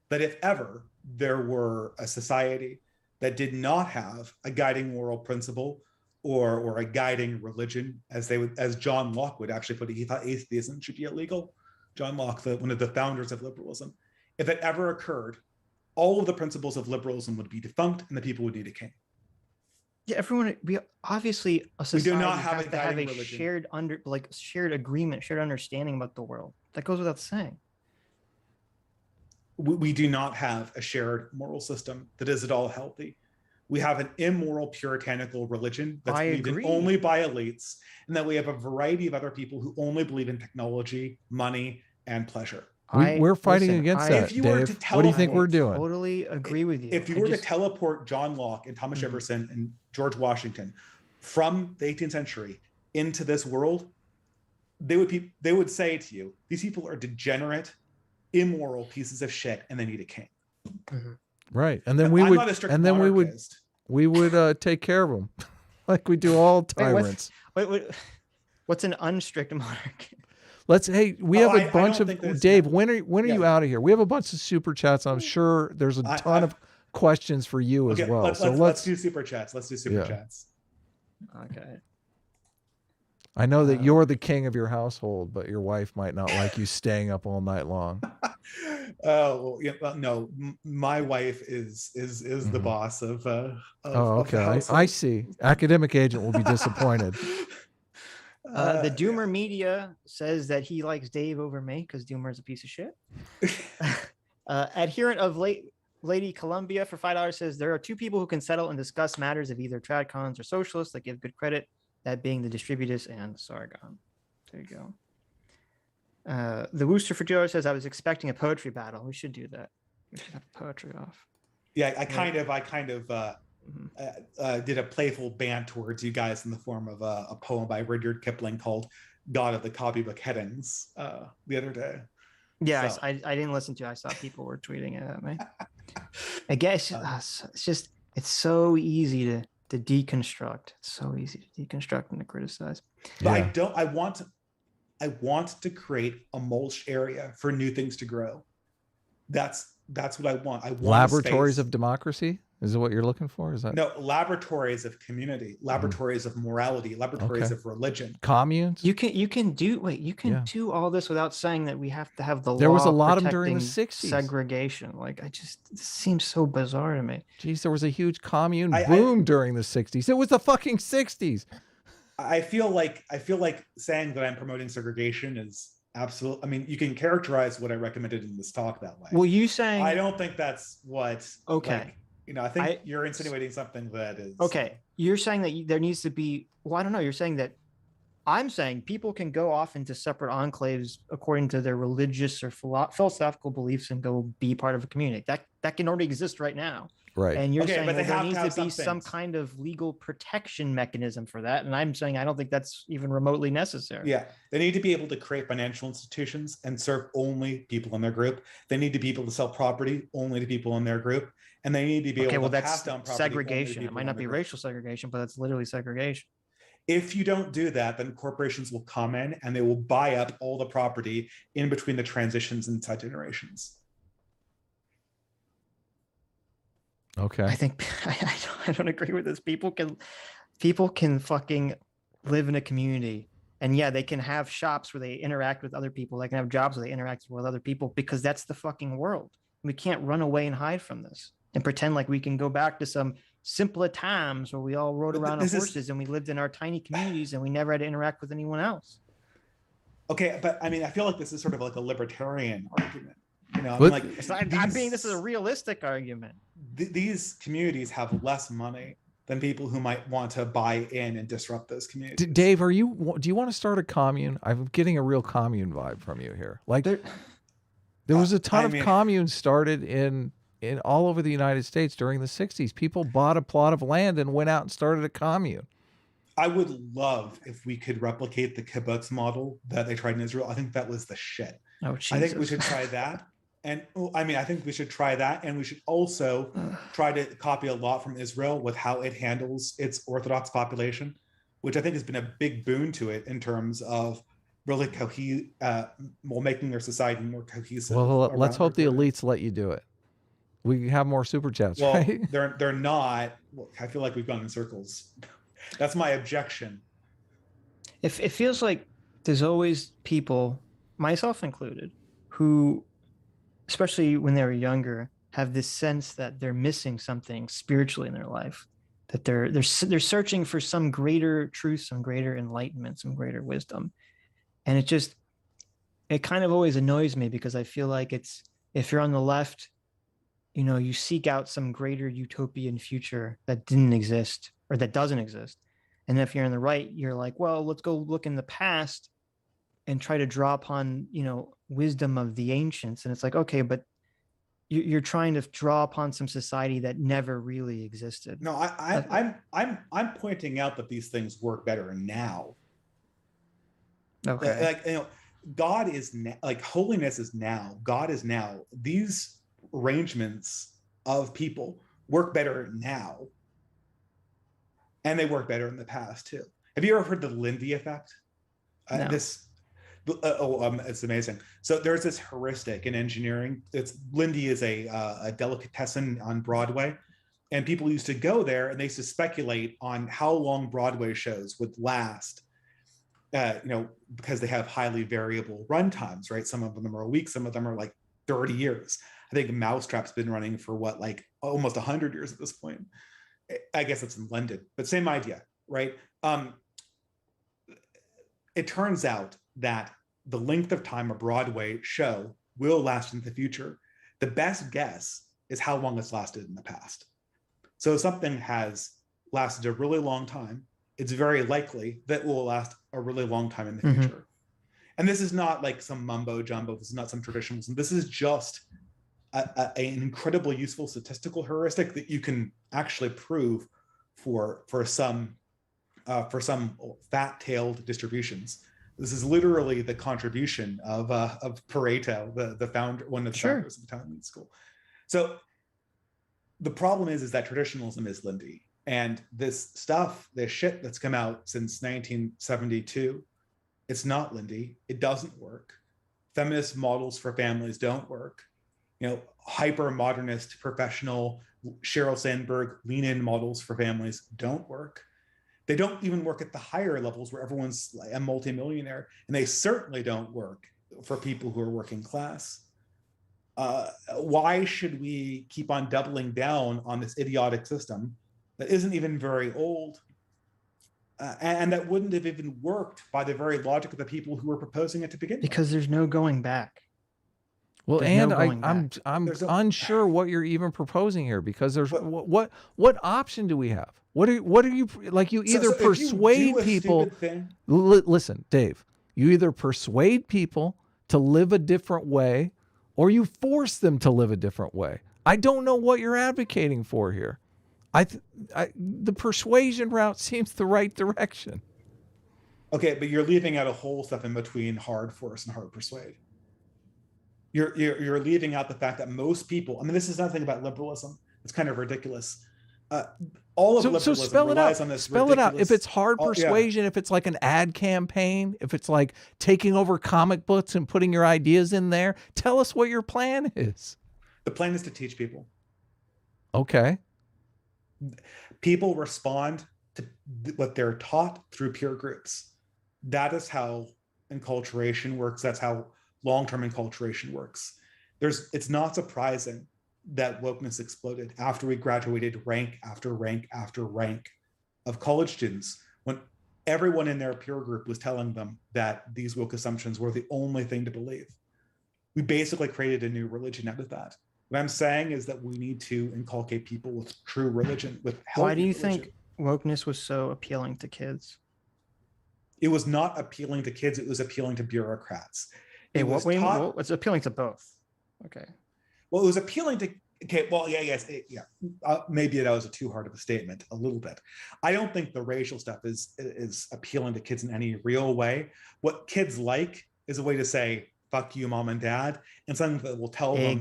that if ever there were a society that did not have a guiding moral principle or a guiding religion, as John Locke would actually put it, he thought atheism should be illegal. John Locke, one of the founders of liberalism. If it ever occurred, all of the principles of liberalism would be defunct and the people would need a king. Yeah, we obviously a society we do not have to have a shared agreement, shared understanding about the world. That goes without saying. We do not have a shared moral system that is at all healthy. We have an immoral, puritanical religion that's believed in only by elites, and then we have a variety of other people who only believe in technology, money, and pleasure. We're fighting against that, Dave. What do you think we're doing? I totally agree with you. If you were to teleport John Locke and Thomas Jefferson and George Washington from the 18th century into this world, they would say to you, these people are degenerate, immoral pieces of shit, and they need a king. Right, and then we would take care of them like we do all tyrants. Wait, what's an unstrict monarch? We have a bunch of Dave. When are you out of here? We have a bunch of super chats. I'm sure there's a ton of questions for you as well. Let's do super chats. Chats. Okay. I know that you're the king of your household, but your wife might not like you staying up all night long. No, my wife is the boss of okay. I see. Academic agent will be disappointed. The Doomer Media says that he likes Dave over me because Doomer is a piece of shit. Adherent of Lady Columbia for $5 says there are two people who can settle and discuss matters of either tradcons or socialists that give good credit, that being the Distributist and Sargon. There you go. The Wooster for $2 says I was expecting a poetry battle. We should do that. We should have poetry off. Yeah, I kind of did a playful bant towards you guys in the form of a poem by Rudyard Kipling called "God of the Copybook Headings" the other day. Yeah, so. I didn't listen to it. I saw people were tweeting it at me. I guess it's just It's so easy to deconstruct. It's so easy to deconstruct and to criticize. But yeah. I want to create a mulch area for new things to grow. That's what I want. I want laboratories of democracy. Is it what you're looking for? Is that no laboratories of community, laboratories of morality, laboratories of religion, communes? You can do all this without saying that we have to have the there law was a lot of them during the 60s. Segregation. Like it seems so bizarre to me. Jeez, there was a huge commune boom during the 60s. It was the fucking 60s. I feel like saying that I'm promoting segregation is absolute. I mean, you can characterize what I recommended in this talk that way. Well, you saying I don't think that's what. Okay. Like, I think you're insinuating something that is okay. You're saying that there needs to be. Well, I don't know. You're saying that. I'm saying people can go off into separate enclaves according to their religious or philosophical beliefs and go be part of a community. That can already exist right now. Right. And you're saying there needs to be some kind of legal protection mechanism for that. And I'm saying I don't think that's even remotely necessary. Yeah. They need to be able to create financial institutions and serve only people in their group. They need to be able to sell property only to people in their group. And they need to be able to pass down property. Segregation. It might not be racial segregation, but that's literally segregation. If you don't do that, then corporations will come in and they will buy up all the property in between the transitions inside generations. Okay. I think I don't agree with this. People can fucking live in a community, and yeah, they can have shops where they interact with other people. They can have jobs where they interact with other people because that's the fucking world. We can't run away and hide from this and pretend like we can go back to some simpler times where we all rode around on horses and we lived in our tiny communities and we never had to interact with anyone else. Okay, but I mean, I feel like this is sort of like a libertarian argument. This is a realistic argument. These communities have less money than people who might want to buy in and disrupt those communities. Dave, do you want to start a commune? I'm getting a real commune vibe from you here. Like there was a ton of communes started in all over the United States during the 60s. People bought a plot of land and went out and started a commune. I would love if we could replicate the kibbutz model that they tried in Israel. I think that was the shit. Oh, Jesus. I think we should try that. And I think we should try that. And we should also try to copy a lot from Israel with how it handles its Orthodox population, which I think has been a big boon to it in terms of really making their society more cohesive. Well, let's hope the elites let you do it. We have more super chats, right? They're not. Well, I feel like we've gone in circles. That's my objection. It feels like there's always people, myself included, who, especially when they were younger, have this sense that they're missing something spiritually in their life, that they're searching for some greater truth, some greater enlightenment, some greater wisdom. And it kind of always annoys me because I feel like if you're on the left, you seek out some greater utopian future that didn't exist or that doesn't exist. And if you're on the right, you're like, well, let's go look in the past and try to draw upon, wisdom of the ancients. And it's like, okay, but you're trying to draw upon some society that never really existed. No, I'm pointing out that these things work better now. Okay. God is holiness is now. God is now. These arrangements of people work better now, and they work better in the past too. Have you ever heard the Lindy effect? No. It's amazing. So there's this heuristic in engineering. Lindy is a delicatessen on Broadway, and people used to go there and they used to speculate on how long Broadway shows would last. Because they have highly variable run times, right? Some of them are a week, some of them are like 30 years. I think Mousetrap's been running for almost 100 years at this point. I guess it's in London, but same idea, right? It turns out that the length of time a Broadway show will last in the future. The best guess is how long it's lasted in the past. So if something has lasted a really long time, it's very likely that it will last a really long time in the future. And this is not like some mumbo jumbo. This is not some traditionalism. This is just an incredibly useful statistical heuristic that you can actually prove for some fat-tailed distributions. This is literally the contribution of Pareto, the founder, one of the founders of the Talmudic school. So The problem is that traditionalism is Lindy. And this shit that's come out since 1972, it's not Lindy. It doesn't work. Feminist models for families don't work. Hyper-modernist, professional, Sheryl Sandberg, lean-in models for families don't work. They don't even work at the higher levels where everyone's a multimillionaire, and they certainly don't work for people who are working class. Why should we keep on doubling down on this idiotic system that isn't even very old, and that wouldn't have even worked by the very logic of the people who were proposing it to begin with? Because there's no going back. Well, and I'm unsure what you're even proposing here, because there's what option do we have? What are you like? You either persuade people. Listen, Dave, you either persuade people to live a different way, or you force them to live a different way. I don't know what you're advocating for here. The persuasion route seems the right direction. Okay, but you're leaving out a whole stuff in between hard force and hard persuade. You're leaving out the fact that most people, I mean, this is nothing about liberalism. It's kind of ridiculous. All of liberalism relies on this. Spell it out. If it's hard persuasion, if it's like an ad campaign, if it's like taking over comic books and putting your ideas in there, tell us what your plan is. The plan is to teach people. Okay. People respond to what they're taught through peer groups. That is how enculturation works. That's how long-term enculturation works. It's not surprising that wokeness exploded after we graduated rank after rank after rank of college students, when everyone in their peer group was telling them that these woke assumptions were the only thing to believe. We basically created a new religion out of that. What I'm saying is that we need to inculcate people with true religion, with healthy Why do you religion. think wokeness was so appealing to kids? It was not appealing to kids. It was appealing to bureaucrats. It's appealing to both. Okay. Well, it was appealing to, okay, well, maybe that was too hard of a statement, a little bit. I don't think the racial stuff is appealing to kids in any real way. What kids like is a way to say, fuck you, mom and dad, and something that will tell them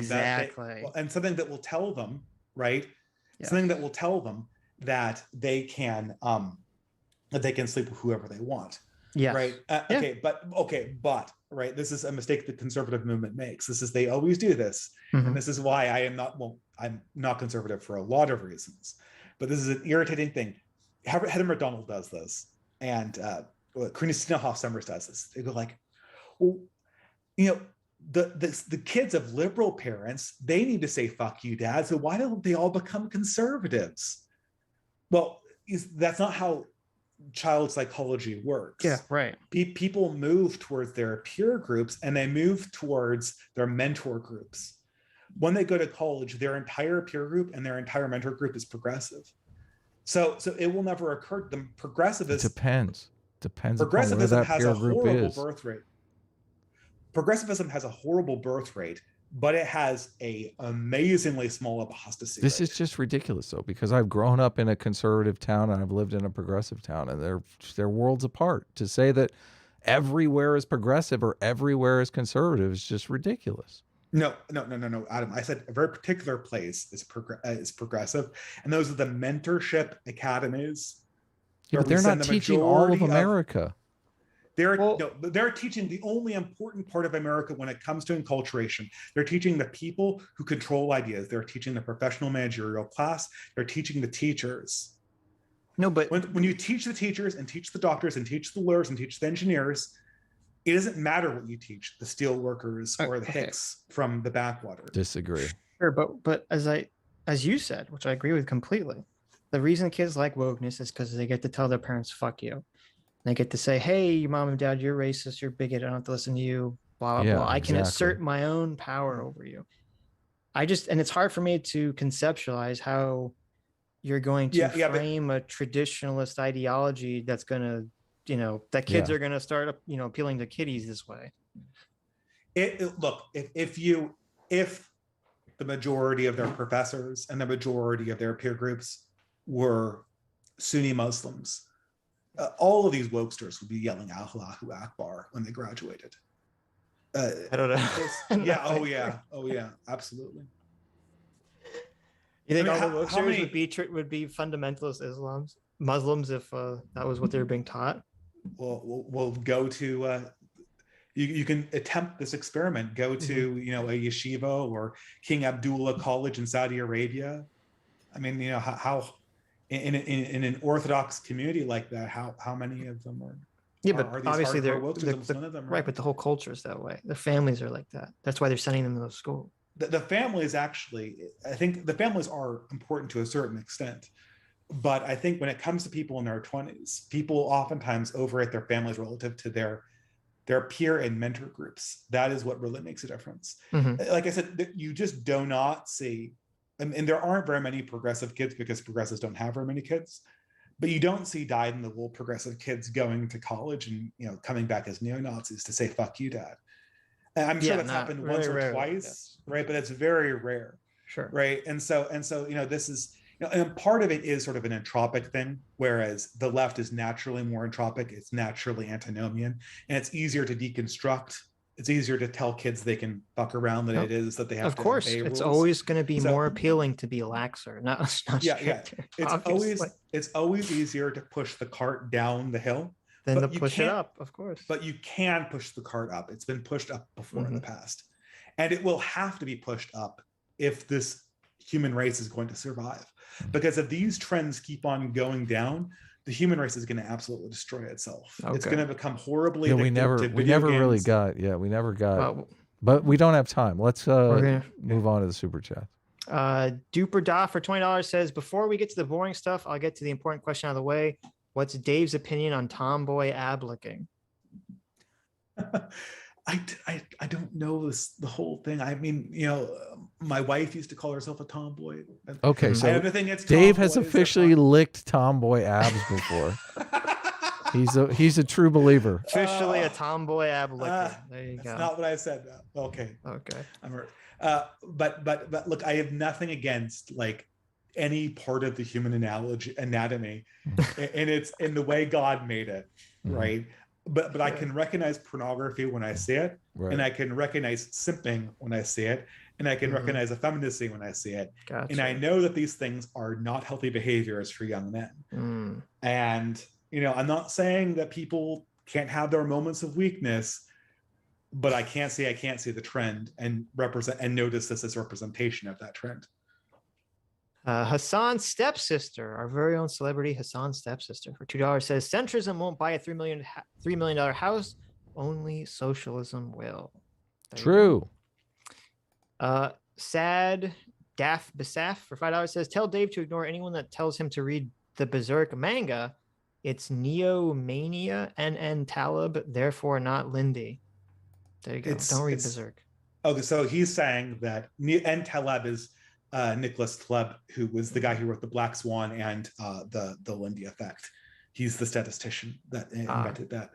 and something that will tell them, right? Yeah. Something that will tell them that they can sleep with whoever they want. Yeah. Right. But right. This is a mistake the conservative movement makes. They always do this. Mm-hmm. And this is why I'm not conservative for a lot of reasons, but this is an irritating thing. Heather McDonald does this, and Christina Hoff Sommers does this. They go like, well, the kids of liberal parents, they need to say, fuck you, dad. So why don't they all become conservatives? Well, that's not how child psychology works. Yeah, right. People move towards their peer groups, and they move towards their mentor groups. When they go to college, their entire peer group and their entire mentor group is progressive. So it will never occur to them. Progressivism depends. Progressivism has a horrible birth rate. Progressivism has a horrible birth rate, but it has a amazingly small apostasy rate. This is just ridiculous, though, because I've grown up in a conservative town and I've lived in a progressive town, and they're worlds apart. To say that everywhere is progressive or everywhere is conservative is just ridiculous. No, Adam. I said a very particular place is progressive, and those are the mentorship academies. Yeah, but they're not teaching all of America. They're teaching the only important part of America when it comes to enculturation. They're teaching the people who control ideas. They're teaching the professional managerial class. They're teaching the teachers. No, but when you teach the teachers and teach the doctors and teach the lawyers and teach the engineers, it doesn't matter what you teach the steel workers or the Hicks from the backwater. Disagree. Sure, but as you said, which I agree with completely, the reason kids like wokeness is because they get to tell their parents, fuck you. They get to say, hey, mom and dad, you're racist, you're bigot, I don't have to listen to you, blah, blah, blah. I can assert my own power over you. And it's hard for me to conceptualize how you're going to frame a traditionalist ideology that's going to, that kids are going to start, appealing to kiddies this way. Look, if the majority of their professors and the majority of their peer groups were Sunni Muslims, all of these wokesters would be yelling Allahu Akbar when they graduated. I don't know. Oh yeah, absolutely. You think all the Wilkshires would be fundamentalist Muslims if that was what they were being taught? Well, we'll go to you can attempt this experiment. Go to a yeshiva or King Abdullah College in Saudi Arabia. I mean, how in an Orthodox community like that, how many of them are? Yeah, but obviously they're none of them, right. But the whole culture is that way. The families are like that. That's why they're sending them to those schools. The families actually, I think the families are important to a certain extent. But I think when it comes to people in their 20s, people oftentimes overrate their families relative to their peer and mentor groups. That is what really makes a difference. Like I said, you just do not see, and there aren't very many progressive kids because progressives don't have very many kids, but you don't see dyed-in-the-wool progressive kids going to college and coming back as neo-Nazis to say, fuck you, Dad. And I'm sure that's happened once or twice, right? But it's very rare. Sure. Right. And so, this is, and part of it is sort of an entropic thing, whereas the left is naturally more entropic. It's naturally antinomian, and it's easier to deconstruct. It's easier to tell kids they can fuck around than it is that they have of to course, obey it's rules. always going to be more appealing to be laxer, not stricter. It's always easier to push the cart down the hill than to push it up, of course. But you can push the cart up. It's been pushed up before in the past. And it will have to be pushed up if this human race is going to survive. Because if these trends keep on going down, the human race is going to absolutely destroy itself. Okay. It's going to become horribly addicted we never got, but we don't have time. Let's move on to the super chat. Duper Da for $20 says, before we get to the boring stuff, I'll get to the important question out of the way. What's Dave's opinion on tomboy ab licking? I don't know the whole thing. I mean, my wife used to call herself a tomboy. Okay, so Dave has officially licked tomboy abs before. He's a true believer. Officially a tomboy ab licker. There you go. That's not what I said. Okay. I'm hurt. But look, I have nothing against like any part of the human anatomy, and it's in the way God made it, right? But I can recognize pornography when I see it, and I can recognize simping when I see it, and I can recognize effeminacy when I see it. Gotcha. And I know that these things are not healthy behaviors for young men. And I'm not saying that people can't have their moments of weakness, but I can't see the trend and notice this as representation of that trend. Hassan's stepsister, our very own celebrity Hassan's stepsister, for $2 says, centrism won't buy a $3 million house, only socialism will. True. Sad Daf Basaf for $5 says, tell Dave to ignore anyone that tells him to read the Berserk manga. It's Neomania, NN Talib, therefore not Lindy. There you go. Don't read Berserk. Okay, so he's saying that N Talib is Nicholas Taleb, who was the guy who wrote the Black Swan and the Lindy Effect. He's the statistician that invented that.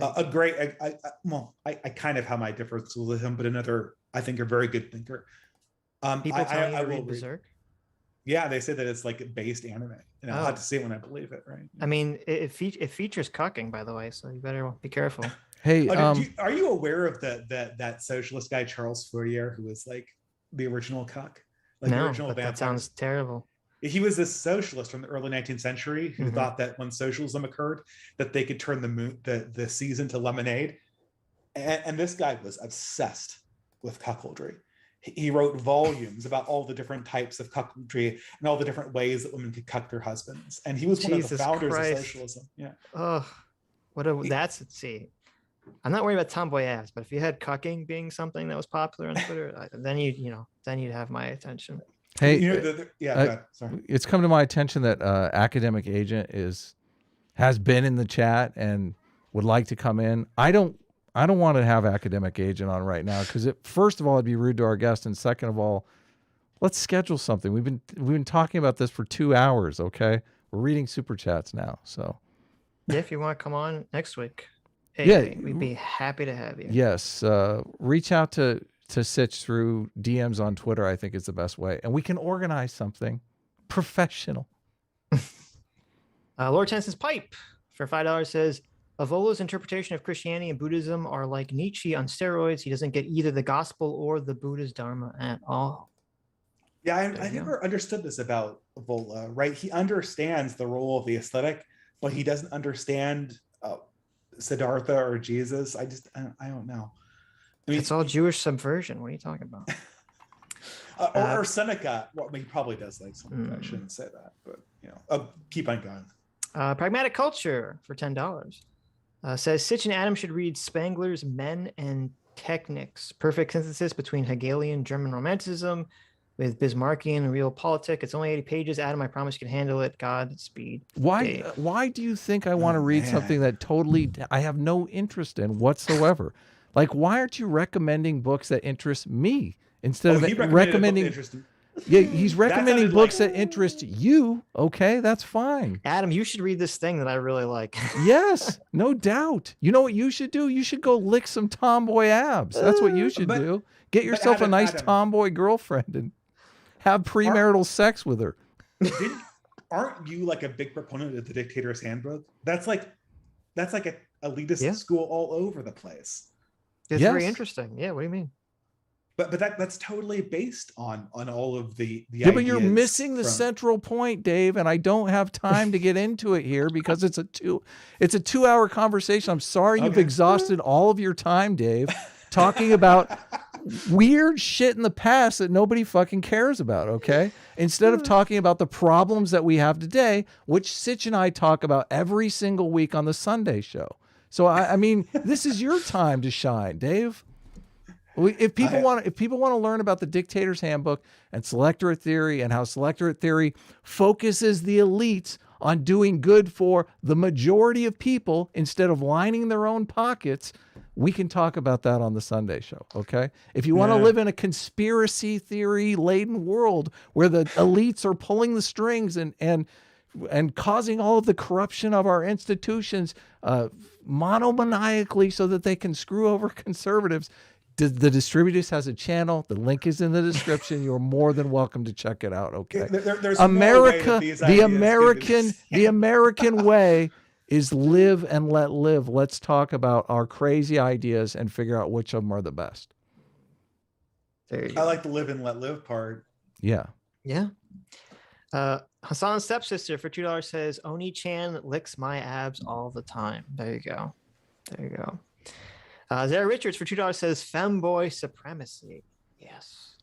I kind of have my differences with him, but another, I think, a very good thinker. People tell you to read Berserk? Yeah, they say that it's like based anime, and I'll have to see it when I believe it, right? I mean, it features cucking, by the way, so you better be careful. Hey, are you aware of that socialist guy Charles Fourier, who was like the original cuck? Like no, but that sounds terrible. He was a socialist from the early 19th century who thought that when socialism occurred, that they could turn the seas into lemonade. And this guy was obsessed with cuckoldry. He wrote volumes about all the different types of cuckoldry and all the different ways that women could cuck their husbands. And he was one of the founders of socialism. Yeah. Oh, see. I'm not worried about tomboy abs, but if you had cucking being something that was popular on Twitter, then you'd have my attention. Hey, sorry. It's come to my attention that Academic Agent has been in the chat and would like to come in. I don't want to have Academic Agent on right now because first of all, it'd be rude to our guest, and second of all, let's schedule something. We've been talking about this for 2 hours. Okay, we're reading super chats now, so yeah, if you want to come on next week. Hey, we'd be happy to have you. Yes. Reach out to Sitch through DMs on Twitter, I think is the best way. And we can organize something professional. Lord Tenson's Pipe for $5 says, Avolo's interpretation of Christianity and Buddhism are like Nietzsche on steroids. He doesn't get either the gospel or the Buddha's dharma at all. Yeah, I never understood this about Vola, right? He understands the role of the aesthetic, but he doesn't understand Siddhartha or Jesus. I don't know. I mean, it's all Jewish subversion. What are you talking about? or Seneca. Well, I mean, he probably does like Seneca. I shouldn't say that, but keep on going. Pragmatic Culture for $10 says Sitch and Adam should read Spengler's Men and Technics, perfect synthesis between Hegelian German Romanticism with Bismarckian realpolitik. It's only 80 pages. Adam, I promise you can handle it. Godspeed. Why do you think I want to read something that totally I have no interest in whatsoever? Like, why aren't you recommending books that interest me instead of recommending? Yeah, he's recommending books that interest you. Okay, that's fine. Adam, you should read this thing that I really like. Yes, no doubt. You know what you should do? You should go lick some tomboy abs. That's what you should do. Get yourself a nice tomboy girlfriend and have premarital sex with her. Aren't you like a big proponent of the Dictator's Handbook? That's like an elitist school all over the place. It's very interesting. Yeah, what do you mean? But that's totally based on all of the but you're missing the central point, Dave, and I don't have time to get into it here because it's a 2-hour conversation. I'm sorry you've exhausted all of your time, Dave, talking about weird shit in the past that nobody fucking cares about, okay? Instead of talking about the problems that we have today, which Sitch and I talk about every single week on the Sunday show. So I mean, this is your time to shine, Dave. If people want to learn about the Dictator's Handbook and selectorate theory and how selectorate theory focuses the elites on doing good for the majority of people instead of lining their own pockets, we can talk about that on the Sunday show, okay? If you want to live in a conspiracy theory laden world where the elites are pulling the strings and causing all of the corruption of our institutions monomaniacally so that they can screw over conservatives, the Distributist has a channel. The link is in the description. You're more than welcome to check it out. Okay. There's America, the American way is live and let live. Let's talk about our crazy ideas and figure out which of them are the best. There you go. I like the live and let live part. Yeah. Yeah. Hassan's stepsister for $2 says Oni-chan licks my abs all the time. There you go. There you go. Zara Richards for $2 says femboy supremacy. Yes.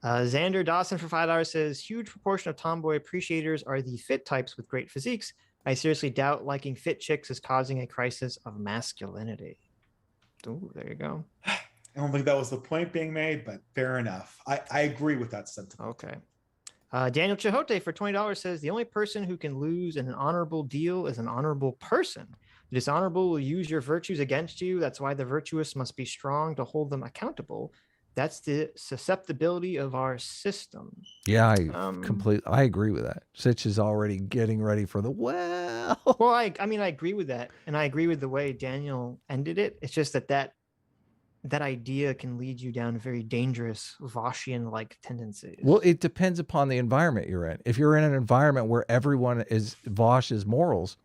Xander Dawson for $5 says huge proportion of tomboy appreciators are the fit types with great physiques. I seriously doubt liking fit chicks is causing a crisis of masculinity. Ooh, there you go. I don't think that was the point being made, but fair enough. I agree with that sentiment. Okay. Daniel Chihote for $20 says the only person who can lose in an honorable deal is an honorable person. The dishonorable will use your virtues against you. That's why the virtuous must be strong to hold them accountable. That's the susceptibility of our system. Yeah, I agree with that. Sitch is already getting ready for the Well, I agree with that, and I agree with the way Daniel ended it. It's just that idea can lead you down very dangerous Voshian-like tendencies. Well, it depends upon the environment you're in. If you're in an environment where everyone is Vosh's morals,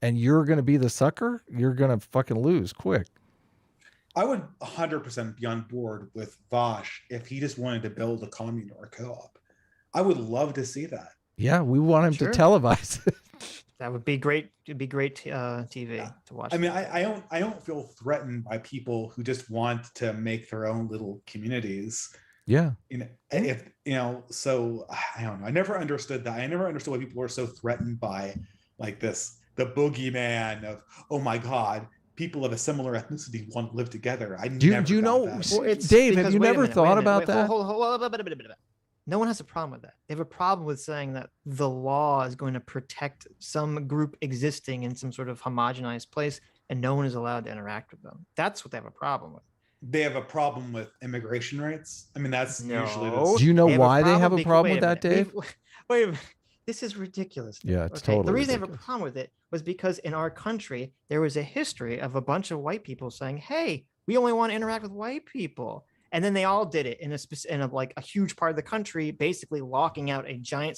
and you're going to be the sucker, you're going to fucking lose quick. I would 100% be on board with Vosh if he just wanted to build a commune or a co-op. I would love to see that. Yeah, we want him to televise it. That would be great. It'd be great TV to watch. I mean, I don't feel threatened by people who just want to make their own little communities. Yeah. So I don't know. I never understood that. I never understood why people are so threatened by like this, the boogeyman of, oh my God, people of a similar ethnicity want to live together. Do you know, Dave, have you never thought about that? No one has a problem with that. They have a problem with saying that the law is going to protect some group existing in some sort of homogenized place and no one is allowed to interact with them. That's what they have a problem with. They have a problem with immigration rights. I mean, that's usually. Do you know why they have a problem with that, Dave? Wait a minute. This is ridiculous. Yeah, it's totally The reason ridiculous. they have a problem with it was because in our country, there was a history of a bunch of white people saying, hey, we only want to interact with white people. And then they all did it in a huge part of the country, basically locking out a giant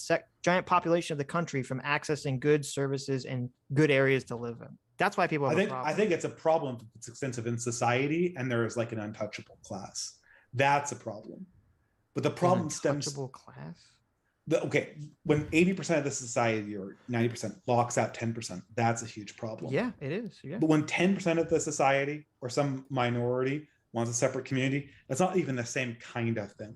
population of the country from accessing goods, services, and good areas to live in. That's why people have a problem. I think it's a problem that's extensive in society, and there is like an untouchable class. That's a problem. But the problem stems. Class. Okay, when 80% of the society or 90% locks out 10%, that's a huge problem. Yeah, it is. Yeah. But when 10% of the society or some minority wants a separate community, that's not even the same kind of thing.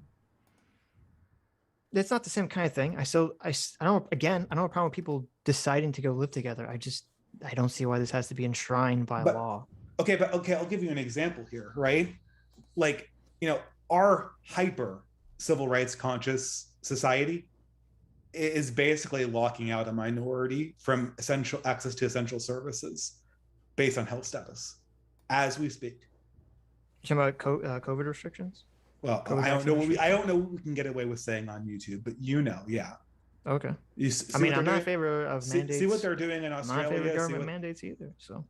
It's not the same kind of thing. I don't have a problem with people deciding to go live together. I don't see why this has to be enshrined by law. Okay, I'll give you an example here, right? Like, our hyper civil rights conscious society is basically locking out a minority from essential access to essential services based on health status as we speak. You're talking about COVID restrictions? Well, I don't know what we can get away with saying on YouTube, but yeah. Okay. I'm not in favor of mandates. See what they're doing in Australia. I'm not in favor of government mandates either. So.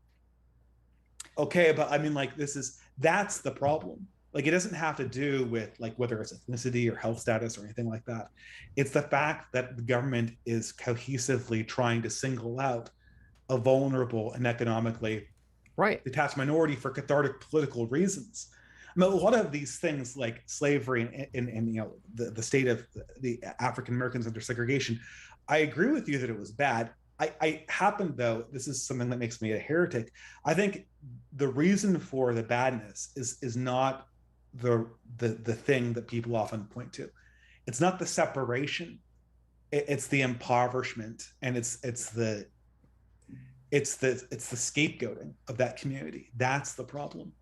Okay, but I mean, that's the problem. Like, it doesn't have to do with whether it's ethnicity or health status or anything like that. It's the fact that the government is cohesively trying to single out a vulnerable and economically detached minority for cathartic political reasons. I mean, a lot of these things like slavery and the state of the African Americans under segregation, I agree with you that it was bad. I happen, though, this is something that makes me a heretic. I think the reason for the badness is not the thing that people often point to. It's not the separation. It's the impoverishment, and it's the scapegoating of that community. That's the problem.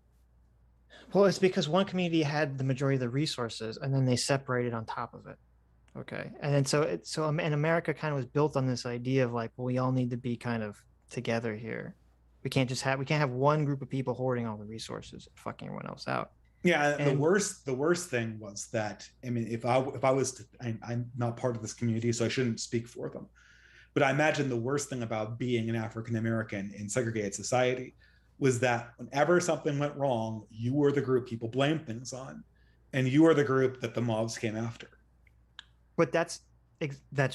Well, it's because one community had the majority of the resources, and then they separated on top of it. Okay, and then and America kind of was built on this idea of we all need to be kind of together here. We can't have one group of people hoarding all the resources and fucking everyone else out. Yeah, and the worst thing was that, I mean, if I was to, I'm not part of this community, so I shouldn't speak for them, but I imagine the worst thing about being an African American in segregated society was that whenever something went wrong, you were the group people blamed things on, and you were the group that the mobs came after. But that's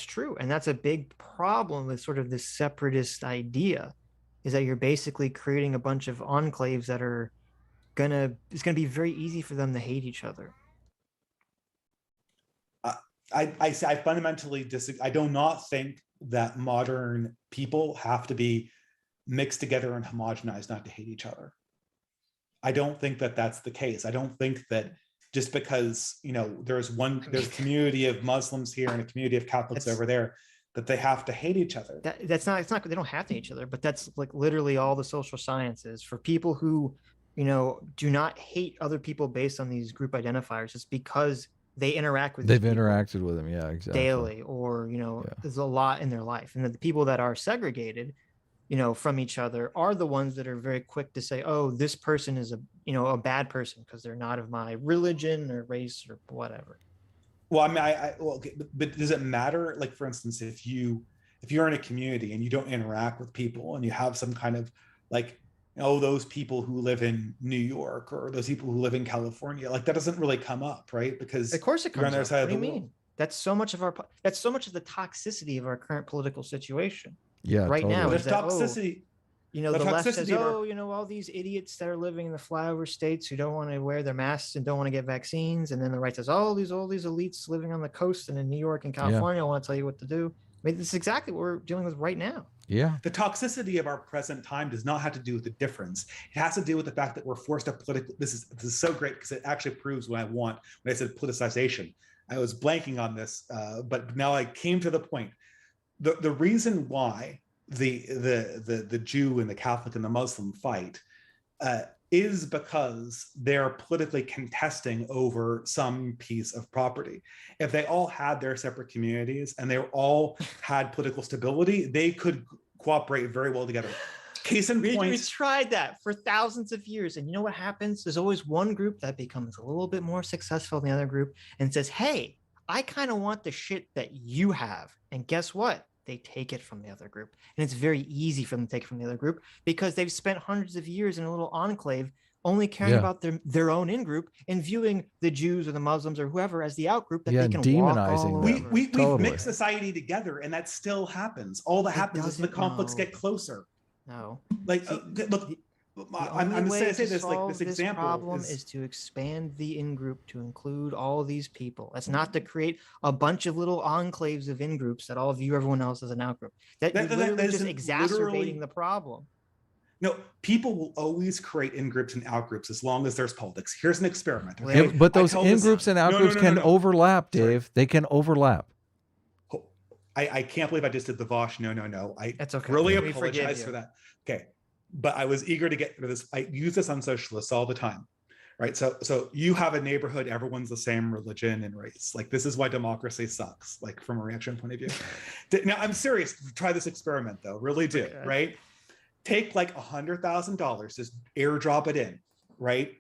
true, and that's a big problem with sort of this separatist idea, is that you're basically creating a bunch of enclaves that are it's gonna be very easy for them to hate each other. I fundamentally disagree. I do not think that modern people have to be mixed together and homogenized not to hate each other. I don't think that that's the case. I don't think that just because there's a community of Muslims here and a community of Catholics over there, that they have to hate each other. It's not they don't have to hate each other, but that's literally all the social sciences for people who do not hate other people based on these group identifiers. It's because they interact with they've interacted with them, yeah, exactly, daily, or there's a lot in their life, and the people that are segregated from each other are the ones that are very quick to say, oh, this person is a bad person because they're not of my religion or race or whatever. Well, I mean, okay, but does it matter? Like, for instance, if you're in a community and you don't interact with people, and you have some kind of those people who live in New York or those people who live in California, that doesn't really come up, right? Because of course it comes up. What do you mean? That's so much of the toxicity of our current political situation. Yeah, right totally. now the is toxicity. The left says, all these idiots that are living in the flyover states who don't want to wear their masks and don't want to get vaccines, and then the right says, all these elites living on the coast and in New York and California want to tell you what to do. I mean, this is exactly what we're dealing with right now. Yeah. The toxicity of our present time does not have to do with the difference. It has to do with the fact that we're forced to this is so great because it actually proves what I want when I said politicization. I was blanking on this, but now I came to the point. The reason why the Jew and the Catholic and the Muslim fight is because they're politically contesting over some piece of property. If they all had their separate communities and they all had political stability, they could cooperate very well together. Case in point, we tried that for thousands of years, and you know what happens? There's always one group that becomes a little bit more successful than the other group and says, hey, I kind of want the shit that you have. And guess what? They take it from the other group. And it's very easy for them to take it from the other group because they've spent hundreds of years in a little enclave only caring about their own in-group and viewing the Jews or the Muslims or whoever as the out-group that they can demonizing walk all over. We've mixed society together, and that still happens. All that happens is the conflicts get closer. No. Look, I'm saying to this like solve this this example problem is to expand the in-group to include all these people. That's not to create a bunch of little enclaves of in-groups that all view everyone else as an out-group. You're literally just exacerbating the problem. No, people will always create in-groups and out-groups as long as there's politics. Here's an experiment. Okay? Yeah, but those in-groups and out-groups can overlap, Dave. Sorry. They can overlap. I can't believe I just did the Vosh. No. That's okay. Really apologize for that. Okay. But I was eager to get rid of this. I use this on socialists all the time, right? So you have a neighborhood, everyone's the same religion and race. Like, this is why democracy sucks, like from a reaction point of view. Now, I'm serious. Try this experiment, though. Really do, okay. Right? Take like $100,000, just airdrop it in, right?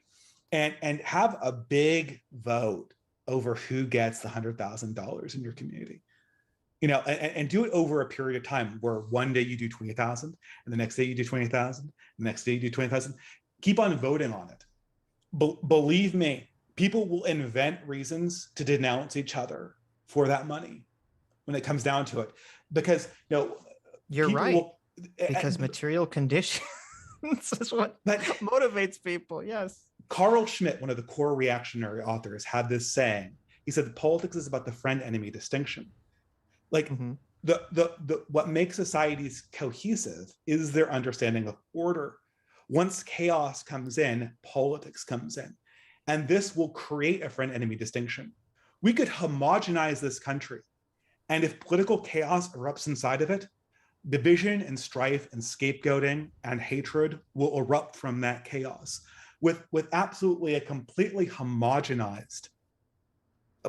And have a big vote over who gets the $100,000 in your community. You know, and do it over a period of time where one day you do 20,000 and the next day you do 20,000, the next day you do 20,000. Keep on voting on it. Believe me, people will invent reasons to denounce each other for that money when it comes down to it. Because, you know, you're right. Because material conditions is what motivates people. Yes. Carl Schmitt, one of the core reactionary authors, had this saying. He said, politics is about the friend-enemy distinction. Like the what makes societies cohesive is their understanding of order. Once chaos comes in, politics comes in. And this will create a friend-enemy distinction. We could homogenize this country. And if political chaos erupts inside of it, division and strife and scapegoating and hatred will erupt from that chaos with absolutely a completely homogenized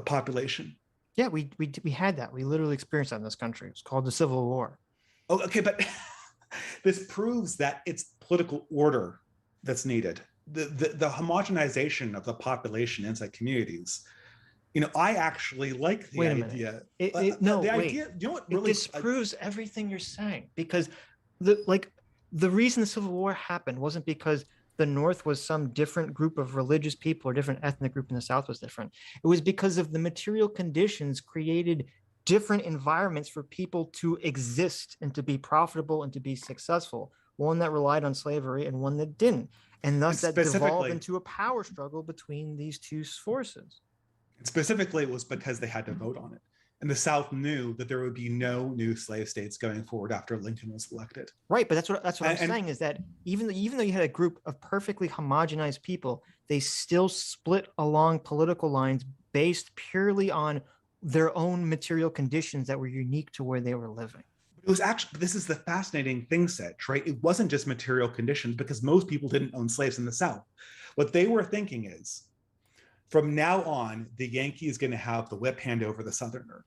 population. Yeah, we had that. We literally experienced that in this country. It's called the Civil War. Oh, okay, but this proves that it's political order that's needed. The homogenization of the population inside communities. You know, I actually like the idea. Idea. You know what really disproves everything you're saying, because the reason the Civil War happened wasn't because the North was some different group of religious people or different ethnic group and the South was different. It was because of the material conditions created different environments for people to exist and to be profitable and to be successful. One that relied on slavery and one that didn't. And thus that devolved into a power struggle between these two forces. Specifically, it was because they had to vote on it. And the South knew that there would be no new slave states going forward after Lincoln was elected. Right, but that's what I'm saying is that even though you had a group of perfectly homogenized people, they still split along political lines based purely on their own material conditions that were unique to where they were living. It was actually, this is the fascinating thing, Sitch, right? It wasn't just material conditions because most people didn't own slaves in the South. What they were thinking is, from now on, the Yankee is going to have the whip hand over the Southerner.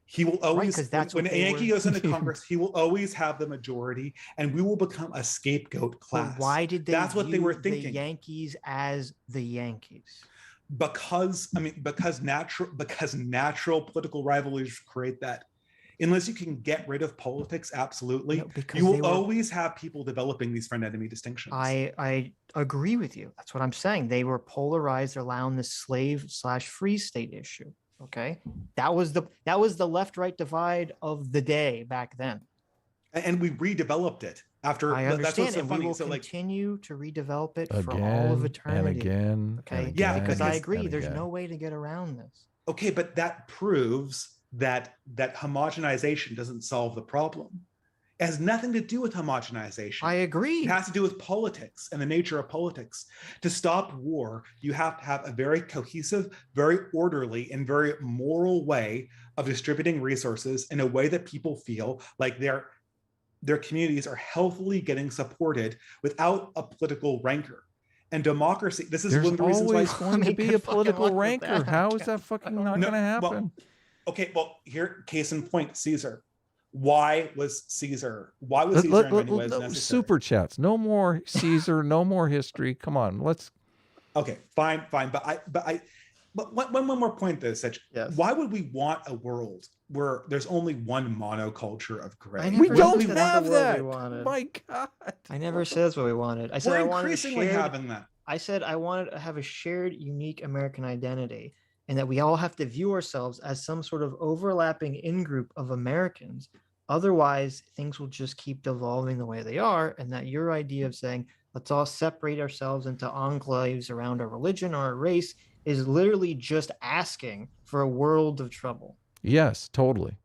He will always, when a Yankee goes into Congress, he will always have the majority, and we will become a scapegoat class. But why did they? That's what they were thinking. The Yankees as the Yankees. Because natural political rivalries create that. Unless you can get rid of politics, absolutely, you will always have people developing these friend-enemy distinctions. I agree with you. That's what I'm saying. They were polarized around the slave/free state issue. Okay, that was the left-right divide of the day back then. And we redeveloped it after. I understand, and we will continue to redevelop it for all of eternity. And again. Okay, yeah, because I agree. There's no way to get around this. Okay, but that proves that homogenization doesn't solve the problem. It has nothing to do with homogenization. I agree. It has to do with politics and the nature of politics. To stop war, you have to have a very cohesive, very orderly, and very moral way of distributing resources in a way that people feel like their communities are healthily getting supported without a political rancor. And democracy, this is one of the reasons why it's going to be a political rancor. How is that fucking not going to happen? Here, case in point, Caesar. Why was Caesar in many ways necessary? Super chats. No more Caesar, no more history. Come on, let's. Okay, fine. But one more point though, Sitch. Yes. Why would we want a world where there's only one monoculture of gray? We don't have that. My God. I never said that's what we wanted. I said we're I wanted increasingly having that. I said I wanted to have a shared, unique American identity, and that we all have to view ourselves as some sort of overlapping in-group of Americans Otherwise, things will just keep devolving the way they are. And that your idea of saying, let's all separate ourselves into enclaves around our religion or our race is literally just asking for a world of trouble. Yes, totally.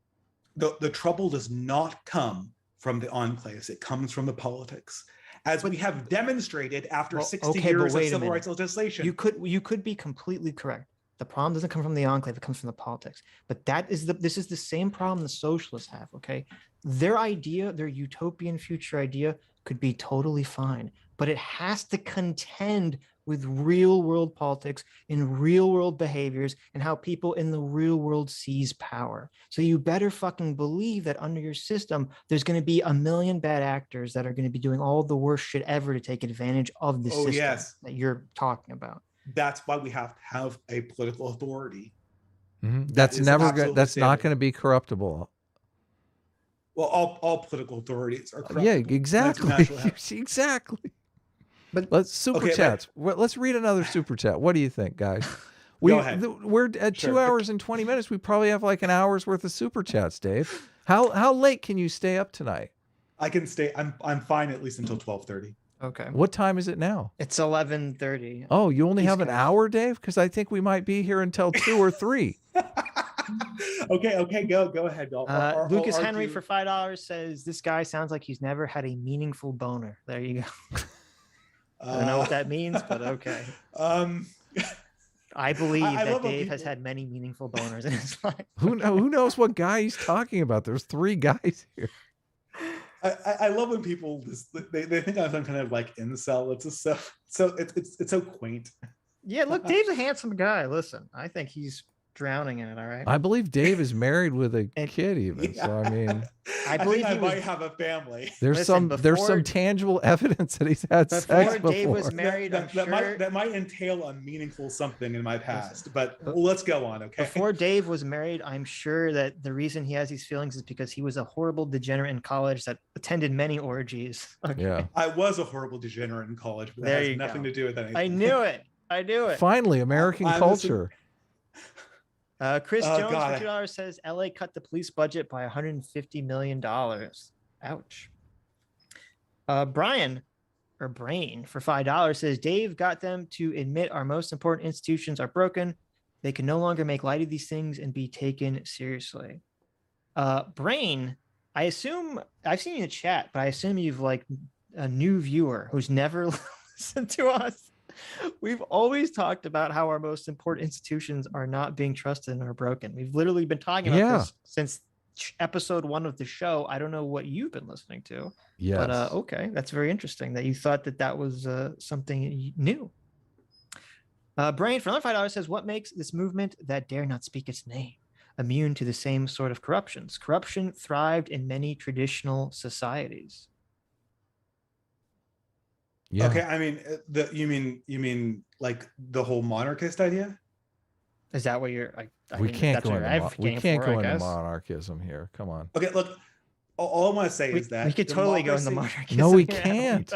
The trouble does not come from the enclaves. It comes from the politics. As we have demonstrated after 60 years of civil rights legislation. You could be completely correct. The problem doesn't come from the enclave, it comes from the politics. But this is the same problem the socialists have, okay? Their idea, their utopian future idea could be totally fine, but it has to contend with real world politics and real world behaviors and how people in the real world seize power. So you better fucking believe that under your system, there's going to be a million bad actors that are going to be doing all the worst shit ever to take advantage of the system that you're talking about. That's why we have to have a political authority. That's not going to be corruptible. Well, all political authorities are corruptible. Yeah, exactly. Exactly. But let's super chats. Let's read another super chat. What do you think, guys? Go ahead. We're at 2 hours and 20 minutes. We probably have like an hour's worth of super chats, Dave. How late can you stay up tonight? I can stay. I'm fine at least until 12:30. Okay. What time is it now? It's 11:30. Oh, you only have an hour, Dave? Because I think we might be here until 2 or 3. Okay, go ahead. Lucas Henry for $5 says this guy sounds like he's never had a meaningful boner. There you go. I don't know what that means, but okay. I believe that Dave has had many meaningful boners in his life. Who knows what guy he's talking about? There's 3 guys here. I love when people they think I'm some kind of like incel. It's just it's so quaint. Yeah, look, Dave's a handsome guy. Listen, I think he's drowning in it. All right. I believe Dave is married with a kid, even. Yeah. So I mean, I believe I might have a family. There's some tangible evidence that he's had sex before. Dave was married, that might entail a meaningful something in my past. But let's go on. Okay. Before Dave was married, I'm sure that the reason he has these feelings is because he was a horrible degenerate in college that attended many orgies. Okay. Yeah. I was a horrible degenerate in college, but that has nothing to do with anything. I knew it. Finally, American culture. Chris Jones for $2 says LA cut the police budget by $150 million. Ouch. Brain for $5 says Dave got them to admit our most important institutions are broken. They can no longer make light of these things and be taken seriously. Brain, I assume I've seen you in the chat, but I assume you've like a new viewer who's never listened to us. We've always talked about how our most important institutions are not being trusted and are broken. We've literally been talking about this since episode 1 of the show. I don't know what you've been listening to. Yes. But okay, that's very interesting that you thought that was something new. Brain for another $5 says, what makes this movement that dare not speak its name immune to the same sort of corruptions? Corruption thrived in many traditional societies. Yeah. Okay, I mean, you mean like the whole monarchist idea? Is that what you're? We can't go into monarchism here. Come on. Okay, look. All I want to say is that we could totally go into monarchism. No, we can't.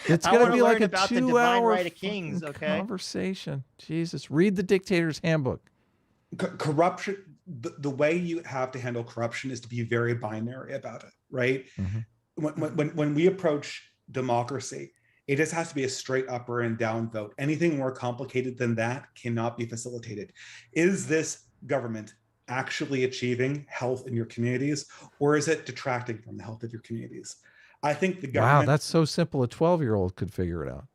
It's going to be like a 2-hour right of kings, conversation. Jesus, read the Dictator's Handbook. Corruption. The way you have to handle corruption is to be very binary about it, right? Mm-hmm. When we approach democracy, it just has to be a straight up or and down vote. Anything more complicated than that cannot be facilitated. Is this government actually achieving health in your communities, or is it detracting from the health of your communities? I think the government... Wow, that's so simple. A 12-year-old could figure it out.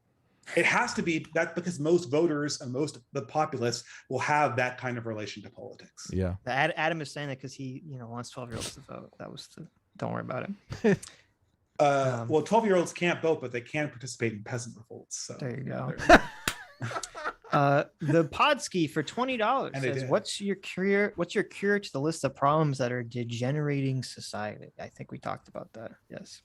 It has to be that, because most voters and most of the populace will have that kind of relation to politics. Yeah. Adam is saying that because he wants 12-year-olds to vote. Don't worry about it. Well, 12-year-olds can't vote, but they can participate in peasant revolts. So there you go. The Podski for $20 says, "What's your cure to the list of problems that are degenerating society?" I think we talked about that. Yes.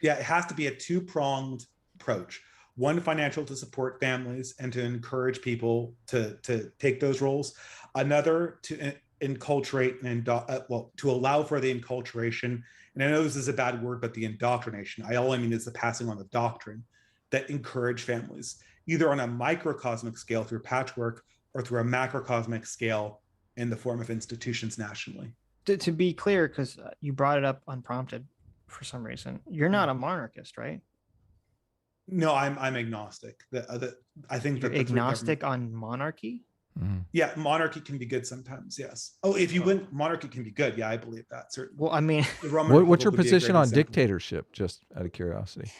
Yeah, it has to be a 2-pronged approach. One, financial, to support families and to encourage people to take those roles. Another, to enculturate and to allow for the enculturation. And I know this is a bad word, but the indoctrination. All I mean is the passing on of doctrine that encourage families, either on a microcosmic scale through patchwork or through a macrocosmic scale in the form of institutions nationally. to be clear, because you brought it up unprompted for some reason, you're not a monarchist, right? No, I'm agnostic. I think you're that agnostic on monarchy. Yeah, monarchy can be good sometimes. Yes. Oh, if you win, monarchy can be good. Yeah, I believe that certainly. Well, I mean, what's your position on dictatorship? Just out of curiosity.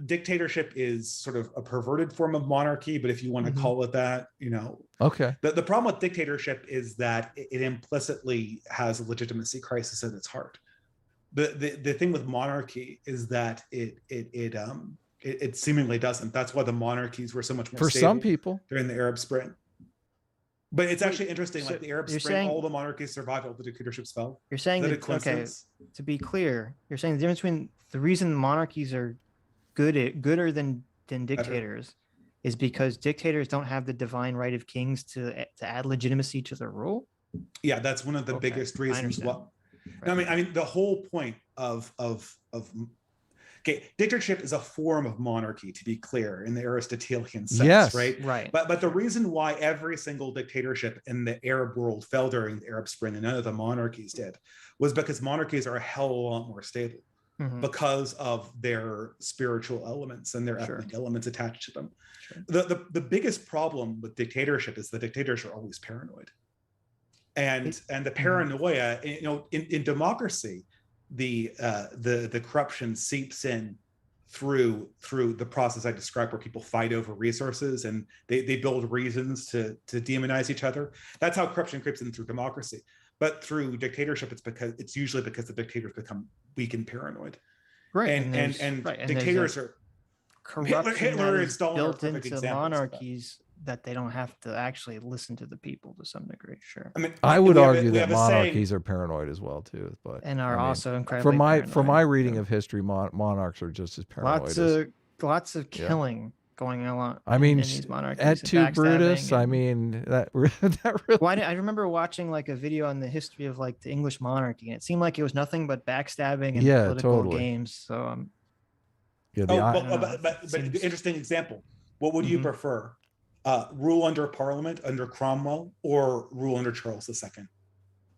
Dictatorship is sort of a perverted form of monarchy, but if you want to call it that, you know. Okay. The problem with dictatorship is that it implicitly has a legitimacy crisis at its heart. The thing with monarchy is that it seemingly doesn't. That's why the monarchies were so much more for stable some people during the Arab Spring. But it's actually interesting. So like the Arab Spring, all the monarchies survived, all the dictatorships fell. You're saying that, okay, to be clear, you're saying the difference between the reason monarchies are gooder than dictators is because dictators don't have the divine right of kings to add legitimacy to their rule. Yeah, that's one of the biggest reasons. Well, right. I mean, the whole point of dictatorship is a form of monarchy, to be clear, in the Aristotelian sense, right? But the reason why every single dictatorship in the Arab world fell during the Arab Spring and none of the monarchies did was because monarchies are a hell of a lot more stable because of their spiritual elements and their ethnic elements attached to them. The biggest problem with dictatorship is the dictators are always paranoid. And the paranoia, you know, in democracy, the corruption seeps in through the process I described, where people fight over resources and they build reasons to demonize each other. That's how corruption creeps in through democracy. But through dictatorship, it's usually because the dictators become weak and paranoid. Right. And dictators are corruption Hitler and Stalin built into monarchies that they don't have to actually listen to the people to some degree. Sure. I mean, I would argue that monarchies are paranoid as well too, but also incredibly from my reading of history, monarchs are just as paranoid. Lots of killing going on. I mean, in these monarchies, et tu, Brutus. I mean, that really. Well, I remember watching like a video on the history of like the English monarchy, and it seemed like it was nothing but backstabbing and political games. So but interesting example. What would you prefer? Rule under Parliament under Cromwell or rule under Charles II?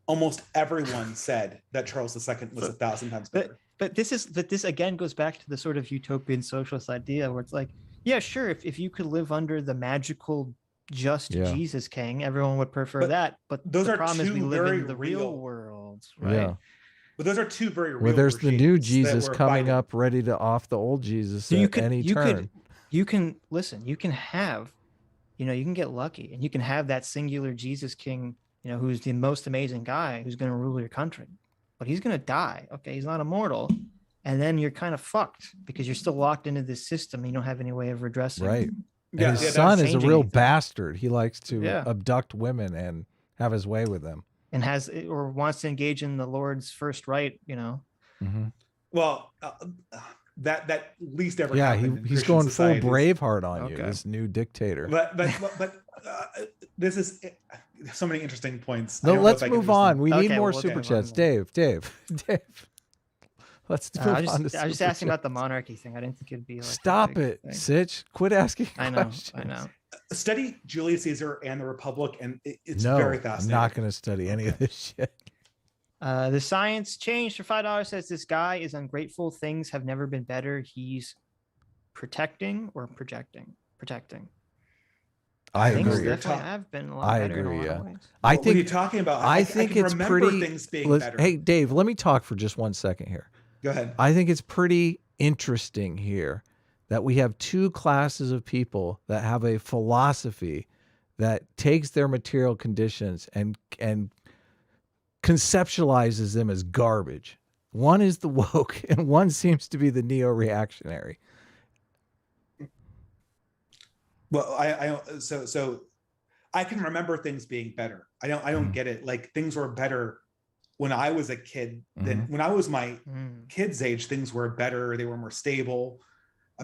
Almost everyone said that Charles II was 1,000 times better. But this again goes back to the sort of utopian socialist idea where it's like, yeah, sure, if you could live under the magical just Jesus king, everyone would prefer that. But those the are problem is we live in the real real world, right? Yeah. But those are two very real. Where there's the new Jesus coming up, ready to off the old Jesus so at any turn. You can listen. You can have, you can get lucky, and you can have that singular Jesus king, who's the most amazing guy who's going to rule your country, but he's going to die. Okay, he's not immortal, and then you're kind of fucked because you're still locked into this system. And you don't have any way of redressing. Right. And his son is a real bastard. He likes to abduct women and have his way with them, and wants to engage in the Lord's first rite. Well, that at least ever happened. He's going full Braveheart on you, this new dictator. But this is so many interesting points. No, let's move on. We need more super chats. Dave. Let's move on. I was just asking about the monarchy thing. I didn't think it'd be like. Stop it, Sitch. Quit asking questions. I know. Study Julius Caesar and the Republic, and it's very fascinating. I'm not going to study any of this shit. The science changed for $5 says this guy is ungrateful. Things have never been better. He's protecting or projecting. I Things agree. definitely have been a lot better. I agree. In a lot of ways. I think. What are you talking about? I think it's pretty. Things being better. Hey, Dave, let me talk for just 1 second here. Go ahead. I think it's pretty interesting here that we have two classes of people that have a philosophy that takes their material conditions and conceptualizes them as garbage. One is the woke and one seems to be the neo-reactionary. Well, so I can remember things being better. I don't get it. Like things were better when I was a kid than when I was my kid's age. Things were better. They were more stable.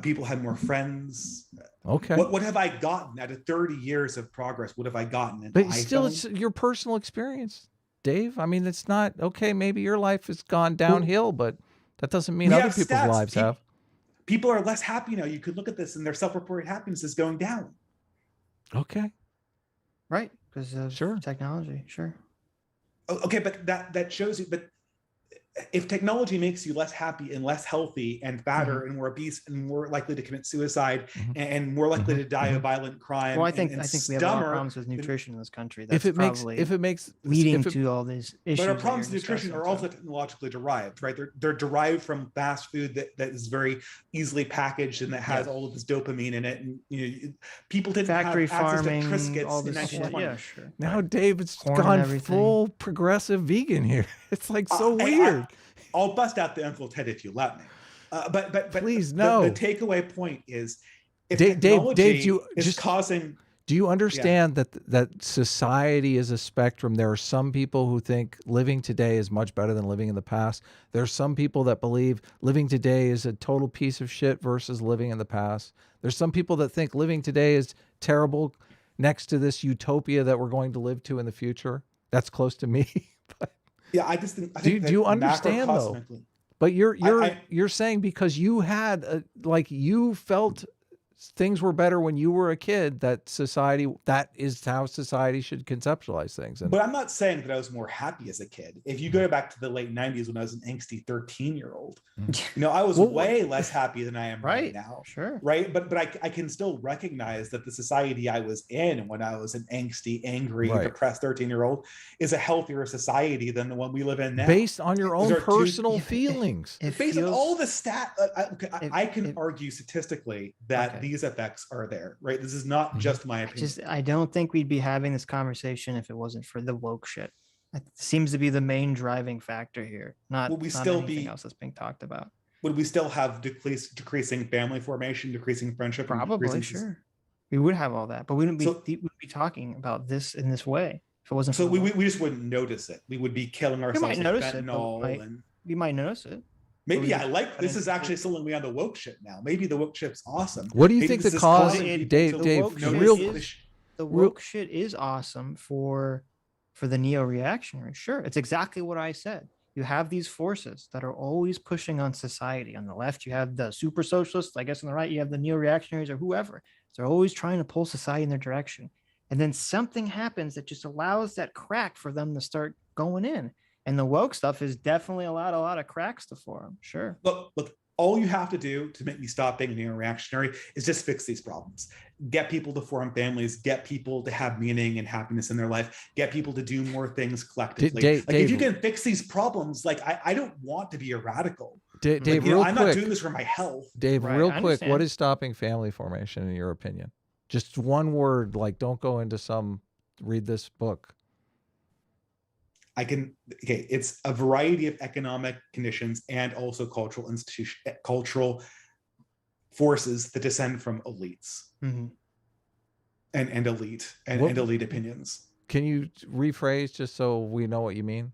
People had more friends. Okay. What have I gotten out of 30 years of progress? What have I gotten? But still, it's your personal experience, Dave. I mean, it's not okay. Maybe your life has gone downhill, but that doesn't mean other people's lives have. People are less happy now. You could look at this and their self-reported happiness is going down. Okay. Right. Because of technology. Sure. Okay, but that shows you. But if technology makes you less happy and less healthy and fatter and more obese and more likely to commit suicide and more likely to die of violent crime, well, I think we have a lot of dumber, problems with nutrition in this country. That's if it makes leading to all these issues. But our problems with nutrition are also technologically derived, right? They're derived from fast food that is very easily packaged and that has all of this dopamine in it. And people didn't factory have farming, access to Triscuits all in this 1920. Yeah, sure. Now David's gone full progressive vegan here. It's like so weird. I'll bust out the Uncle Ted if you let me. But please no. The takeaway point is, if technology is causing. Do you understand that society is a spectrum? There are some people who think living today is much better than living in the past. There are some people that believe living today is a total piece of shit versus living in the past. There's some people that think living today is terrible next to this utopia that we're going to live to in the future. That's close to me. But yeah, I just think. Do you understand though? But you're saying because you had you felt things were better when you were a kid, that is how society should conceptualize things. But I'm not saying that I was more happy as a kid. If you go back to the late 90s when I was an angsty 13-year-old, I was way less happy than I am right now. Sure. Right. But I can still recognize that the society I was in when I was an angsty, angry, depressed 13-year-old is a healthier society than the one we live in now. Based on your own personal feelings. Based on all the I can argue statistically that these effects are there, right? This is not just my opinion. I don't think we'd be having this conversation if it wasn't for the woke shit. It seems to be the main driving factor here, not anything else that's being talked about. Would we still have decreasing family formation, decreasing friendship? Probably, sure. We would have all that, but we wouldn't be talking about this in this way if it wasn't. So we just wouldn't notice it. We would be killing ourselves with fentanyl. You might notice it. Maybe this is actually selling me on the woke shit now. Maybe the woke shit's awesome. What do you think the cause? Dave, the woke shit is awesome for the neo-reactionary. Sure, it's exactly what I said. You have these forces that are always pushing on society. On the left, you have the super socialists. I guess on the right, you have the neo-reactionaries or whoever. They're always trying to pull society in their direction. And then something happens that just allows that crack for them to start going in. And the woke stuff is definitely allowed a lot of cracks to form. Sure. Look, all you have to do to make me stop being neo-reactionary is just fix these problems. Get people to form families, get people to have meaning and happiness in their life, get people to do more things collectively. If you can fix these problems, I don't want to be a radical. Dave, I'm not doing this for my health. Dave, real quick, what is stopping family formation in your opinion? Just one word, don't go into read this book. It's a variety of economic conditions and also cultural forces that descend from elites and elite opinions. Can you rephrase just so we know what you mean?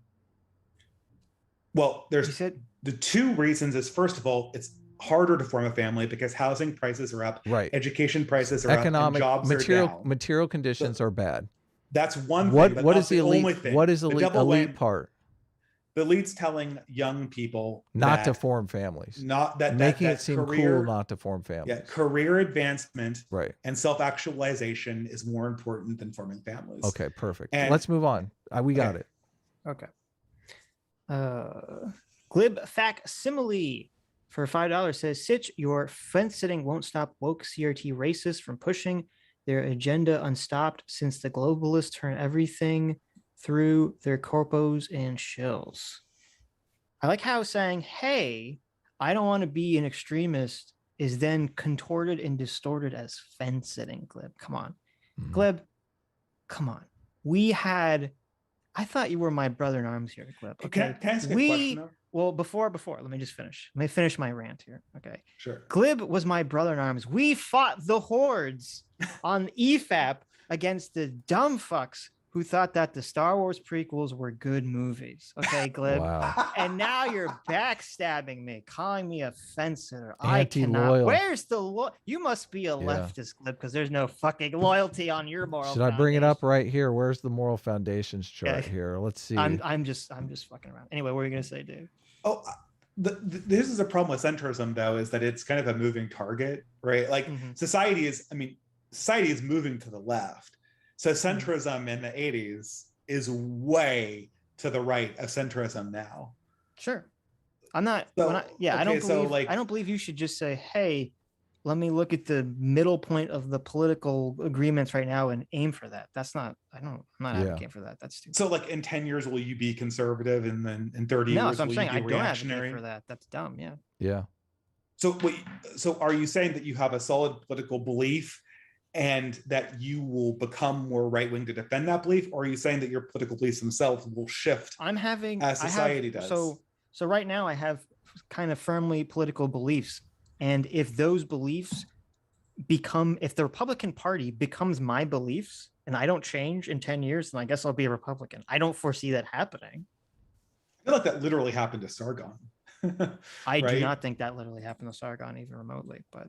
Well, the two reasons is, first of all, it's harder to form a family because housing prices are up, education prices are up, and jobs are down. Material conditions are bad. That's one thing. What is the elite? What is the elite part? The elite's telling young people not to form families. Making it seem cool not to form families. Yeah, career advancement and self-actualization is more important than forming families. Okay, perfect. Let's move on. We got it. Okay. Glib facsimile for $5 says, Sitch, your fence sitting won't stop woke CRT racists from pushing their agenda unstopped since the globalists turn everything through their corpos and shills. I like how saying, hey, I don't want to be an extremist is then contorted and distorted as fence sitting. Glib, come on. Glib, come on. I thought you were my brother in arms here, Glib. Okay. Can I ask a question, though? Well, before, let me just finish. Let me finish my rant here. Okay. Sure. Glib was my brother in arms. We fought the hordes on EFAP against the dumb fucks who thought that the Star Wars prequels were good movies. Okay, Glib. Wow. And now you're backstabbing me, calling me a fence sitter. Anti-loyal. Where's the you must be a leftist, Glib, because there's no fucking loyalty on your moral. Should I bring it up right here? Where's the moral foundations chart here? Let's see. I'm just fucking around. Anyway, what were you gonna say, Dave? Oh, this is a problem with centrism, though, is that it's kind of a moving target, right? Society is moving to the left. So centrism in the 80s is way to the right of centrism now. Sure. I'm not. So, I don't believe. I don't believe you should just say, "Hey, let me look at the middle point of the political agreements right now and aim for that." That's not. I'm not advocating for that. That's stupid. So, like in 10 years, will you be conservative, and then in 30 years, I'm will saying you be reactionary? I don't advocate for that. That's dumb. Yeah. Yeah. So, so are you saying that you have a solid political belief, and that you will become more right wing to defend that belief, or are you saying that your political beliefs themselves will shift? As society does. So right now I have kind of firmly political beliefs. And if those beliefs if the Republican Party becomes my beliefs and I don't change in 10 years, then I guess I'll be a Republican. I don't foresee that happening. I feel like that literally happened to Sargon. I do not think that literally happened to Sargon even remotely, but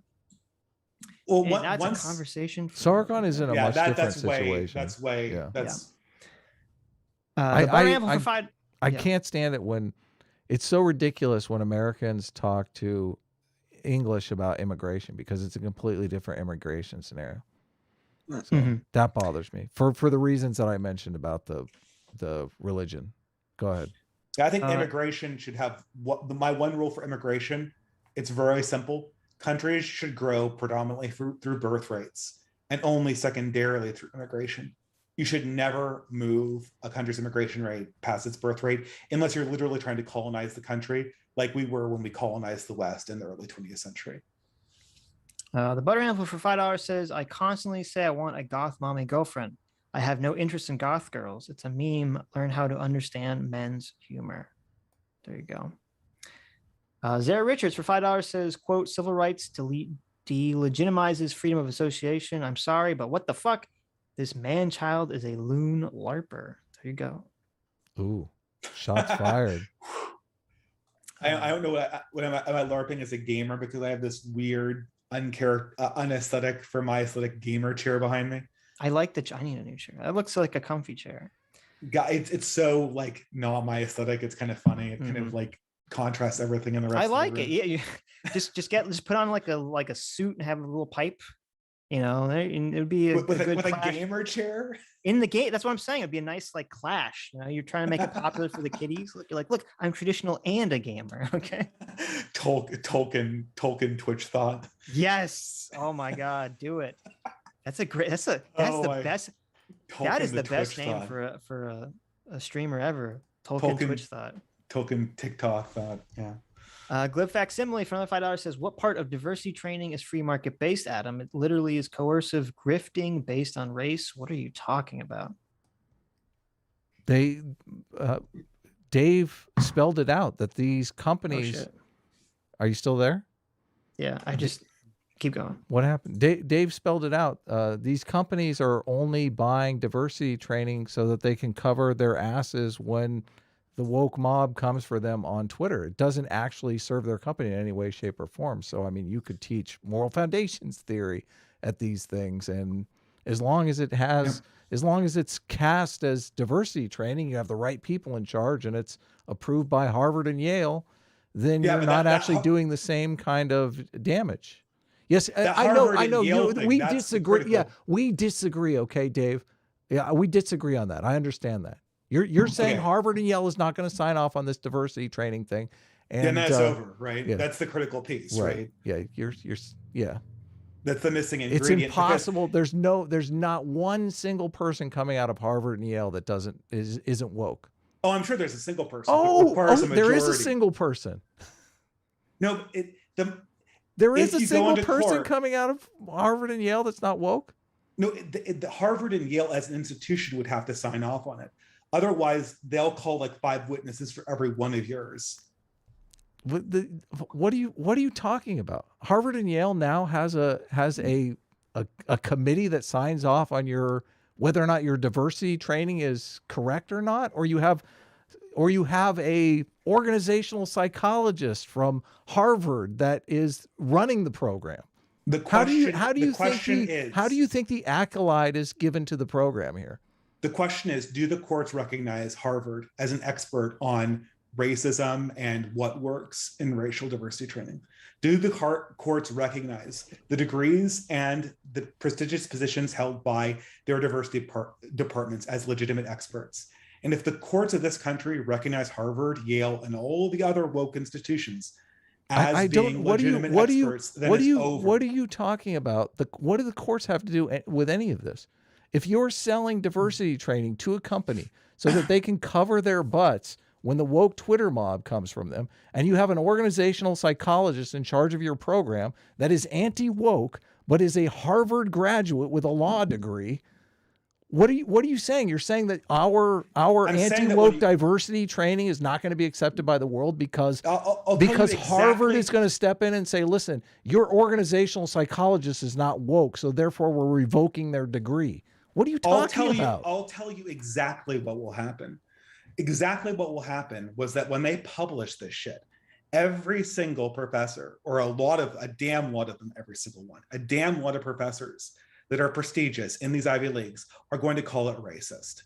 that's a conversation. Sargon is in a much different situation. I can't stand it when it's so ridiculous when Americans talk to English about immigration, because it's a completely different immigration scenario. So that bothers me for the reasons that I mentioned about the religion. Go ahead. I think immigration should have my one rule for immigration. It's very simple. Countries should grow predominantly through birth rates and only secondarily through immigration. You should never move a country's immigration rate past its birth rate unless you're literally trying to colonize the country, like we were when we colonized the West in the early 20th century. The Butter Handful for $5 says, I constantly say I want a goth mommy girlfriend. I have no interest in goth girls. It's a meme. Learn how to understand men's humor. There you go. Zara Richards for $5 says, quote, civil rights delegitimizes freedom of association. I'm sorry, but what the fuck? This man-child is a loon LARPer. There you go. Ooh, shots fired. I don't know what am I LARPing as a gamer, because I have this weird, unaesthetic for my aesthetic gamer chair behind me. I like I need a new chair. That looks like a comfy chair. It's so like not my aesthetic. It's kind of funny. It kind of like contrasts everything in the rest. I like it. Yeah, just put on like a suit and have a little pipe. You know, it would be with a gamer chair in the game. That's what I'm saying. It'd be a nice like clash. You know, you're trying to make it popular for the kiddies. You're like, look, I'm traditional and a gamer. Okay. Tolkien Twitch thought. Yes. Oh my God, do it. That's the best. That is the best name for a streamer ever. Tolkien Twitch thought. Tolkien TikTok thought. Yeah. Glib Facsimile for another $5 says, what part of diversity training is free market based, Adam? It literally is coercive grifting based on race. What are you talking about? Dave spelled it out that these companies. Are you still there? Yeah, I just keep going. What happened? Dave spelled it out. These companies are only buying diversity training so that they can cover their asses when the woke mob comes for them on Twitter. It doesn't actually serve their company in any way, shape, or form. So, I mean, you could teach moral foundations theory at these things. And as long as as long as it's cast as diversity training, you have the right people in charge and it's approved by Harvard and Yale, then you're not actually doing the same kind of damage. Yes, I know. We disagree. Yeah, we disagree. Okay, Dave. Yeah, we disagree on that. I understand that. You're saying Harvard and Yale is not going to sign off on this diversity training thing, and then that's over, right? Yeah. That's the critical piece, right? Yeah, you're That's the missing ingredient. It's impossible. There's not one single person coming out of Harvard and Yale that isn't woke. Oh, I'm sure there's a single person. There is a single person. No, there is a single person coming out of Harvard and Yale that's not woke. No, the Harvard and Yale as an institution would have to sign off on it. Otherwise, they'll call like 5 witnesses for every one of yours. What are you talking about? Harvard and Yale now has a committee that signs off on whether or not your diversity training is correct or not, or you have a organizational psychologist from Harvard that is running the program. How do you think the accolade is given to the program here? The question is, do the courts recognize Harvard as an expert on racism and what works in racial diversity training? Do the courts recognize the degrees and the prestigious positions held by their diversity departments as legitimate experts? And if the courts of this country recognize Harvard, Yale, and all the other woke institutions as being legitimate experts, then it's over. What are you talking about? What do the courts have to do with any of this? If you're selling diversity training to a company so that they can cover their butts when the woke Twitter mob comes from them, and you have an organizational psychologist in charge of your program that is anti-woke but is a Harvard graduate with a law degree, what are you saying? You're saying that our anti-woke diversity training is not going to be accepted by the world because Harvard is going to step in and say, listen, your organizational psychologist is not woke, so therefore we're revoking their degree. What are you talking about? I'll tell you exactly what will happen. Exactly what will happen was that when they publish this shit, every single professor, or a damn lot of them, every single one, a damn lot of professors that are prestigious in these Ivy Leagues are going to call it racist.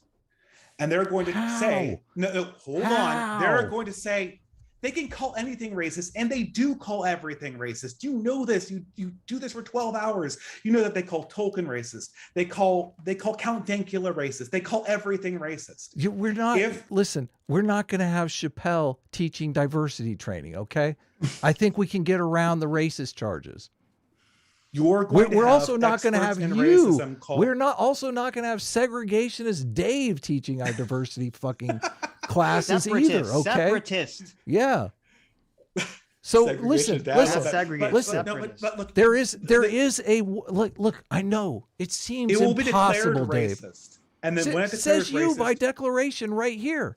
And they're going to say, no, hold on. They're going to say, they can call anything racist, and they do call everything racist. You know this. You do this for 12 hours. You know that they call Tolkien racist. They call Count Dankula racist. They call everything racist. We're not going to have Chappelle teaching diversity training, okay? I think we can get around the racist charges. We're also not going to have you. We're not going to have segregationist Dave teaching our diversity fucking classes either. Okay, separatist. Yeah. So listen. Look, there is a look. I know it seems it will be impossible, declared Dave. Racist. And then when it says you racist, by declaration right here.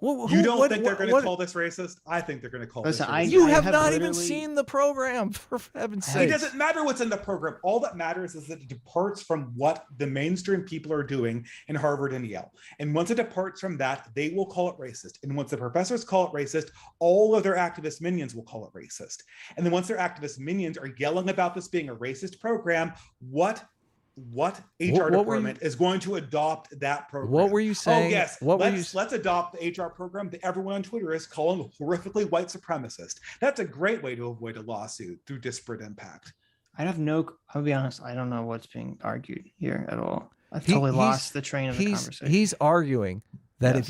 You don't think they're going to call this racist? I think they're going to call this racist. You have not even seen the program, for heaven's sake. It doesn't matter what's in the program. All that matters is that it departs from what the mainstream people are doing in Harvard and Yale. And once it departs from that, they will call it racist. And once the professors call it racist, all of their activist minions will call it racist. And then once their activist minions are yelling about this being a racist program, what HR department is going to adopt that program? What were you saying? Oh, yes. Let's adopt the HR program that everyone on Twitter is calling horrifically white supremacist. That's a great way to avoid a lawsuit through disparate impact. I'll be honest, I don't know what's being argued here at all. I've totally lost the train of the conversation. He's arguing that if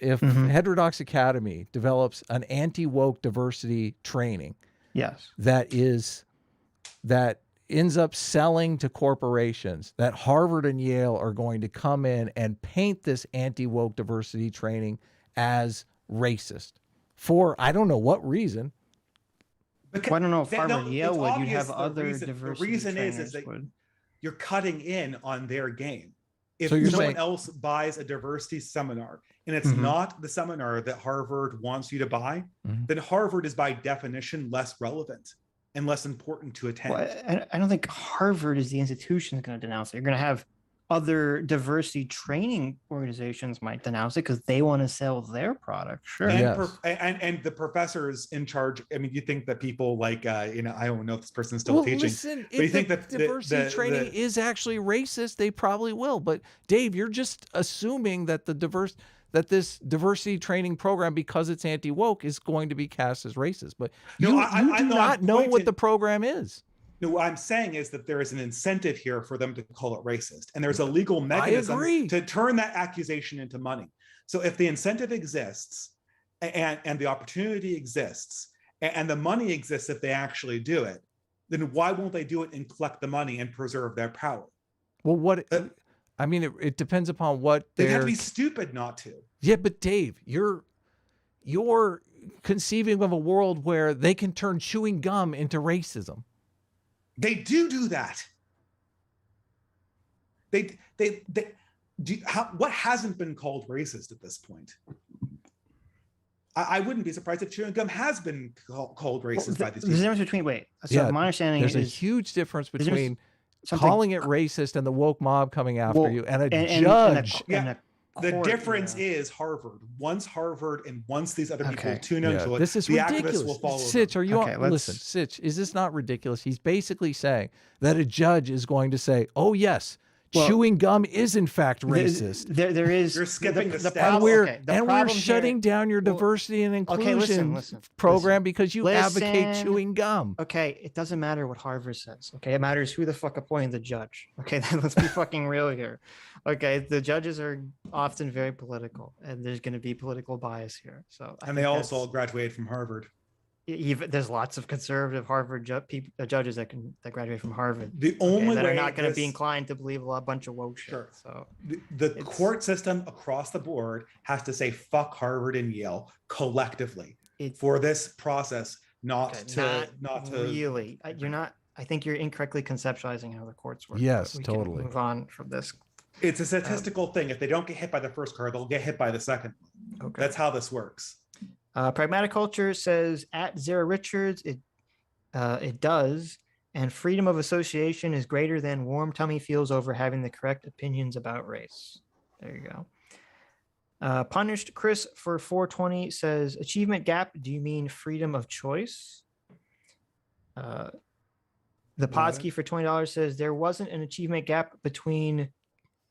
Heterodox Academy develops an anti-woke diversity training, that ends up selling to corporations, that Harvard and Yale are going to come in and paint this anti-woke diversity training as racist for I don't know what reason. Well, I don't know if Harvard and Yale would. You'd have other diversity. The reason is that you're cutting in on their game. If someone else buys a diversity seminar and it's not the seminar that Harvard wants you to buy, then Harvard is by definition less relevant and less important to attend. Well, I don't think Harvard is the institution that's going to denounce it. You're going to have other diversity training organizations might denounce it because they want to sell their product. Sure. And the professors in charge. I mean, you think that people like, I don't know if this person's still teaching. Listen, if you think that diversity training is actually racist, they probably will. But Dave, you're just assuming that this diversity training program, because it's anti-woke, is going to be cast as racist. But you do not know what the program is. No, what I'm saying is that there is an incentive here for them to call it racist. And there's a legal mechanism to turn that accusation into money. So if the incentive exists and the opportunity exists and the money exists if they actually do it, then why won't they do it and collect the money and preserve their power? Well, it depends upon what they'd have to be stupid not to. Yeah, but Dave, you're conceiving of a world where they can turn chewing gum into racism. They do that. What hasn't been called racist at this point? I wouldn't be surprised if chewing gum has been called racist by these people. There's a difference between my understanding is there's a huge difference between calling it racist and the woke mob coming after you and a judge. The difference is Harvard. Once Harvard and once these other people tune into it, this is ridiculous. Activists will follow Sitch, them. are you on? Listen, Sitch, is this not ridiculous? He's basically saying that a judge is going to say, "Oh yes, chewing gum is in fact racist. There is. You're skipping the steps. And we're shutting down your diversity and inclusion program because you advocate chewing gum. Okay, it doesn't matter what Harvard says. Okay, it matters who the fuck appointed the judge. Okay, let's be fucking real here. Okay, the judges are often very political, and there's going to be political bias here. So, and they also all graduated from Harvard. Even there's lots of conservative Harvard judges that graduate from Harvard. The only way that are not going to be inclined to believe a bunch of woke shit. Sure. So the court system across the board has to say fuck Harvard and Yale collectively for this process not to really. You're not. I think you're incorrectly conceptualizing how the courts work. Yes, totally. Move on from this. It's a statistical thing. If they don't get hit by the first car, they'll get hit by the second. Okay. That's how this works. Pragmatic Culture says at Zara Richards, it does, and freedom of association is greater than warm tummy feels over having the correct opinions about race. There you go. Punished Chris for 420 says achievement gap. Do you mean freedom of choice? The Podsky for $20 says there wasn't an achievement gap between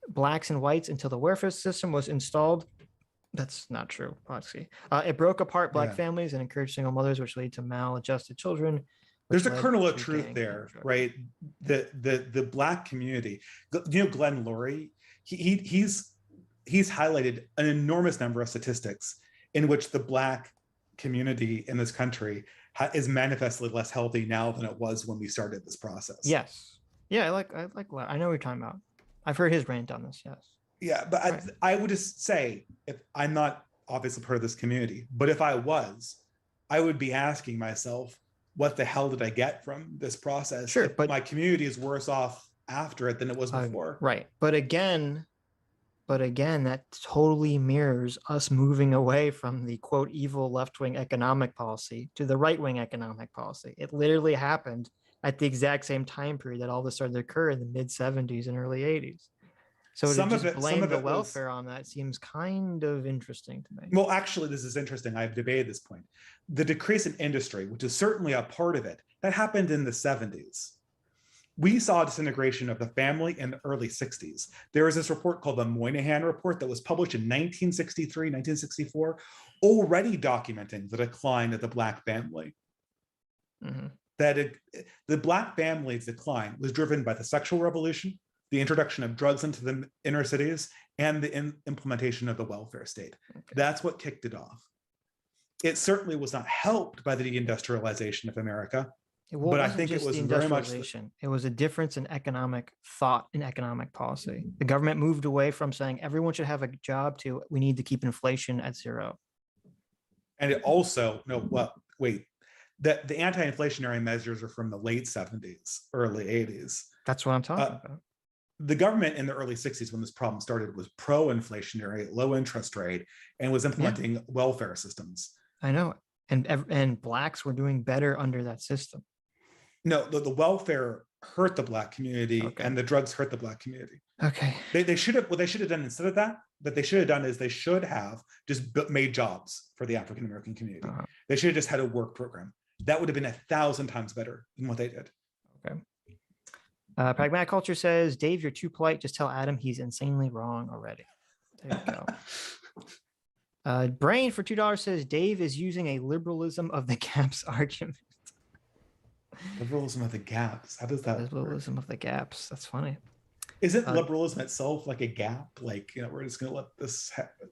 blacks and whites until the welfare system was installed. That's not true, Podsky. It broke apart black families and encouraged single mothers, which lead to maladjusted children. There's a kernel of truth there, right? The black community, Glenn Laurie, he's highlighted an enormous number of statistics in which the black community in this country is manifestly less healthy now than it was when we started this process. Yes. Yeah, I like I know what you're talking about. I've heard his rant on this, yes. Yeah, but right. I would just say, if I'm not obviously part of this community, but if I was, I would be asking myself, what the hell did I get from this process? Sure, but my community is worse off after it than it was before. Right. But again, that totally mirrors us moving away from the quote evil left-wing economic policy to the right-wing economic policy. It literally happened at the exact same time period that all this started to occur in the mid 70s and early 80s. So to just blame the welfare on that seems kind of interesting to me. Well, actually, this is interesting. I've debated this point. The decrease in industry, which is certainly a part of it, that happened in the 70s. We saw a disintegration of the family in the early 60s. There was this report called the Moynihan Report that was published in 1963, 1964, already documenting the decline of the black family. Mm-hmm. The black family's decline was driven by the sexual revolution, the introduction of drugs into the inner cities, and the implementation of the welfare state. Okay. That's what kicked it off. It certainly was not helped by the deindustrialization of America, but I think it was very much. It was a difference in economic thought and economic policy. The government moved away from saying everyone should have a job to we need to keep inflation at zero. And it also, the anti-inflationary measures are from the late 70s, early 80s. That's what I'm talking about. The government in the early 60s, when this problem started, was pro-inflationary, low interest rate, and was implementing welfare systems. I know. And blacks were doing better under that system. No, the welfare hurt the black community, and the drugs hurt the black community. Okay. They should have, what they should have done instead of that, what they should have done is they should have just made jobs for the African-American community. They should have just had a work program. That would have been 1,000 times better than what they did. Okay. Pragmatic Culture says, Dave, you're too polite. Just tell Adam he's insanely wrong already. There you go. Brain for $2 says, Dave is using a liberalism of the gaps argument. Liberalism of the gaps. How does that Liberalism of the gaps. That's funny. Isn't liberalism itself like a gap? Like, we're just going to let this happen.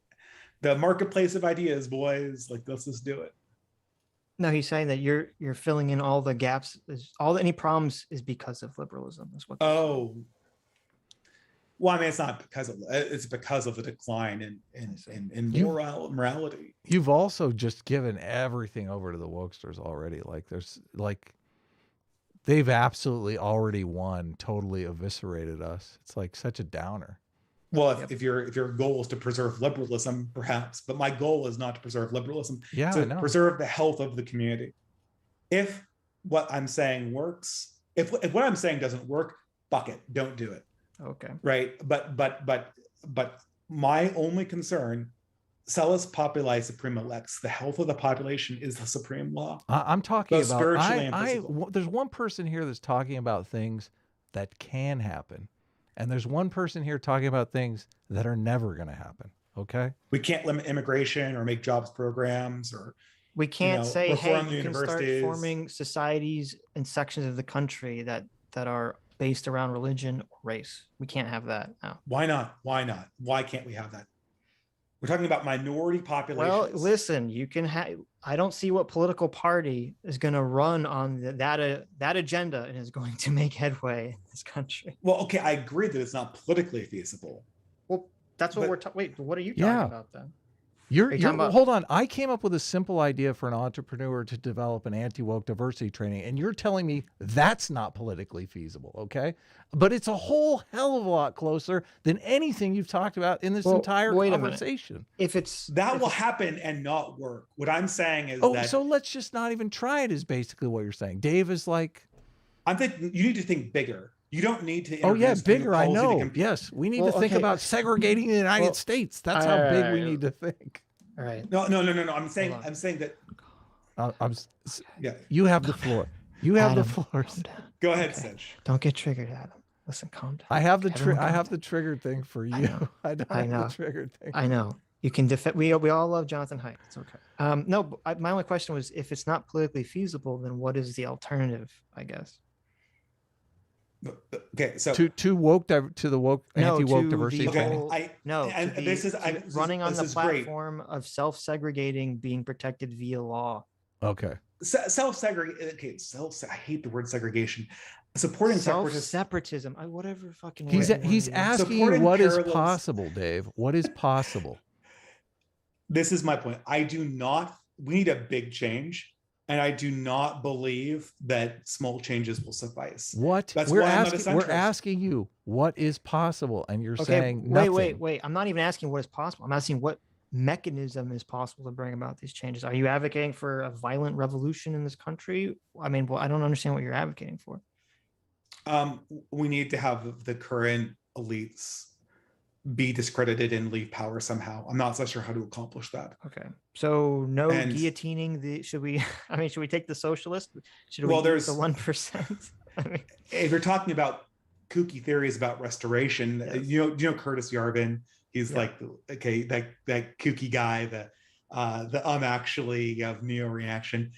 The marketplace of ideas, boys. Like, let's just do it. No, he's saying that you're filling in all the gaps. Any problems is because of liberalism. Is what. Oh. Well, I mean, it's not because of it's because of the decline in morality. You've also just given everything over to the wokesters already. They've absolutely already won, totally eviscerated us. It's like such a downer. Well, if your goal is to preserve liberalism, perhaps, but my goal is not to preserve liberalism. Yeah, to preserve the health of the community. If what I'm saying works, if what I'm saying doesn't work, fuck it, don't do it. Okay. Right. But my only concern, Salus populi suprema lex, the health of the population is the supreme law. I'm talking about, there's one person here that's talking about things that can happen. And there's one person here talking about things that are never going to happen. Okay. We can't limit immigration or make jobs programs, or we can't say, hey, reform the you can start universities. forming societies and sections of the country that are based around religion or race. We can't have that now. Why not? Why not? Why can't we have that? We're talking about minority populations. Well, listen, you can have. I don't see what political party is going to run on that agenda and is going to make headway in this country. Well, okay, I agree that it's not politically feasible. Well, that's what we're talking. Wait, what are you talking about then? You're hold on. I came up with a simple idea for an entrepreneur to develop an anti-woke diversity training, and you're telling me that's not politically feasible, okay? But it's a whole hell of a lot closer than anything you've talked about in this entire conversation. That will happen and not work. What I'm saying is so let's just not even try it is basically what you're saying. Dave is like, I'm thinking you need to think bigger. You don't need to. Oh yeah, bigger. I know. Yes, we need to think about segregating the United States. That's how big we need to think. All right. No. I'm saying that. Yeah. You have the floor. You have Adam, the floor. Go ahead, Sitch. Don't get triggered, Adam. Listen, calm down. I have the triggered thing for you. I don't have the triggered thing. I know. You can defend. We all love Jonathan Haidt. It's okay. No, my only question was, if it's not politically feasible, then what is the alternative? I guess. Okay, so to the woke anti-woke diversity. Running on the platform of self-segregating being protected via law. Okay. Self-segregate. Okay, I hate the word segregation. Supporting self-separatism. Whatever fucking. He's asking you what is possible, Dave. What is possible? This is my point. We need a big change. And I do not believe that small changes will suffice. What? We're asking you what is possible, and you're saying nothing. Wait. I'm not even asking what is possible. I'm asking what mechanism is possible to bring about these changes. Are you advocating for a violent revolution in this country? I mean, I don't understand what you're advocating for. We need to have the current elites be discredited and leave power somehow. I'm not so sure how to accomplish that. Okay. So guillotining should we take the socialist? There's the 1%? If you're talking about kooky theories about restoration, yes. you know Curtis Yarvin, he's like, okay, that kooky guy, the actually of neo-reaction.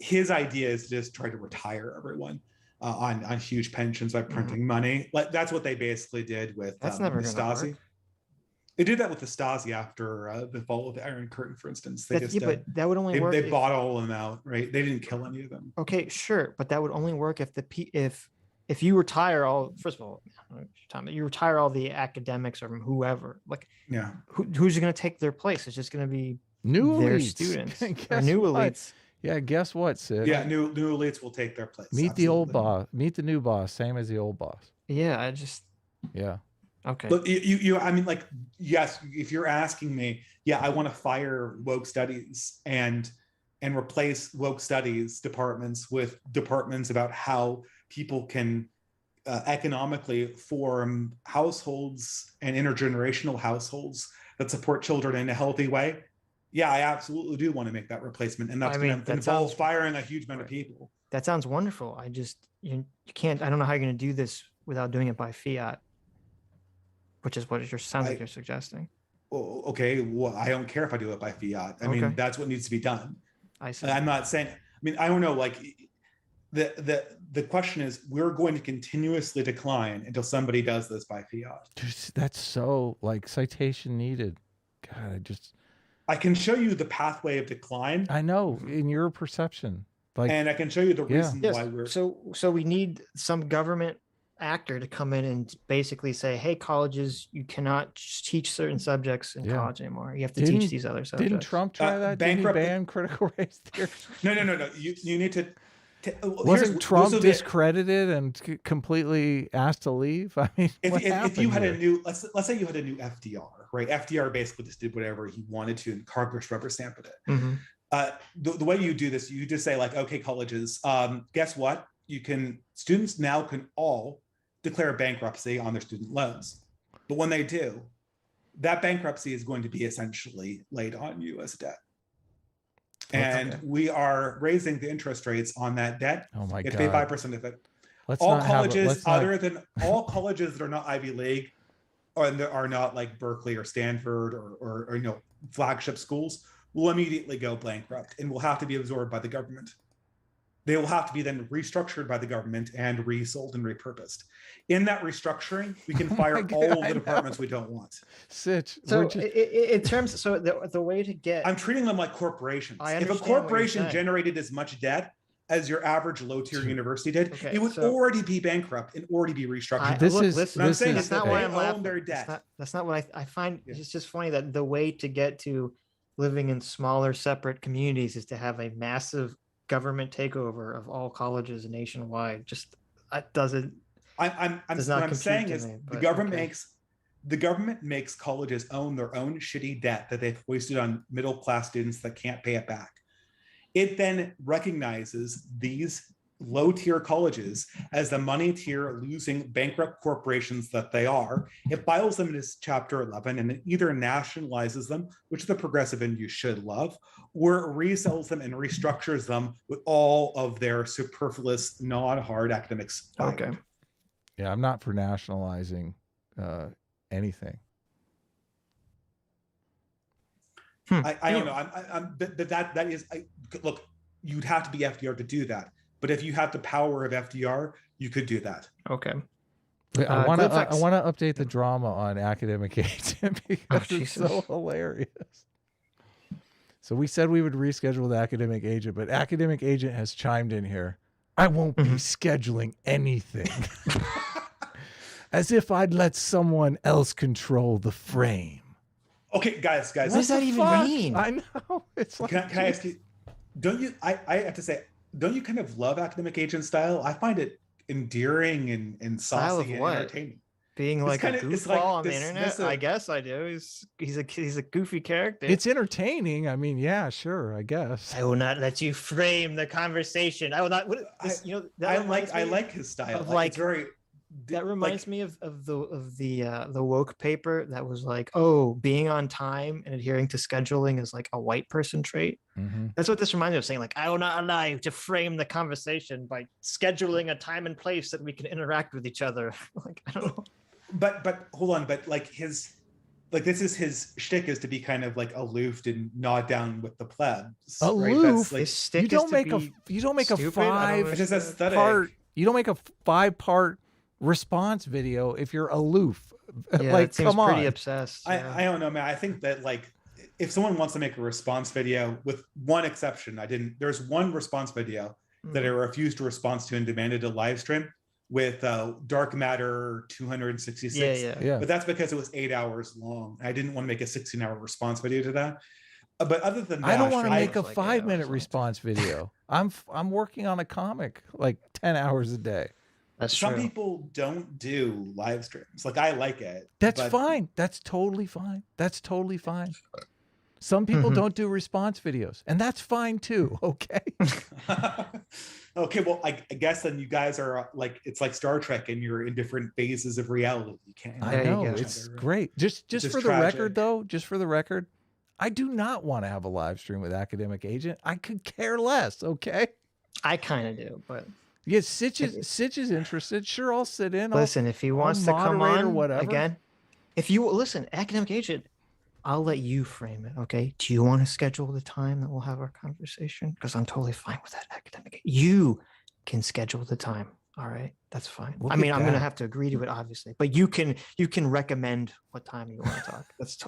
His idea is to just try to retire everyone on huge pensions by printing money. That's what they basically did with the Stasi. They did that with the Stasi after the fall of the Iron Curtain, for instance. But that would only work. They bought all of them out, right? They didn't kill any of them. Okay, sure, but that would only work if you retire all. First of all, you retire all the academics or whoever. Like, yeah, who's going to take their place? It's just going to be their students or new elites. Yeah, guess what, Sid? Yeah, new elites will take their place. Meet the old boss. Meet the new boss. Same as the old boss. Yeah, Yeah. Okay. But I mean, like, yes, if you're asking me, I want to fire woke studies and replace woke studies departments with departments about how people can economically form households and intergenerational households that support children in a healthy way. Yeah, I absolutely do want to make that replacement, and that's going to involve firing a huge amount of people. That sounds wonderful. You can't. I don't know how you're going to do this without doing it by fiat. Which is what it sounds like you're suggesting. Well, okay. Well, I don't care if I do it by fiat. I mean, that's what needs to be done. I see. I'm not saying. I mean, I don't know. Like, the question is, we're going to continuously decline until somebody does this by fiat. Dude, that's so like citation needed. God, I can show you the pathway of decline. I know in your perception, and I can show you the reason why we're. So we need some government actor to come in and basically say, hey, colleges, you cannot teach certain subjects in college anymore. You have to teach these other subjects. Didn't Trump try that? Didn't he ban critical race theory? No. You need to. Wasn't Trump discredited and completely asked to leave? I mean, if you had a new, let's say you had a new FDR, right? FDR basically just did whatever he wanted to, and Congress rubber stamped it. Mm-hmm. The way you do this, you just say like, okay, colleges, guess what? Students now can all declare bankruptcy on their student loans. But when they do, that bankruptcy is going to be essentially laid on you as debt. And we are raising the interest rates on that debt. Oh my God. You pay 5% of it. all colleges other than all colleges that are not Ivy League or are not like Berkeley or Stanford or you know, flagship schools will immediately go bankrupt and will have to be absorbed by the government. They will have to be then restructured by the government and resold and repurposed. In that restructuring, we can fire all the departments we don't want. Sitch. So in terms, so the way to get, I'm treating them like corporations. If a corporation generated as much debt as your average low-tier university did, it would already be bankrupt and already be restructured. That's not why I'm laughing. Their debt. That's not what I find. It's just funny that the way to get to living in smaller, separate communities is to have a massive government takeover of all colleges nationwide. Just that doesn't. What I'm saying is the government makes colleges own their own shitty debt that they've wasted on middle-class students that can't pay it back. It then recognizes these low-tier colleges as the money tier losing bankrupt corporations that they are. It files them in its Chapter 11 and it either nationalizes them, which the progressive end you should love, or it resells them and restructures them with all of their superfluous, non-hard academics. Okay. Yeah, I'm not for nationalizing anything. I don't know. That is, look, you'd have to be FDR to do that. But if you have the power of FDR, you could do that. Okay. I want to update the drama on Academic Agent because it's so hilarious. So we said we would reschedule the Academic Agent, but Academic Agent has chimed in here. I won't be scheduling anything. As if I'd let someone else control the frame. Okay, guys. What does that even mean? I know. It's like, can I ask you, don't you, I have to say, don't you kind of love Academic Agent style? I find it endearing and saucy and entertaining. Being like a goofball on the internet? I guess I do. He's a goofy character. It's entertaining. I mean, yeah, sure, I guess. I will not let you frame the conversation. I will not. I like his style. It's very. That reminds me of the woke paper that was like, oh, being on time and adhering to scheduling is like a white person trait. That's what this reminds me of, saying like, I will not allow you to frame the conversation by scheduling a time and place that we can interact with each other. Like, I don't know. But hold on, but like this is his shtick, is to be kind of like aloof and nod down with the plebs. Aloof. Right? Like, you don't make a 5-part response video if you're aloof. Yeah, like, it seems pretty obsessed. I don't know, man. I think that like if someone wants to make a response video, with one exception, there's one response video that I refused to respond to and demanded a live stream with Dark Matter 266. Yeah. But that's because it was 8 hours long. I didn't want to make a 16-hour response video to that. But other than that, I don't want to make a 5-minute response video. I'm working on a comic like 10 hours a day. Some people don't do live streams. Like, I like it. That's fine. That's totally fine. Some people don't do response videos, and that's fine too. Okay. Okay. Well, I guess then you guys are like, it's like Star Trek, and you're in different phases of reality. You can't. I know, it's great. Just for the record, though. Just for the record, I do not want to have a live stream with Academic Agent. I could care less. Okay. I kind of do, but. Yeah, Sitch is interested. Sure, I'll sit in. Listen, if he wants to come on or whatever. Again, if you listen, Academic Agent, I'll let you frame it. Okay? Do you want to schedule the time that we'll have our conversation? Because I'm totally fine with that, Academic. You can schedule the time. All right, that's fine. I'm going to have to agree to it, obviously, but you can recommend what time you want to talk.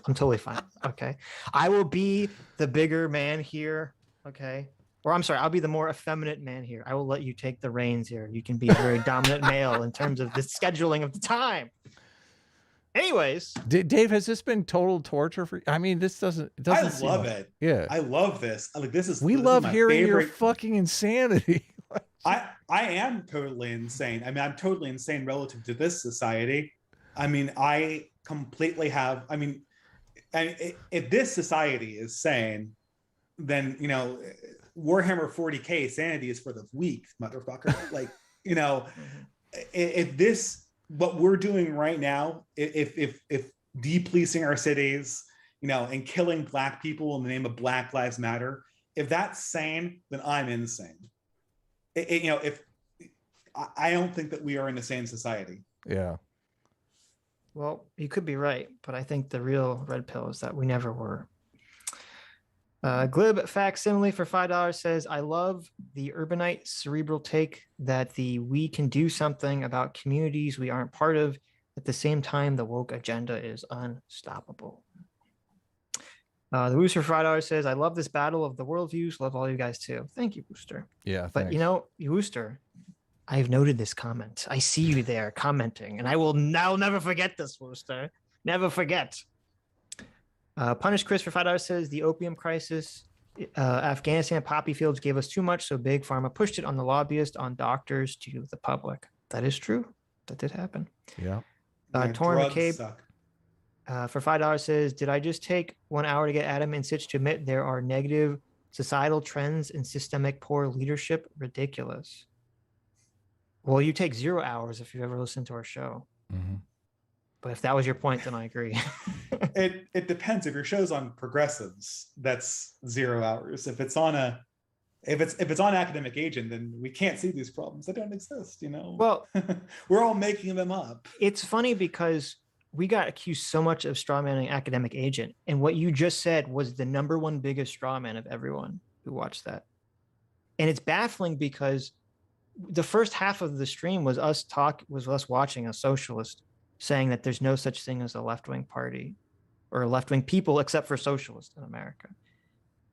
I'm totally fine. Okay, I will be the bigger man here. Okay. Or I'm sorry, I'll be the more effeminate man here. I will let you take the reins here. You can be a very dominant male in terms of the scheduling of the time. Anyways, Dave, has this been total torture for you? I mean, this doesn't. I love it. Yeah, I love this. Like, this is. We love hearing your fucking insanity. I am totally insane. I mean, I'm totally insane relative to this society. I mean, I completely have. I mean, if this society is sane, then Warhammer 40K sanity is for the weak, motherfucker. Like, if this, what we're doing right now, if de-policing our cities, and killing Black people in the name of Black Lives Matter, if that's sane, then I'm insane. If I don't think that we are in a sane society. Yeah. Well, you could be right, but I think the real red pill is that we never were. Glib facsimile for $5 says, I love the urbanite cerebral take that we can do something about communities we aren't part of. At the same time, the woke agenda is unstoppable. The Wooster for $5 says, I love this battle of the worldviews. Love all you guys too. Thank you, Wooster. Yeah, but thanks. Wooster, I've noted this comment. I see you there commenting, and I'll never forget this, Wooster. Never forget. Punish Chris for $5 says, the opium crisis, Afghanistan poppy fields gave us too much, so Big Pharma pushed it on the lobbyists, on doctors, to the public. That is true. That did happen. Yeah. Torrin McCabe for $5 says, did I just take 1 hour to get Adam and Sitch to admit there are negative societal trends and systemic poor leadership? Ridiculous. Well, you take 0 hours if you ever listen to our show. Mm-hmm. But if that was your point, then I agree. It depends. If your show's on progressives, that's 0 hours. If it's on Academic Agent, then we can't see these problems. They don't exist, Well, we're all making them up. It's funny because we got accused so much of strawmanning Academic Agent, and what you just said was the #1 biggest strawman of everyone who watched that. And it's baffling because the first half of the stream was us watching a socialist saying that there's no such thing as a left-wing party or left-wing people except for socialists in America.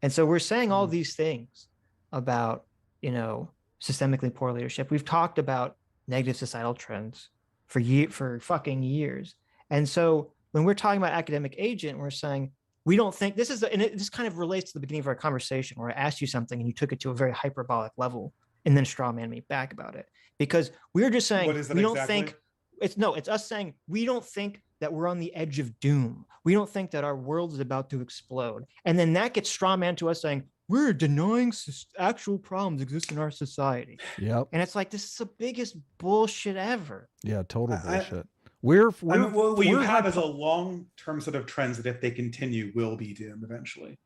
And so we're saying all these things about, systemically poor leadership. We've talked about negative societal trends for fucking years. And so when we're talking about Academic Agent, we're saying, we don't think this kind of relates to the beginning of our conversation where I asked you something and you took it to a very hyperbolic level and then strawman me back about it, because we're just saying, we don't think it's us saying, we don't think that we're on the edge of doom. We don't think that our world is about to explode. And then that gets strawman to us saying, we're denying actual problems exist in our society. Yep. And it's like, this is the biggest bullshit ever. Yeah, total bullshit. What you have is a long-term set of trends that if they continue will be doomed eventually.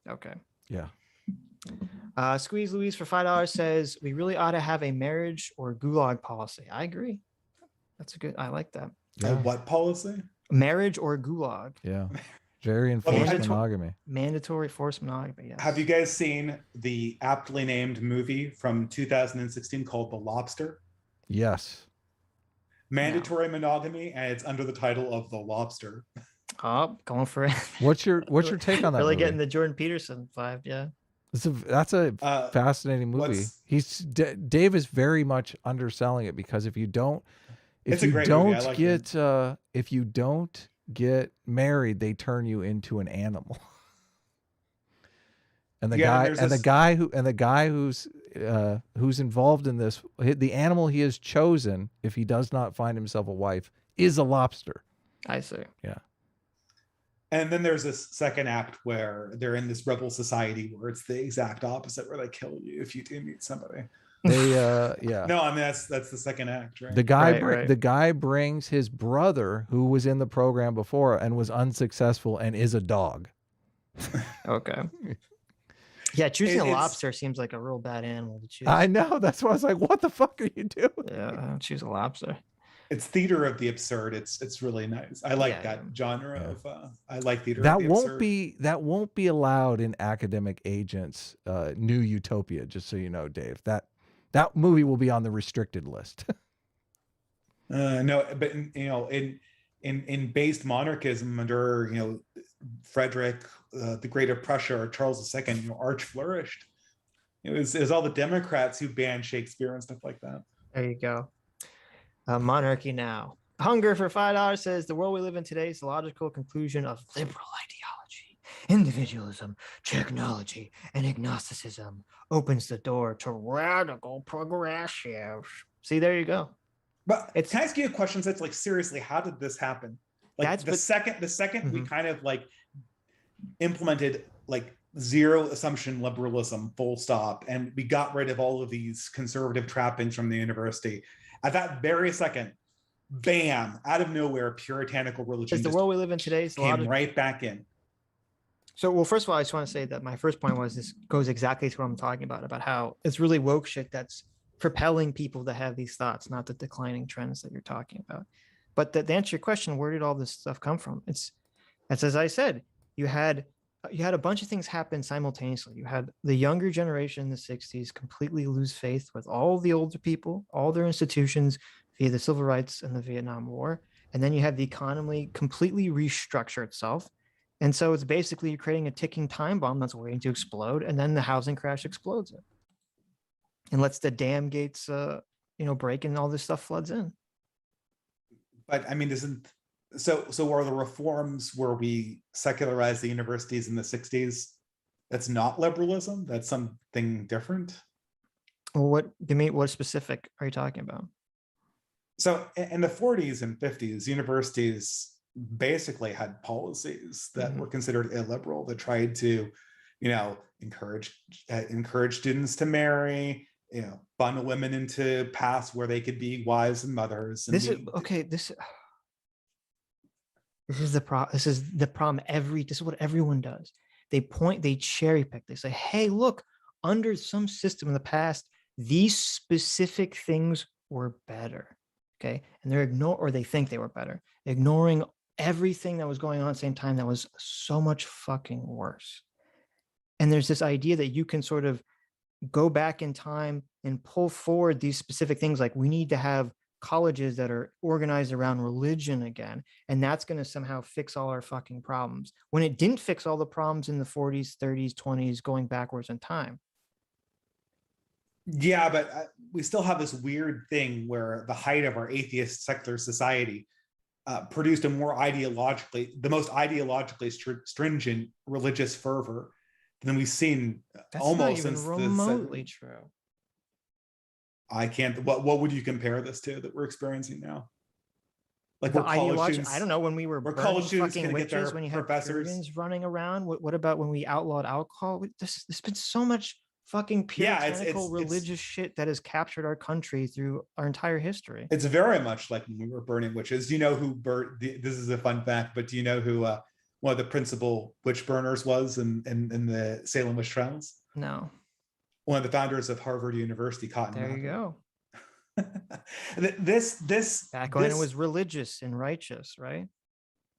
Okay. Yeah. Squeeze Louise for $5 says, we really ought to have a marriage or gulag policy. I agree. That's I like that. Yeah. A what policy? Marriage or gulag. Yeah. Very enforced monogamy. Mandatory forced monogamy. Yes. Have you guys seen the aptly named movie from 2016 called The Lobster? Yes. Mandatory monogamy, and it's under the title of The Lobster. Oh, going for it. What's your take on that? Really movie? Getting the Jordan Peterson vibe, yeah. That's a fascinating movie. Dave is very much underselling it, because if you don't get married, they turn you into an animal. And the guy who's involved in this, the animal he has chosen, if he does not find himself a wife, is a lobster. I see. Yeah. And then there's this second act where they're in this rebel society where it's the exact opposite, where they kill you if you do meet somebody. Yeah. No, I mean that's the second act, right? The guy brings his brother, who was in the program before and was unsuccessful, and is a dog. Okay. Yeah, choosing a lobster seems like a real bad animal to choose. I know. That's why I was like, what the fuck are you doing? Yeah, I don't choose a lobster. It's theater of the absurd. It's really nice. I like that genre of I like theater that of the absurd. That won't be allowed in Academic Agent's New Utopia, just so you know, Dave. That movie will be on the restricted list. No, but in based monarchism under Frederick the Great of Prussia or Charles II, arch flourished. It was all the Democrats who banned Shakespeare and stuff like that. There you go. Monarchy now. Hunger for $5 says, the world we live in today is the logical conclusion of liberal ideology. Individualism, technology, and agnosticism opens the door to radical progressives. See, there you go. But can I ask you a question? That's like, seriously, how did this happen? Like the second we kind of like implemented like zero assumption liberalism, full stop, and we got rid of all of these conservative trappings from the university. At that very second, bam, out of nowhere, puritanical religion. The world we live in today came right back in. So, well, first of all, I just want to say that my first point was this goes exactly to what I'm talking about how it's really woke shit that's propelling people to have these thoughts, not the declining trends that you're talking about. But to answer your question, where did all this stuff come from? It's as I said, you had a bunch of things happen simultaneously. You had the younger generation in the 60s completely lose faith with all the older people, all their institutions via the civil rights and the Vietnam War. And then you have the economy completely restructure itself. And so it's basically you're creating a ticking time bomb that's waiting to explode. And then the housing crash explodes it and lets the dam gates, break, and all this stuff floods in. But I mean, so are the reforms where we secularized the universities in the 60s, that's not liberalism? That's something different? Well, what specific are you talking about? So in the 40s and 50s, universities basically had policies that were considered illiberal, that tried to, encourage students to marry, bundle women into paths where they could be wives and mothers. And This is the problem. This is what everyone does. They cherry pick. They say, hey, look, under some system in the past, these specific things were better. Okay. And they think they were better, ignoring everything that was going on at the same time that was so much fucking worse. And there's this idea that you can sort of go back in time and pull forward these specific things. Like, we need to have colleges that are organized around religion again, and that's going to somehow fix all our fucking problems, when it didn't fix all the problems in the 40s, 30s, 20s, going backwards in time. Yeah, but we still have this weird thing where the height of our atheist secular society produced the most ideologically stringent religious fervor than we've seen. That's almost not even remotely true. I can't. What would you compare this to that we're experiencing now? Like, the ideology. I don't know, when we were college students fucking witches, when you had Puritans running around. What about when we outlawed alcohol? There's been so much fucking puritanical religious shit that has captured our country through our entire history. It's very much like when we were burning witches. Do you know who this is a fun fact, but do you know who one of the principal witch burners was in the Salem witch trials? No. One of the founders of Harvard University, Cotton Mather. There you go. Back when it was religious and righteous, right?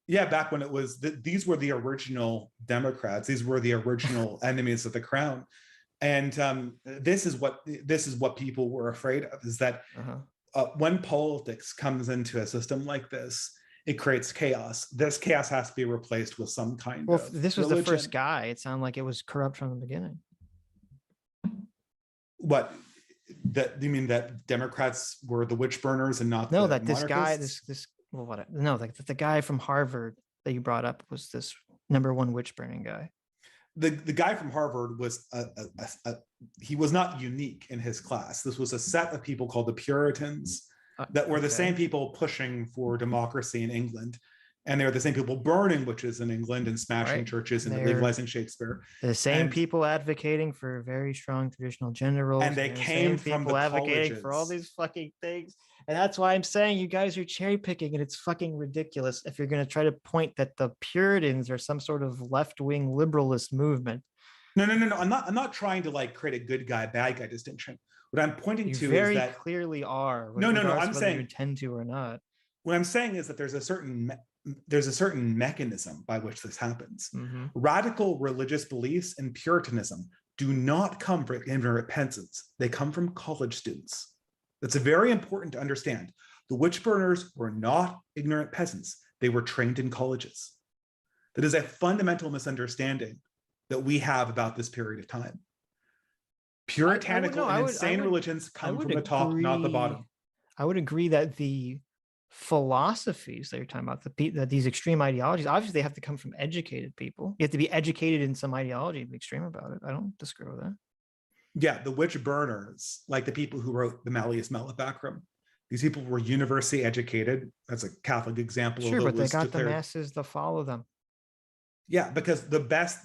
Yeah, back when it was. These were the original Democrats. These were the original enemies of the crown. And this is what people were afraid of, is that when politics comes into a system like this, it creates chaos. This chaos has to be replaced with some kind of this was religion. The first guy. It sounded like it was corrupt from the beginning. What? You mean that Democrats were the witch burners and not the this guy, the guy from Harvard that you brought up was this #1 witch burning guy. The guy from Harvard was he was not unique in his class. This was a set of people called the Puritans that were the same people pushing for democracy in England. And they were the same people burning witches in England and smashing churches and legalizing Shakespeare. The same people advocating for very strong traditional gender roles. And they came from the advocating for all these fucking things. And that's why I'm saying you guys are cherry picking, and it's fucking ridiculous if you're going to try to point that the Puritans are some sort of left-wing liberalist movement. No. I'm not trying to create a good guy, bad guy distinction. What I'm pointing to very is that clearly are. No. I'm saying you intend to or not. What I'm saying is that there's a certain mechanism by which this happens. Mm-hmm. Radical religious beliefs and Puritanism do not come from ignorant peasants. They come from college students. That's very important to understand. The witch burners were not ignorant peasants. They were trained in colleges. That is a fundamental misunderstanding that we have about this period of time. Puritanical and insane religions come from the top, not the bottom. I would agree that the philosophies that you're talking about, that these extreme ideologies, obviously they have to come from educated people. You have to be educated in some ideology to be extreme about it. I don't disagree with that. Yeah, the witch burners, like the people who wrote the Malleus Maleficarum, these people were university educated. That's a Catholic example. Sure, but they got the masses to follow them. Yeah, because that's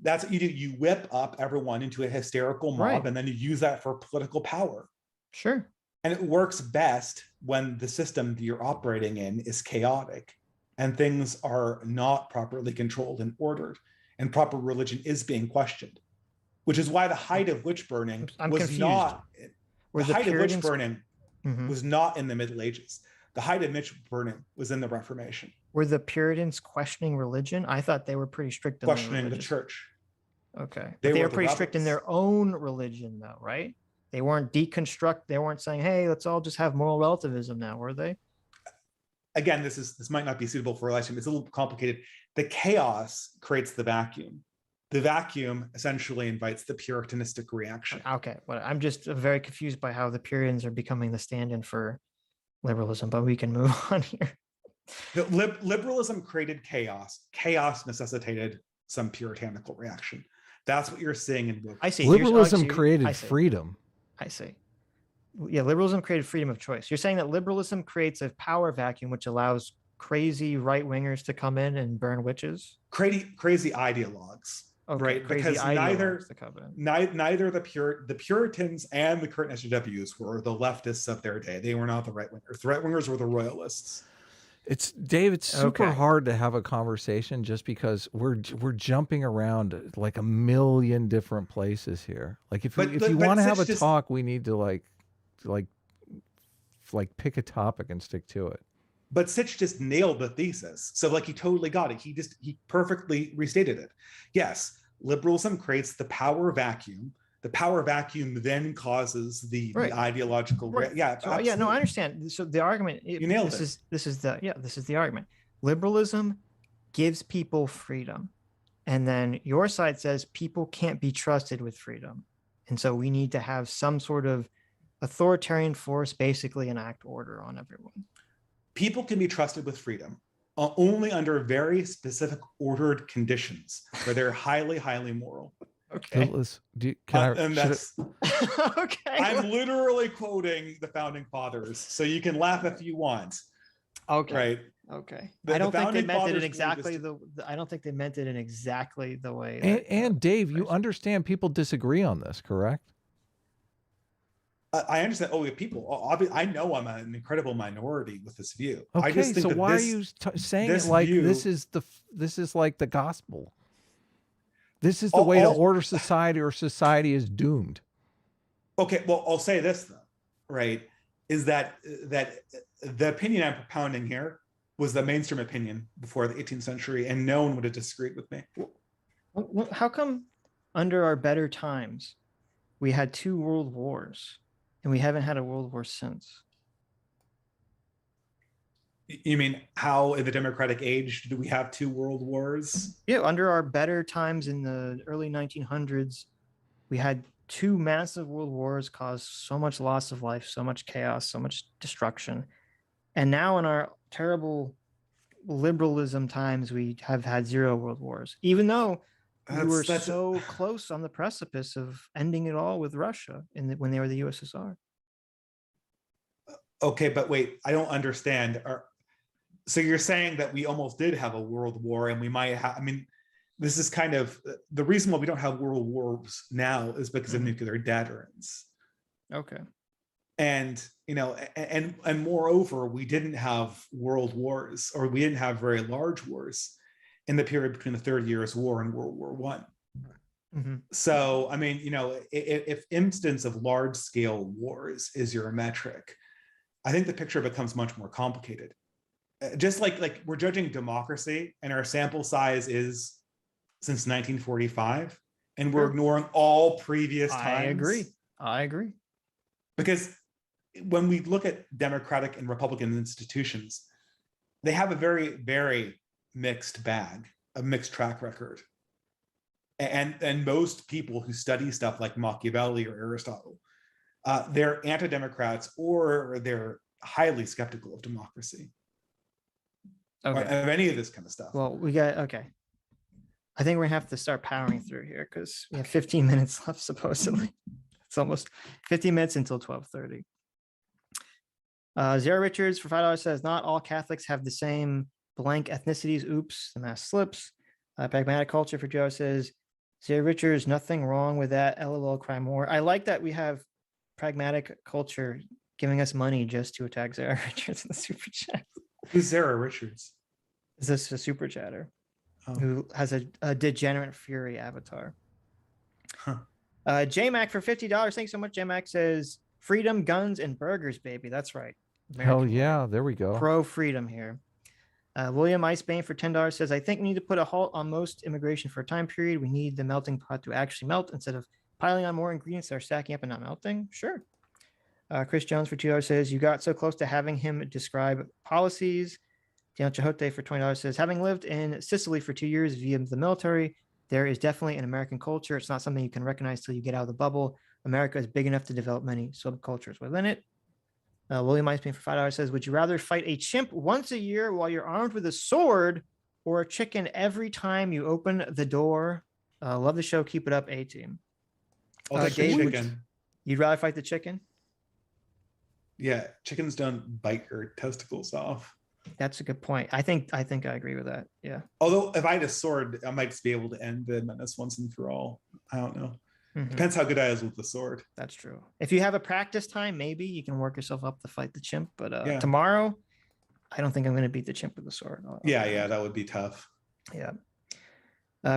what you do. You whip up everyone into a hysterical mob, and then you use that for political power. Sure. And it works best when the system that you're operating in is chaotic and things are not properly controlled and ordered, and proper religion is being questioned, which is why the height of witch burning was confused. Were the height of witch Puritans... burning was not in the Middle Ages. The height of witch burning was in the Reformation. Were the Puritans questioning religion? I thought they were pretty strict in questioning the church. Okay. But they were pretty strict in their own religion, though, right? They weren't deconstruct. They weren't saying, hey, let's all just have moral relativism now, were they? Again, this might not be suitable for a live stream. It's a little complicated. The chaos creates the vacuum. The vacuum essentially invites the Puritanistic reaction. Okay. Well, I'm just very confused by how the Puritans are becoming the stand-in for liberalism, but we can move on here. Liberalism created chaos. Chaos necessitated some puritanical reaction. That's what you're seeing in book. I see. Liberalism created freedom. I see. Yeah, liberalism created freedom of choice. You're saying that liberalism creates a power vacuum which allows crazy right-wingers to come in and burn witches? Crazy ideologues. Okay, right? Because neither the Puritans and the current SJWs were the leftists of their day. They were not the right-wingers. The right-wingers were the royalists. It's Dave. It's super hard to have a conversation just because we're jumping around like a million different places here. Like if you want to have a talk, we need to like pick a topic and stick to it. But Sitch just nailed the thesis. So like he totally got it. He perfectly restated it. Yes, liberalism creates the power vacuum. The power vacuum then causes the ideological. Yeah, so, yeah. No, I understand. So the argument. You nailed it. This is the argument. Liberalism gives people freedom, and then your side says people can't be trusted with freedom, and so we need to have some sort of authoritarian force basically enact order on everyone. People can be trusted with freedom only under very specific ordered conditions where they're highly, highly moral. Okay. Okay. I'm literally quoting the founding fathers, so you can laugh if you want. Okay. Right. Okay. I don't think they meant it in exactly I don't think they meant it in exactly the way. And Dave, you understand people disagree on this, correct? I understand. Oh, people. I know I'm an incredible minority with this view. Okay, I just think so why are you saying it like this is like the gospel? This is the way to order society, or society is doomed. Okay, well, I'll say this though, right? Is that the opinion I'm propounding here was the mainstream opinion before the 18th century, and no one would have disagreed with me. Well, how come under our better times we had 2 world wars and we haven't had a world war since? You mean how in the democratic age do we have 2 world wars? Yeah, under our better times in the early 1900s, we had 2 massive world wars, caused so much loss of life, so much chaos, so much destruction. And now in our terrible liberalism times, we have had 0 world wars, even though we were so close on the precipice of ending it all with Russia when they were the USSR. Okay, but wait, I don't understand. So you're saying that we almost did have a world war, and we might have, I mean, this is kind of the reason why we don't have world wars now is because of nuclear deterrence. Okay. And, and moreover, we didn't have world wars, or we didn't have very large wars in the period between the 30 Years' War and World War I. Mm-hmm. So, I mean, if instance of large scale wars is your metric, I think the picture becomes much more complicated. Just like we're judging democracy and our sample size is since 1945, and we're ignoring all previous times. I agree. Because when we look at democratic and Republican institutions, they have a very, very mixed bag, a mixed track record. And most people who study stuff like Machiavelli or Aristotle, they're anti-democrats, or they're highly skeptical of democracy. Okay. Of any of this kind of stuff. Well, okay. I think we're gonna have to start powering through here because we have 15 minutes left, supposedly. It's almost 15 minutes until 12:30. Zara Richards for $5 says, not all Catholics have the same blank ethnicities. Oops, the math slips. Pragmatic Culture for Joe says, Zara Richards, nothing wrong with that. LOL, cry more. I like that we have Pragmatic Culture giving us money just to attack Zara Richards in the super chat. Who's Zara Richards? Is this a super chatter who has a degenerate fury avatar? Huh. JMac for $50. Thanks so much. JMac says, Freedom, guns, and burgers, baby. That's right. Hell yeah. There we go. Pro freedom here. William Icebane for $10 says, I think we need to put a halt on most immigration for a time period. We need the melting pot to actually melt instead of piling on more ingredients that are stacking up and not melting. Sure. Chris Jones for $2 says, you got so close to having him describe policies. Daniel Chihote for $20 says, having lived in Sicily for 2 years via the military, there is definitely an American culture. It's not something you can recognize till you get out of the bubble. America is big enough to develop many subcultures within it. William Icebane for $5 says, would you rather fight a chimp once a year while you're armed with a sword or a chicken every time you open the door? Love the show. Keep it up, A-team. Dave, chicken. You'd rather fight the chicken? Yeah, chickens don't bite your testicles off. That's a good point. I think I agree with that. Yeah. Although if I had a sword, I might just be able to end the menace once and for all. I don't know. Mm-hmm. Depends how good I is with the sword. That's true. If you have a practice time, maybe you can work yourself up to fight the chimp. But tomorrow, I don't think I'm going to beat the chimp with the sword. Yeah, that would be tough. Yeah.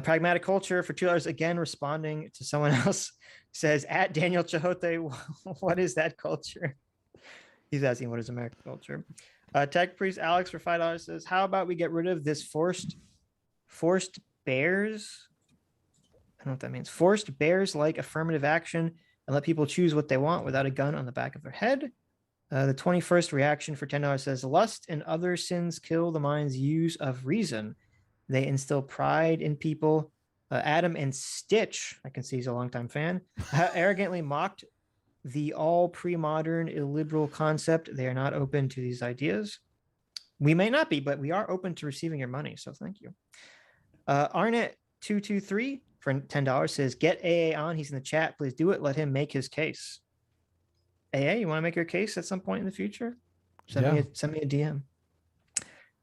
Pragmatic Culture for $2 again, responding to someone else, says, at Daniel Chihote, what is that culture? He's asking, what is American culture? Tech Priest Alex for $5 says, how about we get rid of this forced bears? I don't know what that means. Forced bears like affirmative action and let people choose what they want without a gun on the back of their head. The 21st reaction for $10 says, lust and other sins kill the mind's use of reason. They instill pride in people. Adam and Stitch, I can see he's a longtime fan, arrogantly mocked the all pre-modern illiberal concept. They are not open to these ideas. We may not be, but we are open to receiving your money. So thank you. Arnett223 for $10 says, get AA on. He's in the chat. Please do it. Let him make his case. AA, you want to make your case at some point in the future? Send me a DM.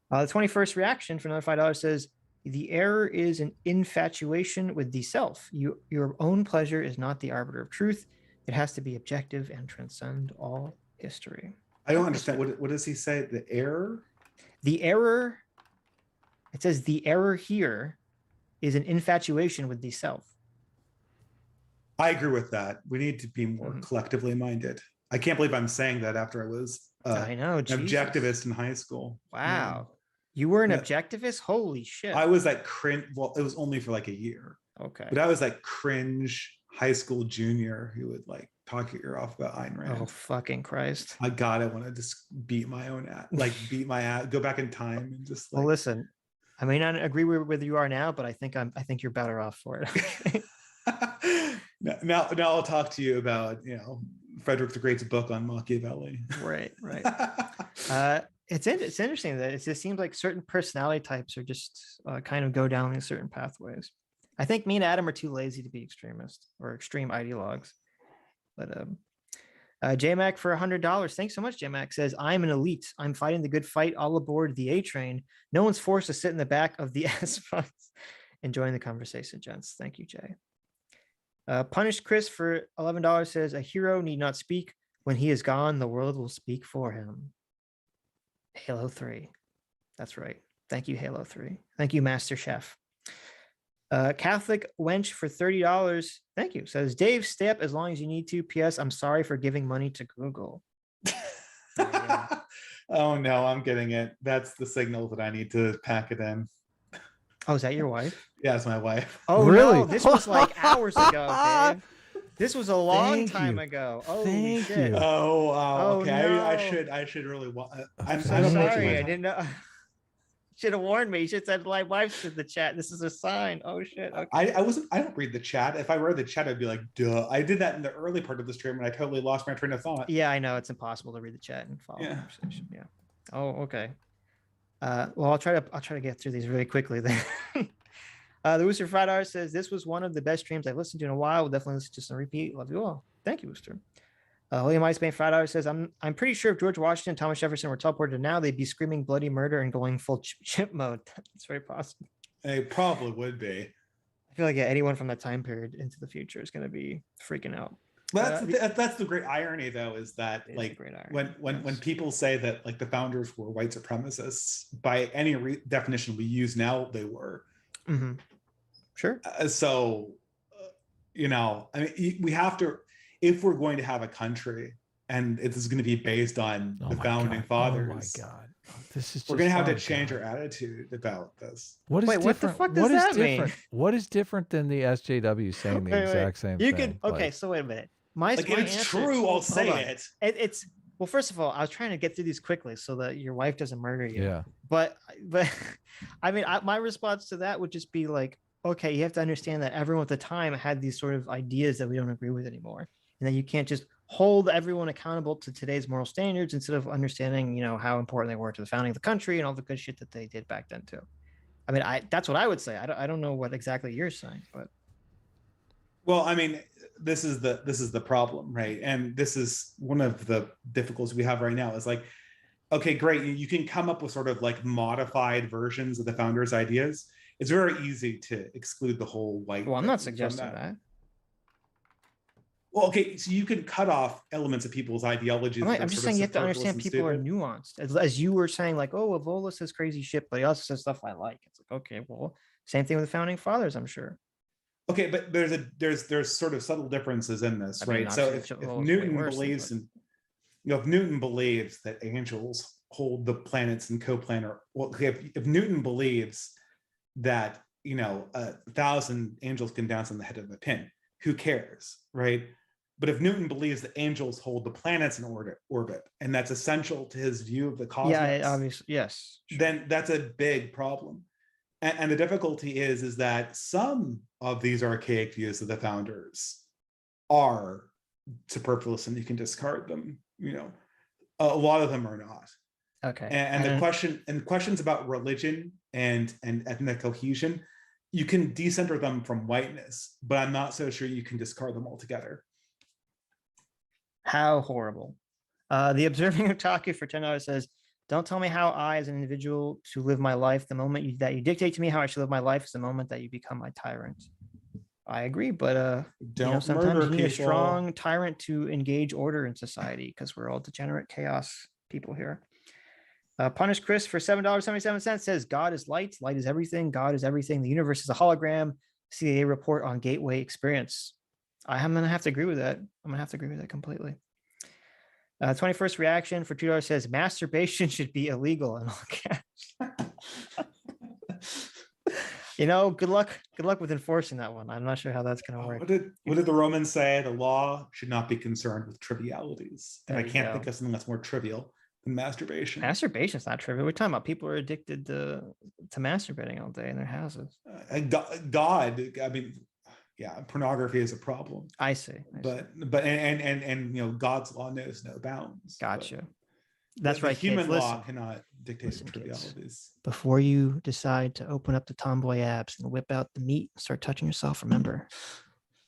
The 21st reaction for another $5 says, the error is an infatuation with the self. Your own pleasure is not the arbiter of truth. It has to be objective and transcend all history. I don't understand. What does he say? The error? The error, it says the error here is an infatuation with the self. I agree with that. We need to be more collectively minded. I can't believe I'm saying that after I was an objectivist in high school. Wow. You were an objectivist? Holy shit. I was like cringe. Well, it was only for like a year. Okay. But I was like cringe high school junior who would like talk your ear off about Ayn Rand. Oh, fucking Christ. My God, I want to just beat my own ass, beat my ass, go back in time and just well, listen, I may not agree with whether you are now, but I think you're better off for it. now I'll talk to you about, Frederick the Great's book on Machiavelli. Right. It's interesting that it just seems like certain personality types are just kind of go down in certain pathways. I think me and Adam are too lazy to be extremists or extreme ideologues. But JMac for $100. Thanks so much, JMac. Says, I'm an elite. I'm fighting the good fight all aboard the A train. No one's forced to sit in the back of the S bus. Enjoying the conversation, gents. Thank you, Jay. Punished Chris for $11 says, a hero need not speak. When he is gone, the world will speak for him. Halo 3. That's right. Thank you, Halo 3. Thank you, Master Chef. Catholic Wench for $30. Thank you. Says, Dave, stay up as long as you need to. P.S. I'm sorry for giving money to Google. Oh, no, I'm getting it. That's the signal that I need to pack it in. Oh, is that your wife? Yeah, it's my wife. Oh, really? No, this was like hours ago, Dave. This was a long time ago. Oh, shit. Oh, okay. No. I should really. I'm so sorry. I didn't know. Should have warned me. You should have said my wife's in the chat. This is a sign. Oh shit. Okay. I don't read the chat. If I read the chat, I'd be like, duh. I did that in the early part of the stream and I totally lost my train of thought. Yeah, I know. It's impossible to read the chat and follow the conversation. Yeah. Oh, okay. Well, I'll try to get through these really quickly then. The Wooster $5 says, this was one of the best streams I've listened to in a while. We'll definitely listen to some repeat. Love you all. Thank you, Wooster. William Icebane $5 says, I'm pretty sure if George Washington and Thomas Jefferson were teleported now, they'd be screaming bloody murder and going full chimp mode. It's very possible. It probably would be. I feel like anyone from that time period into the future is going to be freaking out. That's the great irony, though, is that when people say that like the founders were white supremacists, by any definition we use now, they were. Mm-hmm. Sure. I mean, we have to. If we're going to have a country, and it is going to be based on the founding fathers. Oh my God. This is just, we're going to have to change our attitude about this. What is Wait, different? what the fuck does that mean? What is different than the SJW saying the exact same thing? You could, okay, so wait a minute. If it's answer, true, I'll say it. It's, well, first of all, I was trying to get through these quickly so that your wife doesn't murder you. Yeah. But I mean, my response to that would just be like, okay, you have to understand that everyone at the time had these sort of ideas that we don't agree with anymore. And then you can't just hold everyone accountable to today's moral standards instead of understanding, you know, how important they were to the founding of the country and all the good shit that they did back then too. I mean, that's what I would say. I don't know what exactly you're saying, but. Well, I mean, this is the problem, right? And this is one of the difficulties we have right now is like, okay, great. You can come up with sort of like modified versions of the founders' ideas. It's very easy to exclude the whole white. Well, I'm not suggesting that. Well, okay, so you can cut off elements of people's ideologies. I'm just saying you have to understand people are nuanced. As you were saying, like, oh, Evola says crazy shit, but he also says stuff I like. It's like, okay, well, same thing with the founding fathers, I'm sure. Okay, but there's sort of subtle differences in this, right? So if Newton believes in, you know, if Newton believes that angels hold the planets and co-planar, well, if Newton believes that, you know, 1,000 angels can dance on the head of a pin, who cares, right? But if Newton believes that angels hold the planets in orbit, and that's essential to his view of the cosmos, yeah, obviously, yes, sure, then that's a big problem. And the difficulty is that some of these archaic views of the founders are superfluous and you can discard them. You know, a lot of them are not. Okay. And the questions about religion and ethnic cohesion, you can decenter them from whiteness, but I'm not so sure you can discard them altogether. How horrible. The Observing Otaku for $10 says, don't tell me how I, as an individual, to live my life. The moment that you dictate to me how I should live my life is the moment that you become my tyrant. I agree, but sometimes you need a strong tyrant to engage order in society because we're all degenerate chaos people here. Punish Chris for $7.77 says, God is light. Light is everything. God is everything. The universe is a hologram. CAA report on gateway experience. I'm going to have to agree with that. I'm going to have to agree with that completely. 21st Reaction for $2 says, masturbation should be illegal in all caps. You know, good luck with enforcing that one. I'm not sure how that's going to work. What did the Romans say? The law should not be concerned with trivialities. And I can't think of something that's more trivial than masturbation. Masturbation's not trivial. We're talking about people who are addicted to masturbating all day in their houses. God, I mean, yeah, pornography is a problem. I see. But you know, God's law knows no bounds. Gotcha. That's right. Human law cannot dictate trivialities. Kids, before you decide to open up the tomboy apps and whip out the meat, and start touching yourself, remember,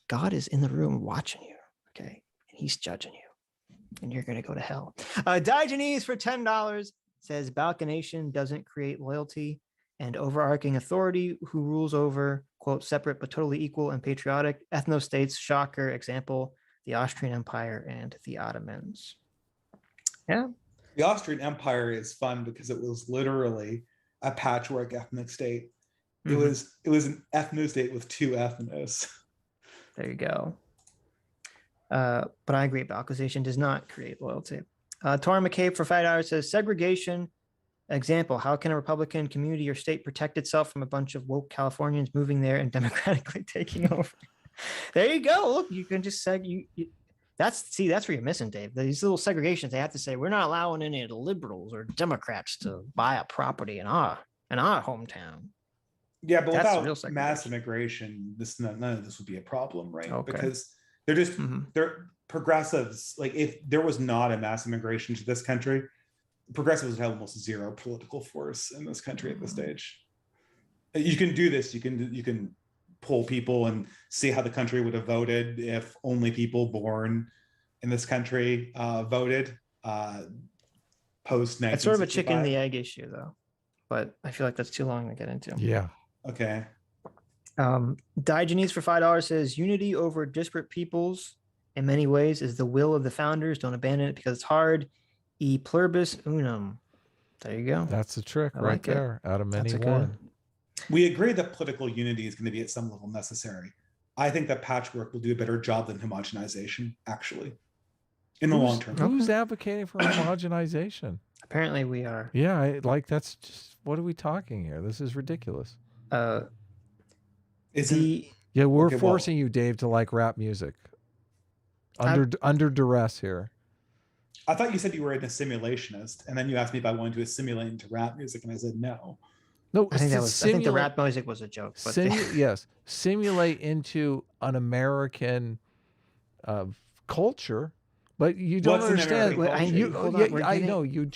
God is in the room watching you. Okay, and He's judging you, and you're going to go to hell. Diogenes for $10 says, Balkanation doesn't create loyalty and overarching authority who rules over, quote, separate but totally equal and patriotic ethno-states. Shocker. Example, the Austrian Empire and the Ottomans. Yeah. The Austrian Empire is fun because it was literally a patchwork ethnic state. It was an ethno-state with two ethnos. There you go. But I agree, balkanization does not create loyalty. Tora McCabe for $5 says, segregation. Example, how can a Republican community or state protect itself from a bunch of woke Californians moving there and democratically taking over? There you go. Look, you can just say that's where you're missing, Dave. These little segregations, they have to say, we're not allowing any of the liberals or Democrats to buy a property in our hometown. Yeah, but without mass immigration, none of this would be a problem, right? Okay. Because they're just they're progressives. Like, if there was not a mass immigration to this country, progressives would have almost zero political force in this country at this stage. You can do this. You can poll people and see how the country would have voted if only people born in this country voted post 1965. It's sort of a chicken and the egg issue, though, but I feel like that's too long to get into. Yeah. Okay. Diogenes for $5 says, unity over disparate peoples in many ways is the will of the founders. Don't abandon it because it's hard. E pluribus unum. There you go. That's a trick right there. Out of many one. We agree that political unity is going to be at some level necessary. I think that patchwork will do a better job than homogenization, actually. in the long term. Who's advocating for homogenization? Apparently we are. Yeah, that's just, what are we talking here? This is ridiculous. We're forcing you, Dave, to like rap music. Under duress here. I thought you said you were a simulationist, and then you asked me if I wanted to assimilate into rap music, and I said no. No, I think the rap music was a joke. But yes, simulate into an American culture, but you don't understand. I know you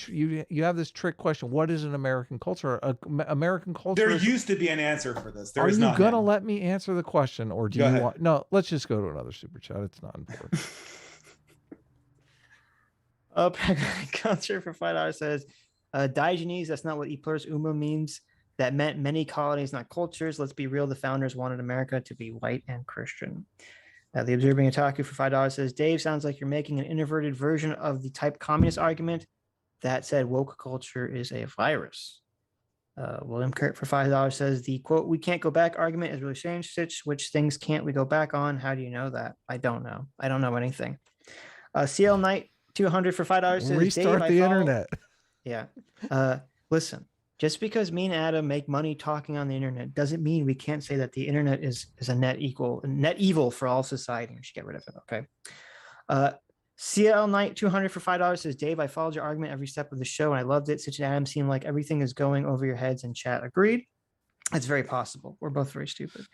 have this trick question. What is an American culture? American culture. There used to be an answer for this. Are you gonna let me answer the question, or do you want? No, let's just go to another super chat. It's not important. Pragmatic culture for $5 says, Diogenes, that's not what E pluribus unum means. That meant many colonies, not cultures. Let's be real. The founders wanted America to be white and Christian. The Observing Otaku for $5 says, Dave, sounds like you're making an inverted version of the type communist argument that said woke culture is a virus. William Kurt for $5 says, the quote, we can't go back argument is really strange. Sitch, which things can't we go back on? How do you know that? I don't know. I don't know anything. CL Knight 200 for $5 says, restart Dave, the internet. Yeah. Listen, just because me and Adam make money talking on the internet doesn't mean we can't say that the internet is a net evil for all society. We should get rid of it. Okay. CL Knight 200 for $5 says, Dave, I followed your argument every step of the show and I loved it. Sitch and Adam seem like everything is going over your heads in chat. Agreed. It's very possible. We're both very stupid.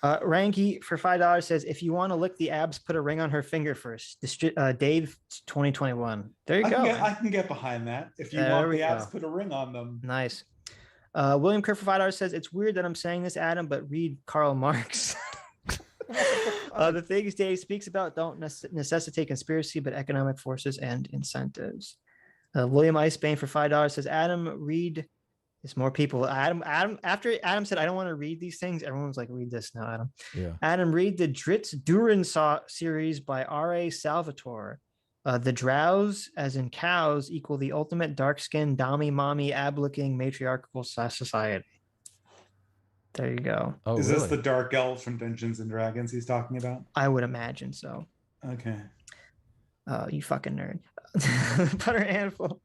Ranky for $5 says, if you want to lick the abs, put a ring on her finger first. Dave 2021. There you go. I can get behind that. If you want the abs, put a ring on them. Nice. William Kerr for $5 says, it's weird that I'm saying this, Adam, but read Karl Marx. The things Dave speaks about don't necessitate conspiracy, but economic forces and incentives. William Icebane for $5 says, Adam, read. It's more people. Adam. After Adam said, "I don't want to read these things," everyone's like, "Read this now, Adam." Yeah. Adam, read the Dritz Duren series by R.A. Salvatore. The drows, as in cows, equal the ultimate dark-skinned, mommy, ab-looking, matriarchal society. There you go. Oh, is this the dark elves from Dungeons and Dragons he's talking about? I would imagine so. Okay. You fucking nerd. Butter handful.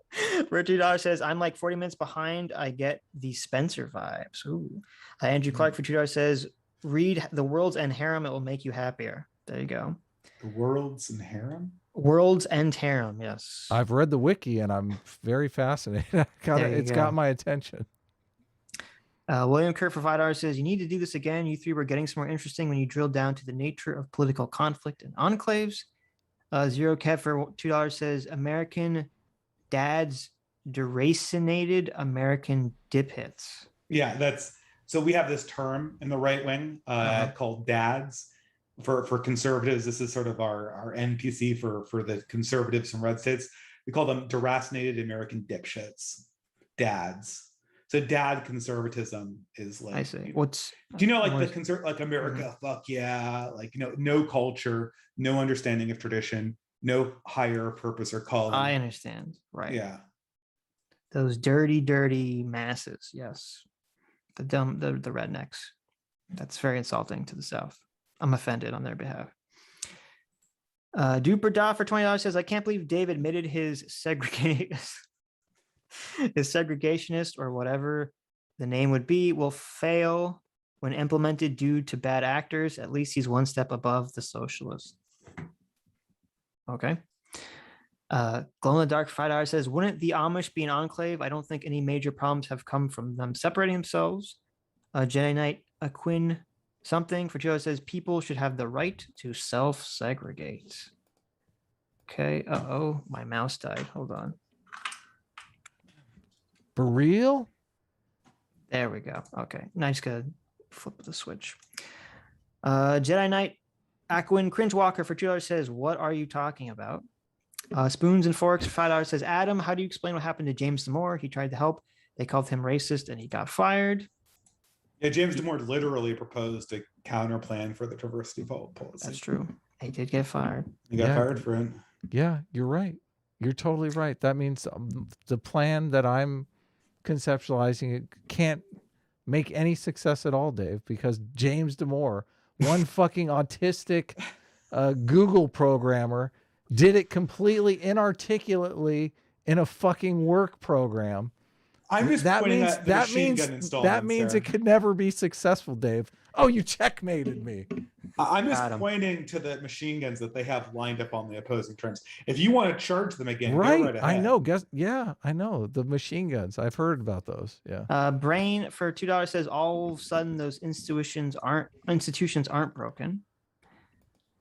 Richard $2 says, I'm like 40 minutes behind. I get the Spencer vibes. Ooh. Andrew Clark for $2 says, read The World's End Harem. It will make you happier. There you go. The World's End Harem? World's End Harem, yes. I've read the wiki and I'm very fascinated. It's got my attention. William Kurt for $5 says, you need to do this again. You three were getting some more interesting when you drilled down to the nature of political conflict and enclaves. Zero Kev for $2 says, American dads deracinated American dip hits. Yeah, so we have this term in the right wing called dads. For conservatives, this is sort of our NPC for the conservatives from red states. We call them deracinated American dipshits, dads. So dad conservatism is like, I see. Do you know like like America, fuck yeah, like, no culture, no understanding of tradition, no higher purpose or calling. I understand. Right. Yeah. Those dirty masses. Yes. The rednecks. That's very insulting to the South. I'm offended on their behalf. Duper Da for $20 says, I can't believe Dave admitted his segregationist or whatever the name would be will fail when implemented due to bad actors. At least he's one step above the socialist. Okay. Glow in the Dark $5 says, wouldn't the Amish be an enclave? I don't think any major problems have come from them separating themselves. Jedi Knight Quinn something for Joe says, people should have the right to self-segregate. Okay. Uh-oh, my mouse died. Hold on. For real? There we go. Okay. Nice. Good. Flip the switch. Jedi Knight Aquin Cringewalker for $2 says, what are you talking about? Spoons and Forks for $5 says, Adam, how do you explain what happened to James Damore? He tried to help. They called him racist and he got fired. Yeah, James Damore literally proposed a counter plan for the diversity policy. That's true. He did get fired. He got fired for it. Yeah, you're right. You're totally right. That means the plan that I'm conceptualizing, it can't make any success at all, Dave, because James Damore, one fucking autistic Google programmer, did it completely inarticulately in a fucking work program. I'm just pointing at the machine gun installments. That means it could never be successful, Dave. Oh, you checkmated me. I'm just pointing to the machine guns that they have lined up on the opposing turns. If you want to charge them again, right? Go right ahead. I know. I know the machine guns. I've heard about those. Yeah. Brain for $2 says all of a sudden those institutions aren't broken.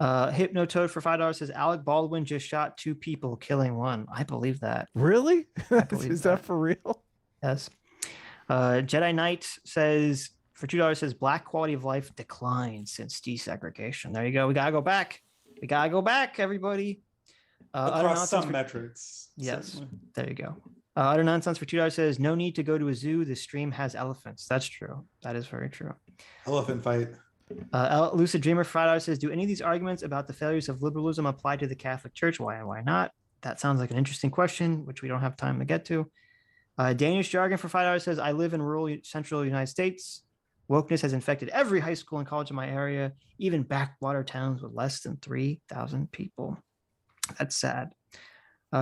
Hypnotoad for $5 says Alec Baldwin just shot 2 people, killing 1. I believe that. Really? I believe Is that for real? Yes. Jedi Knight says for $2 says black quality of life declined since desegregation. There you go. We gotta go back. Everybody. Across some metrics. Yes. Certainly. There you go. Utter Nonsense for $2 says no need to go to a zoo. The stream has elephants. That's true. That is very true. Elephant fight. Lucid Dreamer for $5 says, do any of these arguments about the failures of liberalism apply to the Catholic Church? Why and why not? That sounds like an interesting question, which we don't have time to get to. Danish Jargon for $5 says, I live in rural central United States. Wokeness has infected every high school and college in my area, even backwater towns with less than 3,000 people. That's sad.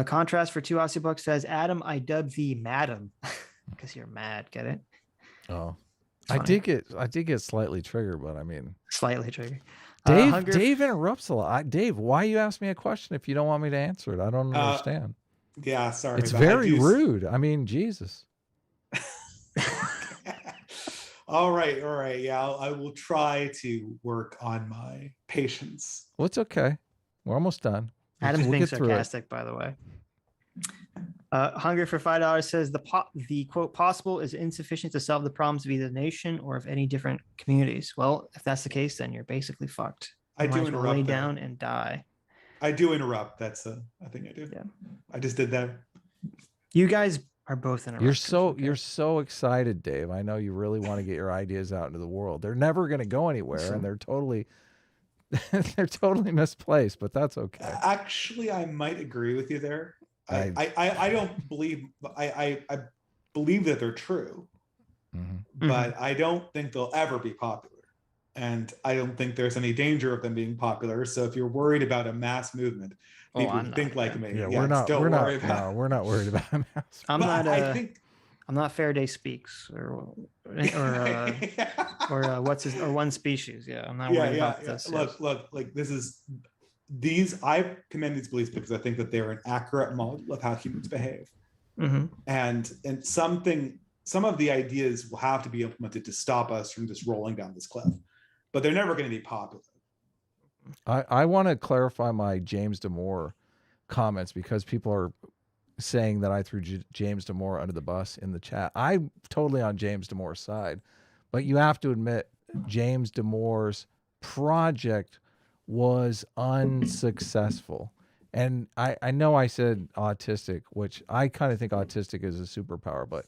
Contrast for 2 Aussie bucks says, Adam, I dub thee madam because you're mad. Get it? Oh, I did get slightly triggered, but I mean, slightly triggered. Dave interrupts a lot. Dave, why you ask me a question if you don't want me to answer it? I don't understand. Yeah, sorry. It's very rude. I mean, Jesus. All right. Yeah, I will try to work on my patience. Well, it's okay. We're almost done. Adam's being sarcastic, by the way. Hungry for $5 says the quote possible is insufficient to solve the problems of either the nation or of any different communities. Well, if that's the case, then you're basically fucked. I do interrupt. Lay down and die. I do interrupt. That's a thing I do. Yeah. I just did that. You guys are both interrupting. You're so excited, Dave. I know you really want to get your ideas out into the world. They're never going to go anywhere, and they're totally misplaced. But that's okay. Actually, I might agree with you there. I don't believe I believe that they're true, but I don't think they'll ever be popular. And I don't think there's any danger of them being popular. So if you're worried about a mass movement, people who think like me, we're not worried about a mass. I'm not Faraday Speaks or One Species. Yeah, I'm not worried about this. Look, like I commend these beliefs because I think that they're an accurate model of how humans behave. And some of the ideas will have to be implemented to stop us from just rolling down this cliff. But they're never going to be popular. I want to clarify my James Damore comments because people are saying that I threw James Damore under the bus in the chat. I'm totally on James Damore's side, but you have to admit James Damore's project was unsuccessful. And I know I said autistic, which I kind of think autistic is a superpower, but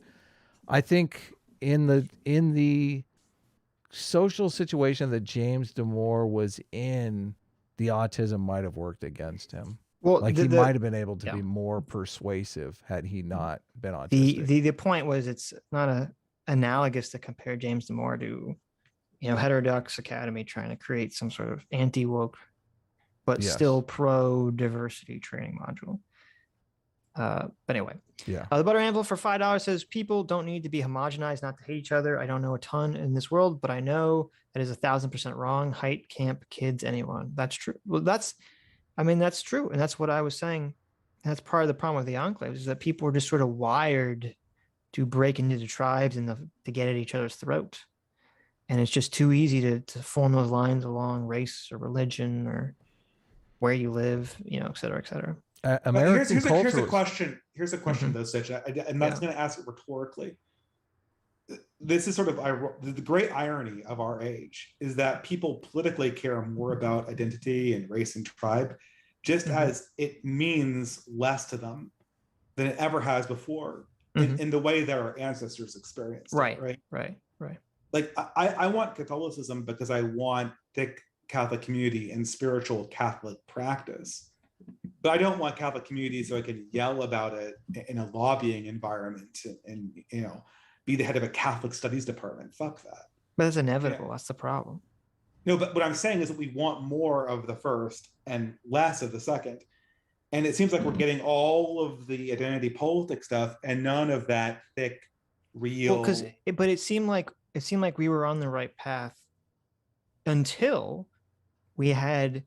I think in the social situation that James Damore was in, the autism might have worked against him. Well, like he might have been able to be more persuasive had he not been autistic. The point was it's not analogous to compare James Damore to, Heterodox Academy trying to create some sort of anti-woke, but still pro-diversity training module. But anyway, the Butter Anvil for $5 says people don't need to be homogenized not to hate each other. I don't know a ton in this world, but I know that is 1,000% wrong. Height, camp, kids, anyone. That's true. Well, that's true. And that's what I was saying. And that's part of the problem with the enclaves is that people are just sort of wired to break into the tribes and to get at each other's throat. And it's just too easy to form those lines along race or religion or where you live, et cetera, et cetera. American culture. Here's a question though, Sitch. I'm not going to ask it rhetorically. This is sort of the great irony of our age is that people politically care more about identity and race and tribe, just as it means less to them than it ever has before in the way that our ancestors experienced. Right. Like I want Catholicism because I want thick Catholic community and spiritual Catholic practice. But I don't want Catholic community so I can yell about it in a lobbying environment and be the head of a Catholic studies department. Fuck that. But that's inevitable. Yeah. That's the problem. No, but what I'm saying is that we want more of the first and less of the second. And it seems like we're getting all of the identity politics stuff and none of that thick, real. But it seemed like we were on the right path until we had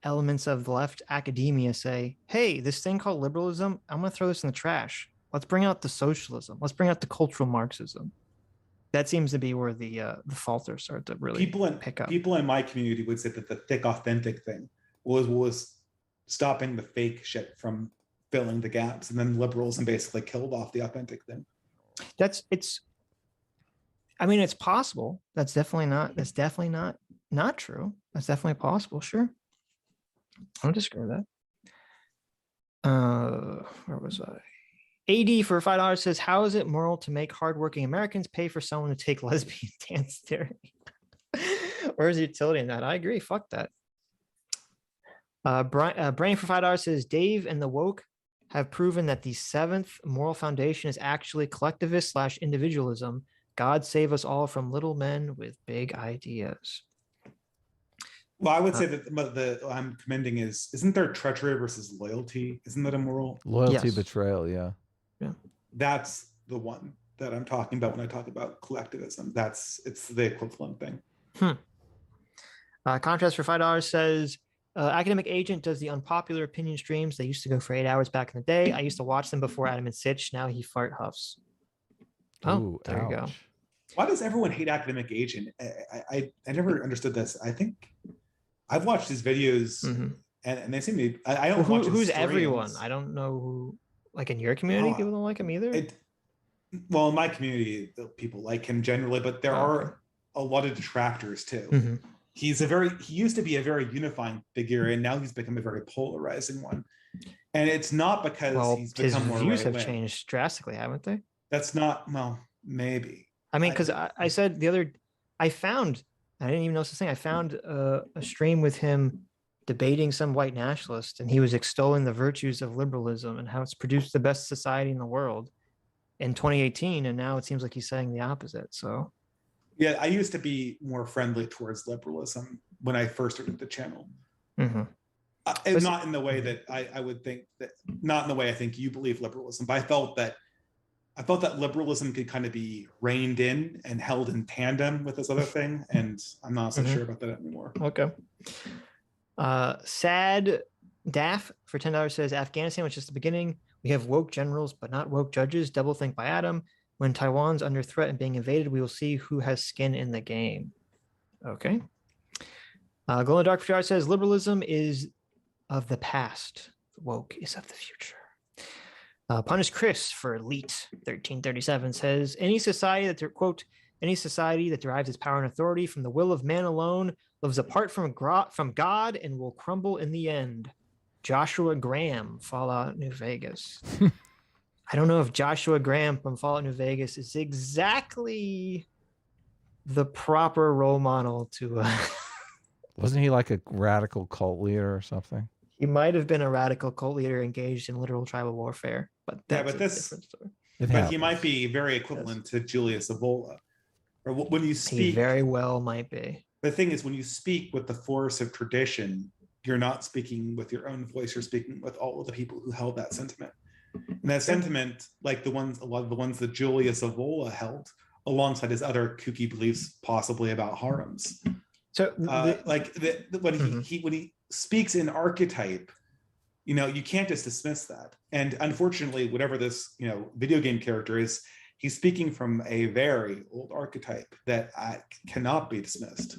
elements of the left academia say, "Hey, this thing called liberalism, I'm going to throw this in the trash. Let's bring out the socialism. Let's bring out the cultural Marxism." That seems to be where the falters start to really pick up. People in my community would say that the thick, authentic thing was stopping the fake shit from filling the gaps, and then liberalism basically killed off the authentic thing. It's possible. That's definitely not true. That's definitely possible. Sure. I don't disagree with that. Where was I? AD for $5 says, "How is it moral to make hardworking Americans pay for someone to take lesbian dance therapy?" Where's the utility in that? I agree. Fuck that. Brain for $5 says, "Dave and the woke have proven that the seventh moral foundation is actually collectivist/individualism. God save us all from little men with big ideas." Well, I would say that the I'm commending isn't there treachery versus loyalty? Isn't that immoral? Loyalty, yes. Betrayal, yeah. That's the one that I'm talking about when I talk about collectivism. It's the equivalent thing. Contrast for $5 says, "Academic Agent does the unpopular opinion streams. They used to go for 8 hours back in the day. I used to watch them before Adam and Sitch. Now he fart huffs." Oh, there you go. Why does everyone hate Academic Agent? I never understood this. I think I've watched his videos, and they seem to be. I don't watch who's everyone? I don't know who. Like in your community, people don't like him either. Well, in my community, people like him generally, but there are a lot of detractors too. He used to be a very unifying figure, and now he's become a very polarizing one. And it's not because he's become more views have changed drastically, haven't they? That's not, well, maybe. I mean, because I said I didn't even know this thing. I found a stream with him debating some white nationalist, and he was extolling the virtues of liberalism and how it's produced the best society in the world in 2018. And now it seems like he's saying the opposite. So yeah, I used to be more friendly towards liberalism when I first started the channel. Not in the way that I would think that, not in the way I think you believe liberalism, but I felt that liberalism could kind of be reined in and held in tandem with this other thing. And I'm not so sure about that anymore. Okay. Sad Daff for $10 says, "Afghanistan was just the beginning. We have woke generals, but not woke judges. Doublethink by Adam. When Taiwan's under threat and being invaded, we will see who has skin in the game." Okay. Glow in the Dark for $2 says, "Liberalism is of the past. Woke is of the future." Punish Chris for Elite 1337 says, any society that derives its power and authority from the will of man alone lives apart from God and will crumble in the end. Joshua Graham, Fallout New Vegas. I don't know if Joshua Graham from Fallout New Vegas is exactly the proper role model to... Wasn't he like a radical cult leader or something? He might have been a radical cult leader engaged in literal tribal warfare, but that's a different story. But he might be very equivalent to Julius Evola. Or when you speak, he very well might be. The thing is, when you speak with the force of tradition, you're not speaking with your own voice. You're speaking with all of the people who held that sentiment. And that sentiment, like a lot of the ones that Julius Evola held, alongside his other kooky beliefs, possibly about harems. So, when he speaks in archetype, you can't just dismiss that. And unfortunately, whatever this video game character is, he's speaking from a very old archetype that cannot be dismissed.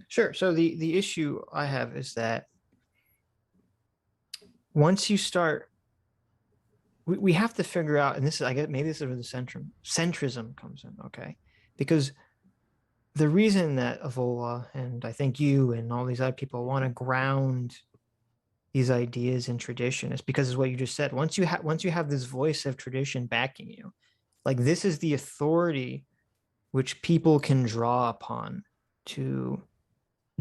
Sure. So the issue I have is that once you start, we have to figure out, and this is, I guess, maybe this is where the centrism comes in, okay? Because the reason that Evola and I think you and all these other people want to ground these ideas in tradition is because, is what you just said. Once you have this voice of tradition backing you, like, this is the authority which people can draw upon to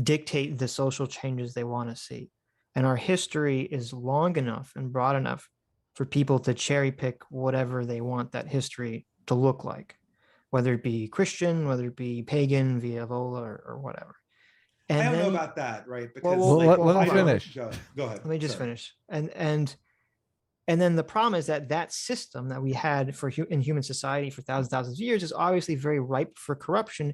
dictate the social changes they want to see. And our history is long enough and broad enough for people to cherry pick whatever they want that history to look like, whether it be Christian, whether it be pagan via Evola or whatever. And I don't then, know about that, right? Because let me finish. Go ahead. Let me just finish. And then the problem is that system that we had in human society for thousands of years is obviously very ripe for corruption,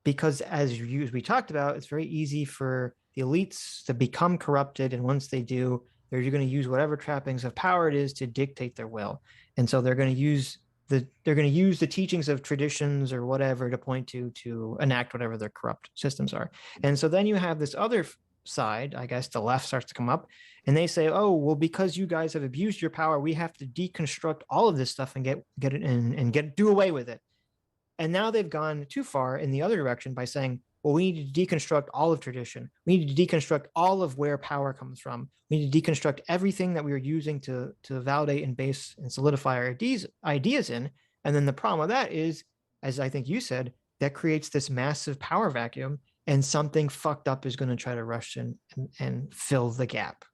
because as we talked about, it's very easy for the elites to become corrupted. And once they do, they're going to use whatever trappings of power it is to dictate their will. And so they're going to use the teachings of traditions or whatever to point to enact whatever their corrupt systems are. And so then you have this other side, I guess the left starts to come up, and they say, oh, well, because you guys have abused your power, we have to deconstruct all of this stuff and get it and do away with it. And now they've gone too far in the other direction by saying, well, we need to deconstruct all of tradition. We need to deconstruct all of where power comes from. We need to deconstruct everything that we are using to validate and base and solidify our ideas in. And then the problem with that is, as I think you said, that creates this massive power vacuum, and something fucked up is going to try to rush in and fill the gap.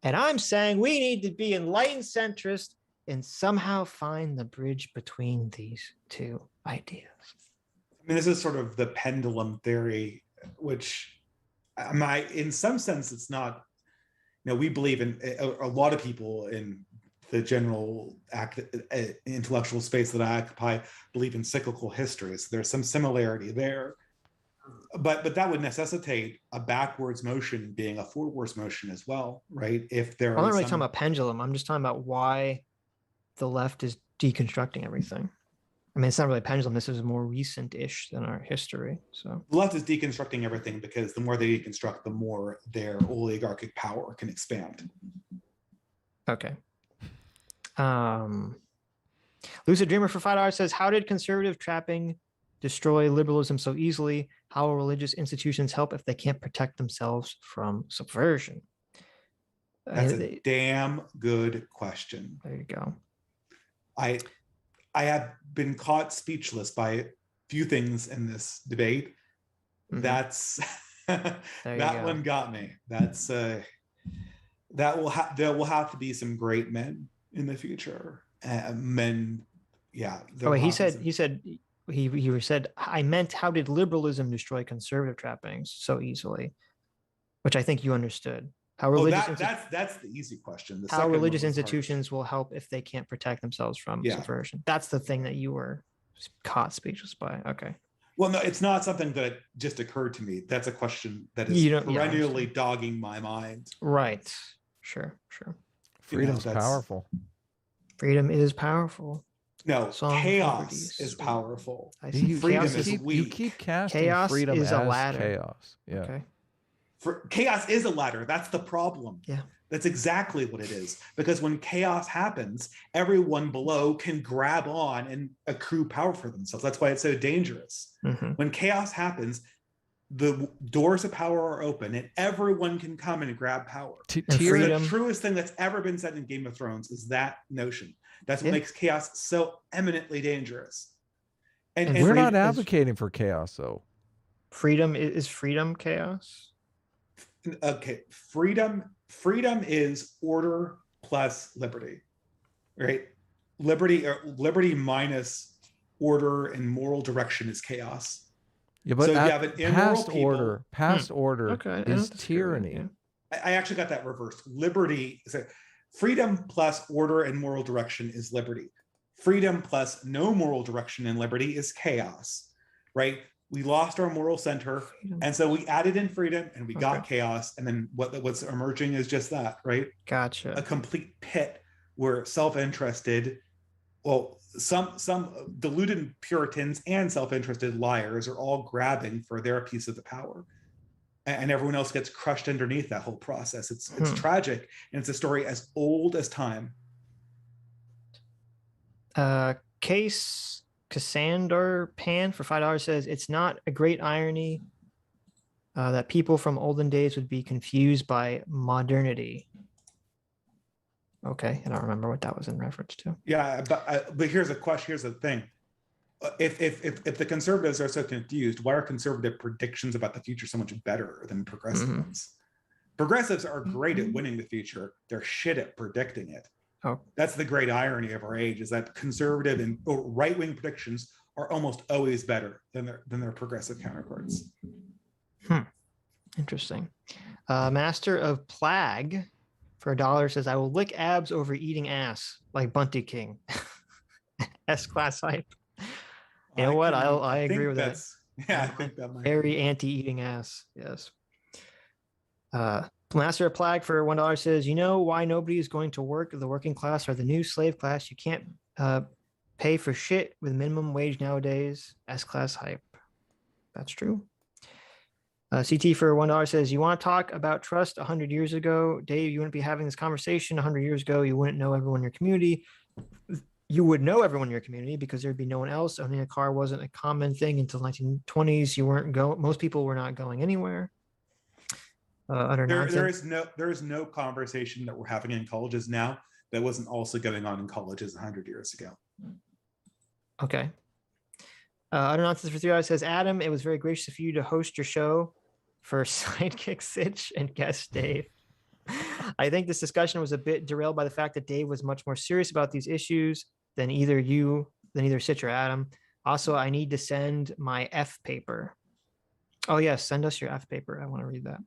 And I'm saying we need to be enlightened centrist and somehow find the bridge between these two ideas. I mean, this is sort of the pendulum theory, which in some sense, it's not, we believe in, a lot of people in the general intellectual space that I occupy believe in cyclical histories. There's some similarity there. But that would necessitate a backwards motion being a forwards motion as well, right? If there I'm not really talking about pendulum. I'm just talking about why the left is deconstructing everything. I mean, it's not really pendulum. This is more recent-ish than our history. So the left is deconstructing everything because the more they deconstruct, the more their oligarchic power can expand. Okay. Lucid Dreamer for $5 says, how did conservative trapping destroy liberalism so easily? How will religious institutions help if they can't protect themselves from subversion? That's a damn good question. There you go. I have been caught speechless by a few things in this debate. Mm-hmm. That's that one got me. That's there will have to be some great men in the future. Men, yeah. Oh, wait, he said, I meant, how did liberalism destroy conservative trappings so easily? Which I think you understood. How religious that's the easy question. How religious institutions will help if they can't protect themselves from subversion. That's the thing that you were caught speechless by. Okay. Well, no, it's not something that just occurred to me. That's a question that is perennially dogging my mind. Right. Sure. Freedom's powerful. Freedom is powerful. No, chaos is powerful. I see. Freedom is weak. You keep casting chaos freedom is a ladder. Chaos. Yeah. Okay. Chaos is a ladder. That's the problem. Yeah. That's exactly what it is. Because when chaos happens, everyone below can grab on and accrue power for themselves. That's why it's so dangerous. Mm-hmm. When chaos happens, the doors of power are open and everyone can come and grab power. The truest thing that's ever been said in Game of Thrones is that notion. That's what makes chaos so eminently dangerous. And we're not advocating for chaos, though. Freedom is freedom chaos? Okay, freedom is order plus liberty, right? Liberty minus order and moral direction is chaos. Yeah, but so you have an immoral past order is tyranny. Yeah. I actually got that reversed. Freedom plus order and moral direction is liberty. Freedom plus no moral direction and liberty is chaos, right? We lost our moral center, and so we added in freedom, and we got chaos, and then what's emerging is just that, right? Gotcha. A complete pit where self-interested, some deluded Puritans and self-interested liars are all grabbing for their piece of the power, and everyone else gets crushed underneath that whole process. It's tragic, and it's a story as old as time. Case Cassander Pan for $5 says, it's not a great irony that people from olden days would be confused by modernity. Okay, I don't remember what that was in reference to. Yeah, but here's the question. Here's the thing: if the conservatives are so confused, why are conservative predictions about the future so much better than progressive ones? Progressives are great at winning the future; they're shit at predicting it. Oh, that's the great irony of our age: is that conservative and right-wing predictions are almost always better than their progressive counterparts. Interesting. Master of Plague for $1 says, I will lick abs over eating ass like Bunty King. S-class hype. You know what? I agree with that. Yeah, I think that might very anti-eating ass. Yes. Master of Plague for $1 says, you know why nobody is going to work? The working class are the new slave class. You can't pay for shit with minimum wage nowadays. S-class hype. That's true. CT for $1 says, you want to talk about trust 100 years ago? Dave, you wouldn't be having this conversation 100 years ago. You wouldn't know everyone in your community. You would know everyone in your community because there'd be no one else. Owning a car wasn't a common thing until 1920s. You weren't going. Most people were not going anywhere. There is no conversation that we're having in colleges now that wasn't also going on in colleges 100 years ago. Okay. Utter Nonsense for $3 says, Adam, it was very gracious of you to host your show for sidekick Sitch and guest Dave. I think this discussion was a bit derailed by the fact that Dave was much more serious about these issues than either Sitch or Adam. Also, I need to send my F paper. Oh yes, send us your F paper. I want to read that.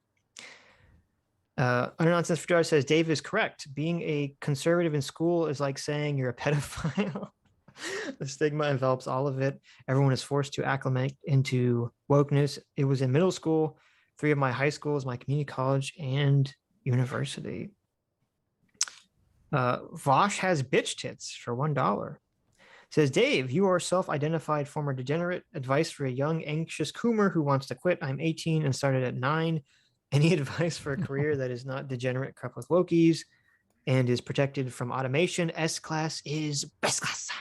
Utter Nonsense for $2 says, Dave is correct. Being a conservative in school is like saying you're a pedophile. The stigma envelops all of it. Everyone is forced to acclimate into wokeness. It was in middle school, 3 of my high schools, my community college, and university. Vosh has bitch tits for $1. Says, Dave, you are a self-identified former degenerate. Advice for a young, anxious coomer who wants to quit. I'm 18 and started at 9. Any advice for a career that is not degenerate, corrupt with wokies, and is protected from automation? S-class is best class.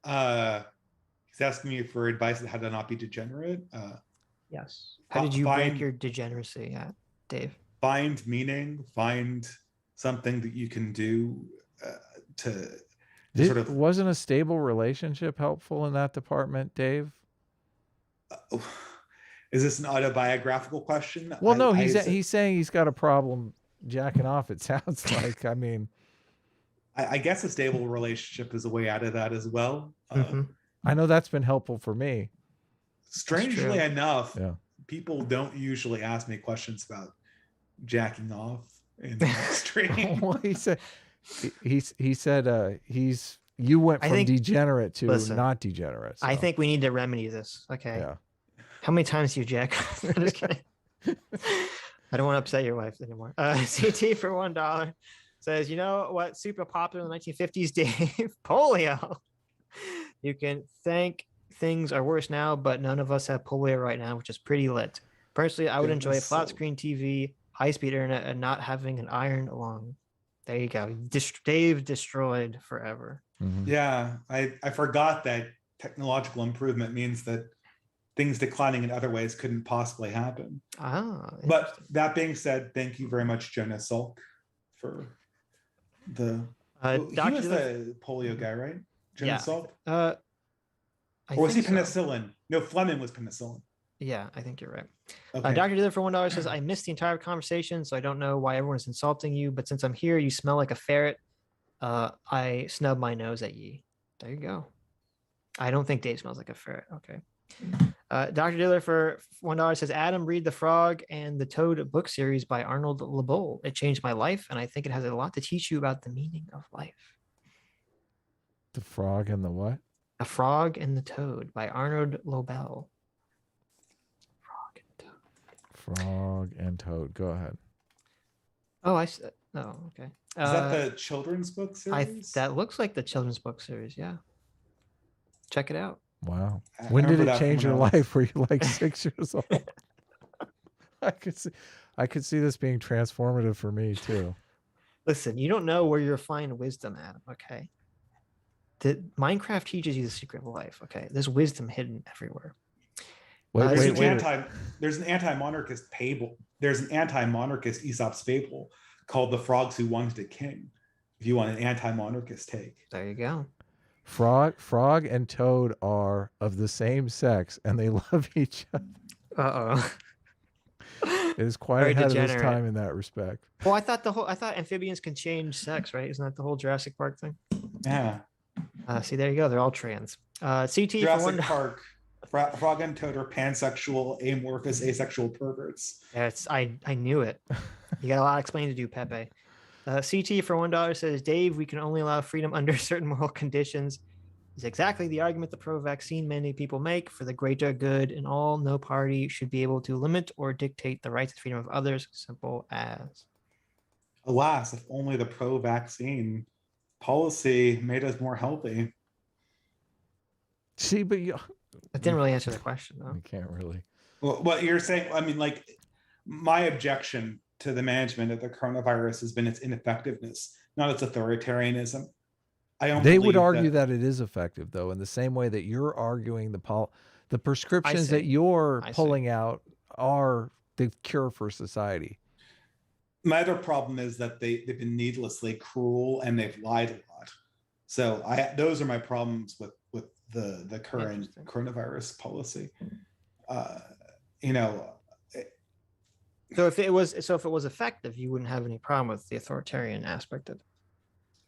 He's asking me for advice on how to not be degenerate. Yes. How did you break your degeneracy at, Dave? Find meaning. Find something that you can do Wasn't a stable relationship helpful in that department, Dave? Is this an autobiographical question? Well, no, he's saying he's got a problem jacking off, it sounds like. I mean, I guess a stable relationship is a way out of that as well. I know that's been helpful for me. Strangely enough, people don't usually ask me questions about jacking off in the stream. Well, he said you went from degenerate to not degenerate. So. I think we need to remedy this. Okay. Yeah. How many times do you jack? I'm just kidding. I don't want to upset your wife anymore. CT for $1 says, you know what? Super popular in the 1950s, Dave? Polio. You can thank things are worse now, but none of us have polio right now, which is pretty lit. Personally, I would enjoy a flat screen TV, high-speed internet, and not having an iron along. There you go. Dave destroyed forever. Mm-hmm. Yeah, I forgot that technological improvement means that things declining in other ways couldn't possibly happen. But that being said, thank you very much, Jonas Salk, for the he was the polio guy, right? Jonas Salk? Or was he penicillin? So. No, Fleming was penicillin. Yeah, I think you're right. Okay. Dr. Diller for $1 says, I missed the entire conversation, so I don't know why everyone's insulting you, but since I'm here, you smell like a ferret. I snub my nose at ye. There you go. I don't think Dave smells like a ferret. Okay. Dr. Diller for $1 says, Adam, read The Frog and the Toad book series by Arnold Lobel. It changed my life, and I think it has a lot to teach you about the meaning of life. The Frog and the what? A Frog and the Toad by Arnold Lobel. Frog and Toad. Go ahead. Oh, I said. Oh, okay. Is that the children's book series? That looks like the children's book series. Yeah. Check it out. Wow. When did it change your life? Were you like 6 years old? I could see this being transformative for me too. Listen, you don't know where you'll find wisdom, Adam. Okay. Minecraft teaches you the secret of life. Okay. There's wisdom hidden everywhere. There's an anti-monarchist fable. There's an anti-monarchist Aesop's fable called The Frogs Who Wanted a King. If you want an anti-monarchist take. There you go. Frog and Toad are of the same sex and they love each other. Uh-oh. It is quite ahead of its time in that respect. Well, I thought amphibians can change sex, right? Isn't that the whole Jurassic Park thing? Yeah. See, there you go. They're all trans. CT Jurassic Park Frog and Toad are pansexual, amorphous, asexual perverts. That's I knew it. You got a lot of explaining to do, Pepe. CT for $1 says, Dave, we can only allow freedom under certain moral conditions. Is exactly the argument the pro-vaccine mandate people make for the greater good and all. No party should be able to limit or dictate the rights and freedom of others. Simple as. Alas, if only the pro-vaccine policy made us more healthy. See, but that didn't really answer the question, though. You can't really. Well, what you're saying, I mean, like, my objection to the management of the coronavirus has been its ineffectiveness, not its authoritarianism. They would argue that it is effective, though, in the same way that you're arguing the prescriptions that you're pulling out are the cure for society. My other problem is that they've been needlessly cruel and they've lied a lot. So those are my problems with the current coronavirus policy. So if it was effective, you wouldn't have any problem with the authoritarian aspect of it.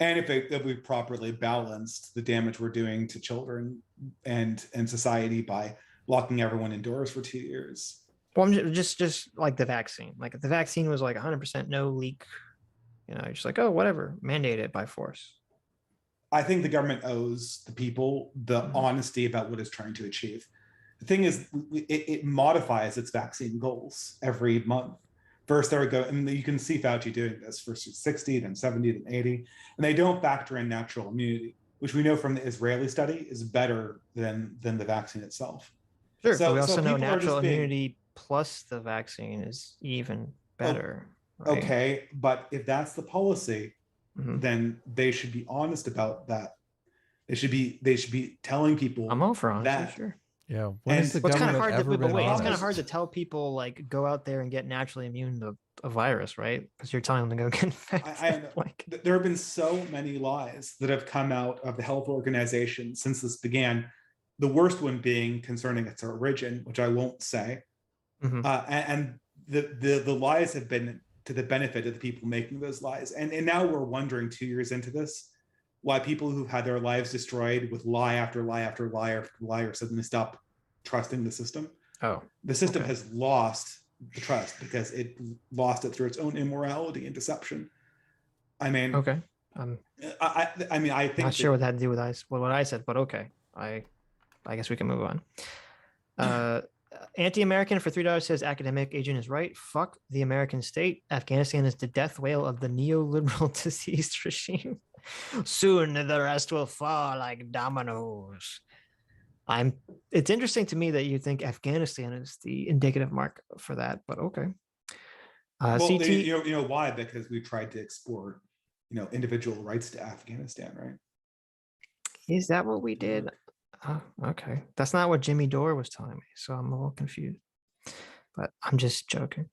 And if we properly balanced the damage we're doing to children and society by locking everyone indoors for 2 years. Well, I'm just like the vaccine. Like if the vaccine was like 100% no leak, just like, oh, whatever, mandate it by force. I think the government owes the people the honesty about what it's trying to achieve. The thing is, it modifies its vaccine goals every month. First, there we go, and you can see Fauci doing this for 60, then 70, then 80, and they don't factor in natural immunity, which we know from the Israeli study is better than the vaccine itself. Sure, so we also know natural immunity plus the vaccine is even better. Right? Okay, but if that's the policy, then they should be honest about that. They should be telling people. I'm all for honesty, that. Sure. Yeah. It's kind of hard it's kind of hard to tell people like go out there and get naturally immune to a virus, right? Because you're telling them to go get infected. There have been so many lies that have come out of the health organization since this began. The worst one being concerning its origin, which I won't say. And the lies have been to the benefit of the people making those lies. And now we're wondering 2 years into this, why people who've had their lives destroyed with lie after lie after lie after lie are suddenly stop trusting the system. The system has lost the trust because it lost it through its own immorality and deception. I mean, I think not sure what that had to do with what I said, but okay. I guess we can move on. Anti-American for $3 says academic agent is right. Fuck the American state. Afghanistan is the death whale of the neoliberal diseased regime. Soon the rest will fall like dominoes. It's interesting to me that you think Afghanistan is the indicative mark for that, but okay. CT, you know why? Because we tried to export, individual rights to Afghanistan, right? Is that what we did? Oh, okay. That's not what Jimmy Dore was telling me, so I'm a little confused. But I'm just joking.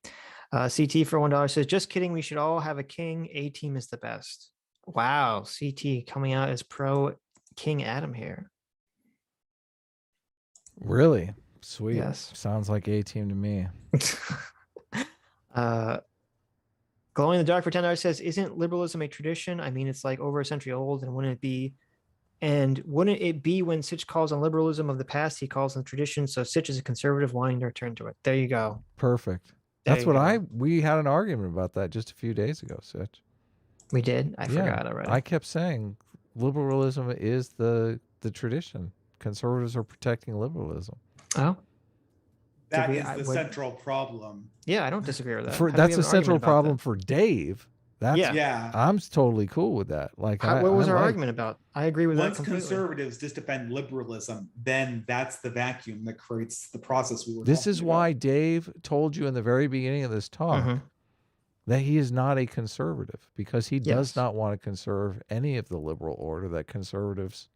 CT for $1 says, just kidding. We should all have a king. A-team is the best. Wow. CT coming out as pro King Adam here. Really? Sweet. Yes. Sounds like A-team to me. Glowing in the Dark for $10 says, isn't liberalism a tradition? I mean, it's like over a century old, and wouldn't it be when Sitch calls on liberalism of the past, he calls on tradition. So Sitch is a conservative wanting to return to it. There you go. Perfect. That's what we had an argument about that just a few days ago, Sitch. We did? I forgot already. I kept saying liberalism is the tradition. Conservatives are protecting liberalism. Oh. That is the central problem. Yeah, I don't disagree with that. That's a central problem for Dave. I'm totally cool with that. Like, what was our argument about? I agree with that completely. Once conservatives just defend liberalism, then that's the vacuum that creates the process we were. This is why Dave told you in the very beginning of this talk that he is not a conservative, because he does not want to conserve any of the liberal order that conservatives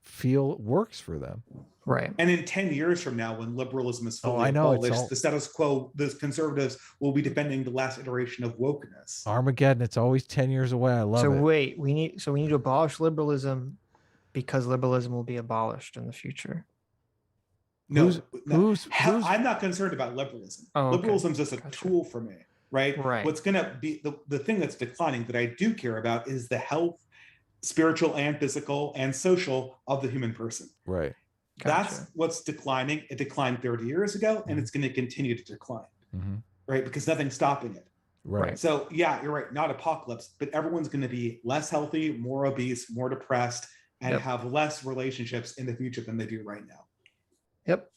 feel works for them. Right. And in 10 years from now, when liberalism is fully abolished, the status quo, the conservatives will be defending the last iteration of wokeness. Armageddon, it's always 10 years away. I love it. Wait, we need to abolish liberalism because liberalism will be abolished in the future. I'm not concerned about liberalism. Liberalism is just a tool for me, right? What's going to be the thing that's declining that I do care about is the health, spiritual and physical and social of the human person. Right. That's what's declining. It declined 30 years ago, and it's going to continue to decline, right? Because nothing's stopping it. Right. So yeah, you're right. Not apocalypse, but everyone's going to be less healthy, more obese, more depressed, and have less relationships in the future than they do right now. Yep.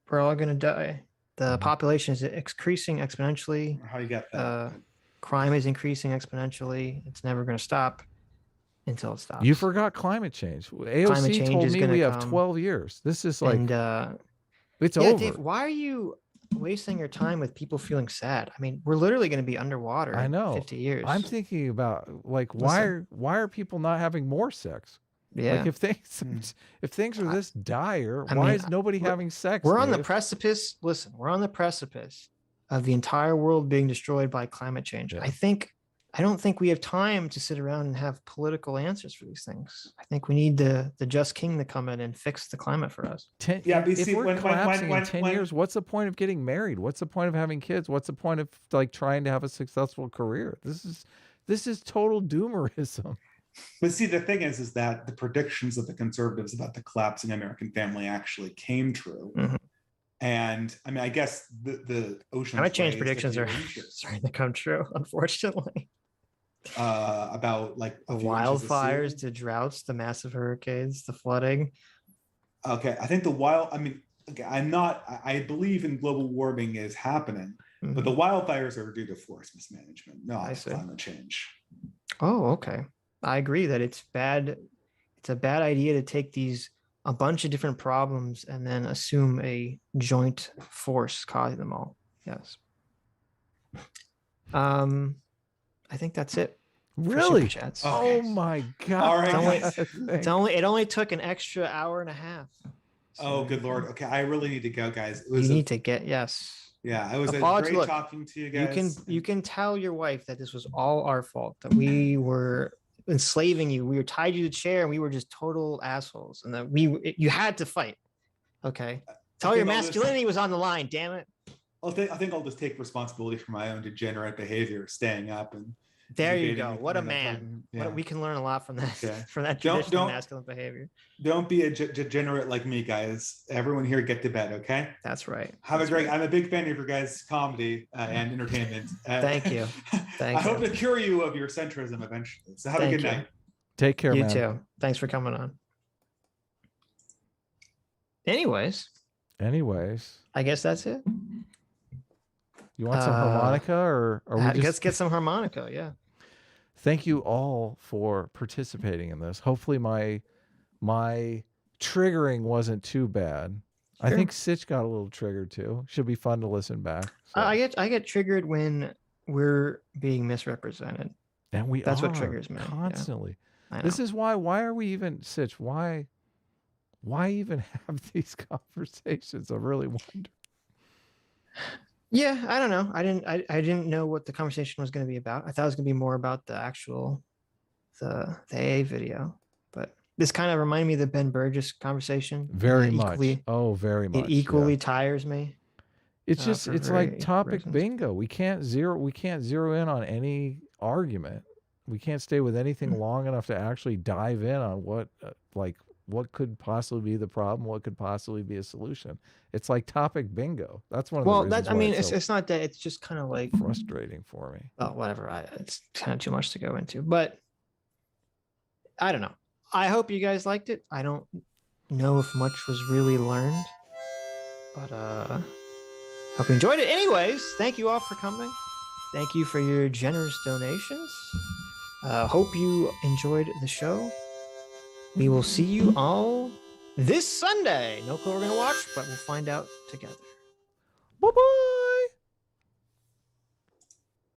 We're all going to die. The population is increasing exponentially. How you get that? Crime is increasing exponentially. It's never going to stop until it stops. You forgot climate change. AOC told me we have 12 years. This is like, it's over. Dave, why are you wasting your time with people feeling sad? I mean, we're literally going to be underwater in 50 years. I'm thinking about like, why are people not having more sex? Yeah. Like if things are this dire, why is nobody having sex? We're on the precipice. Listen, we're on the precipice of the entire world being destroyed by climate change. Yeah. I don't think we have time to sit around and have political answers for these things. I think we need the just king to come in and fix the climate for us. If we're collapsing in 10 years, what's the point of getting married? What's the point of having kids? What's the point of like trying to have a successful career? This is total doomerism. But see, the thing is that the predictions of the conservatives about the collapsing American family actually came true. And I mean, I guess the ocean climate change predictions are starting to come true, unfortunately. About like the wildfires to droughts, the massive hurricanes, the flooding. Okay, I think I believe in global warming is happening, but the wildfires are due to forest mismanagement, not climate change. Oh, okay. I agree that it's bad. It's a bad idea to take a bunch of different problems and then assume a joint force causing them all. Yes. I think that's it. Really? Oh my God. All right. It only took an extra hour and a half. So, oh, good Lord. Okay. I really need to go, guys. You need to get, yes. Yeah. It was great talking to you guys. You can tell your wife that this was all our fault, that we were enslaving you. We were tied you to the chair and we were just total assholes, and that you had to fight. Okay. Tell your masculinity was on the line, damn it. I think I'll just take responsibility for my own degenerate behavior, staying up and there you go. What a man. Yeah. We can learn a lot from that, from that traditional masculine behavior. Don't be a degenerate like me, guys. Everyone here get to bed, okay? That's right. I'm a big fan of your guys' comedy and entertainment. Thank you. I hope to cure you of your centrism eventually. So have a good night. Take care, man. You too. Thanks for coming on. Anyways, I guess that's it. You want some harmonica, or let's get some harmonica? Yeah. Thank you all for participating in this. Hopefully, my triggering wasn't too bad. Sure. I think Sitch got a little triggered too. Should be fun to listen back. So. I get triggered when we're being misrepresented, and that's what triggers me constantly. Yeah. This is why are we even, Sitch? Why even have these conversations? I really wonder. Yeah, I don't know. I didn't know what the conversation was going to be about. I thought it was going to be more about the actual the AA video, but this kind of reminded me of the Ben Burgess conversation. Very much. Very much. It equally tires me. It's just it's like topic bingo. We can't zero in on any argument. We can't stay with anything long enough to actually dive in on what could possibly be the problem, what could possibly be a solution. It's like topic bingo. That's one of the reasons it's not that, it's just kind of like frustrating for me. Oh, whatever. It's kind of too much to go into, but I don't know. I hope you guys liked it. I don't know if much was really learned, but hope you enjoyed it. Anyways, thank you all for coming. Thank you for your generous donations. Hope you enjoyed the show. We will see you all this Sunday. No clue we're going to watch, but we'll find out together. Bye-bye.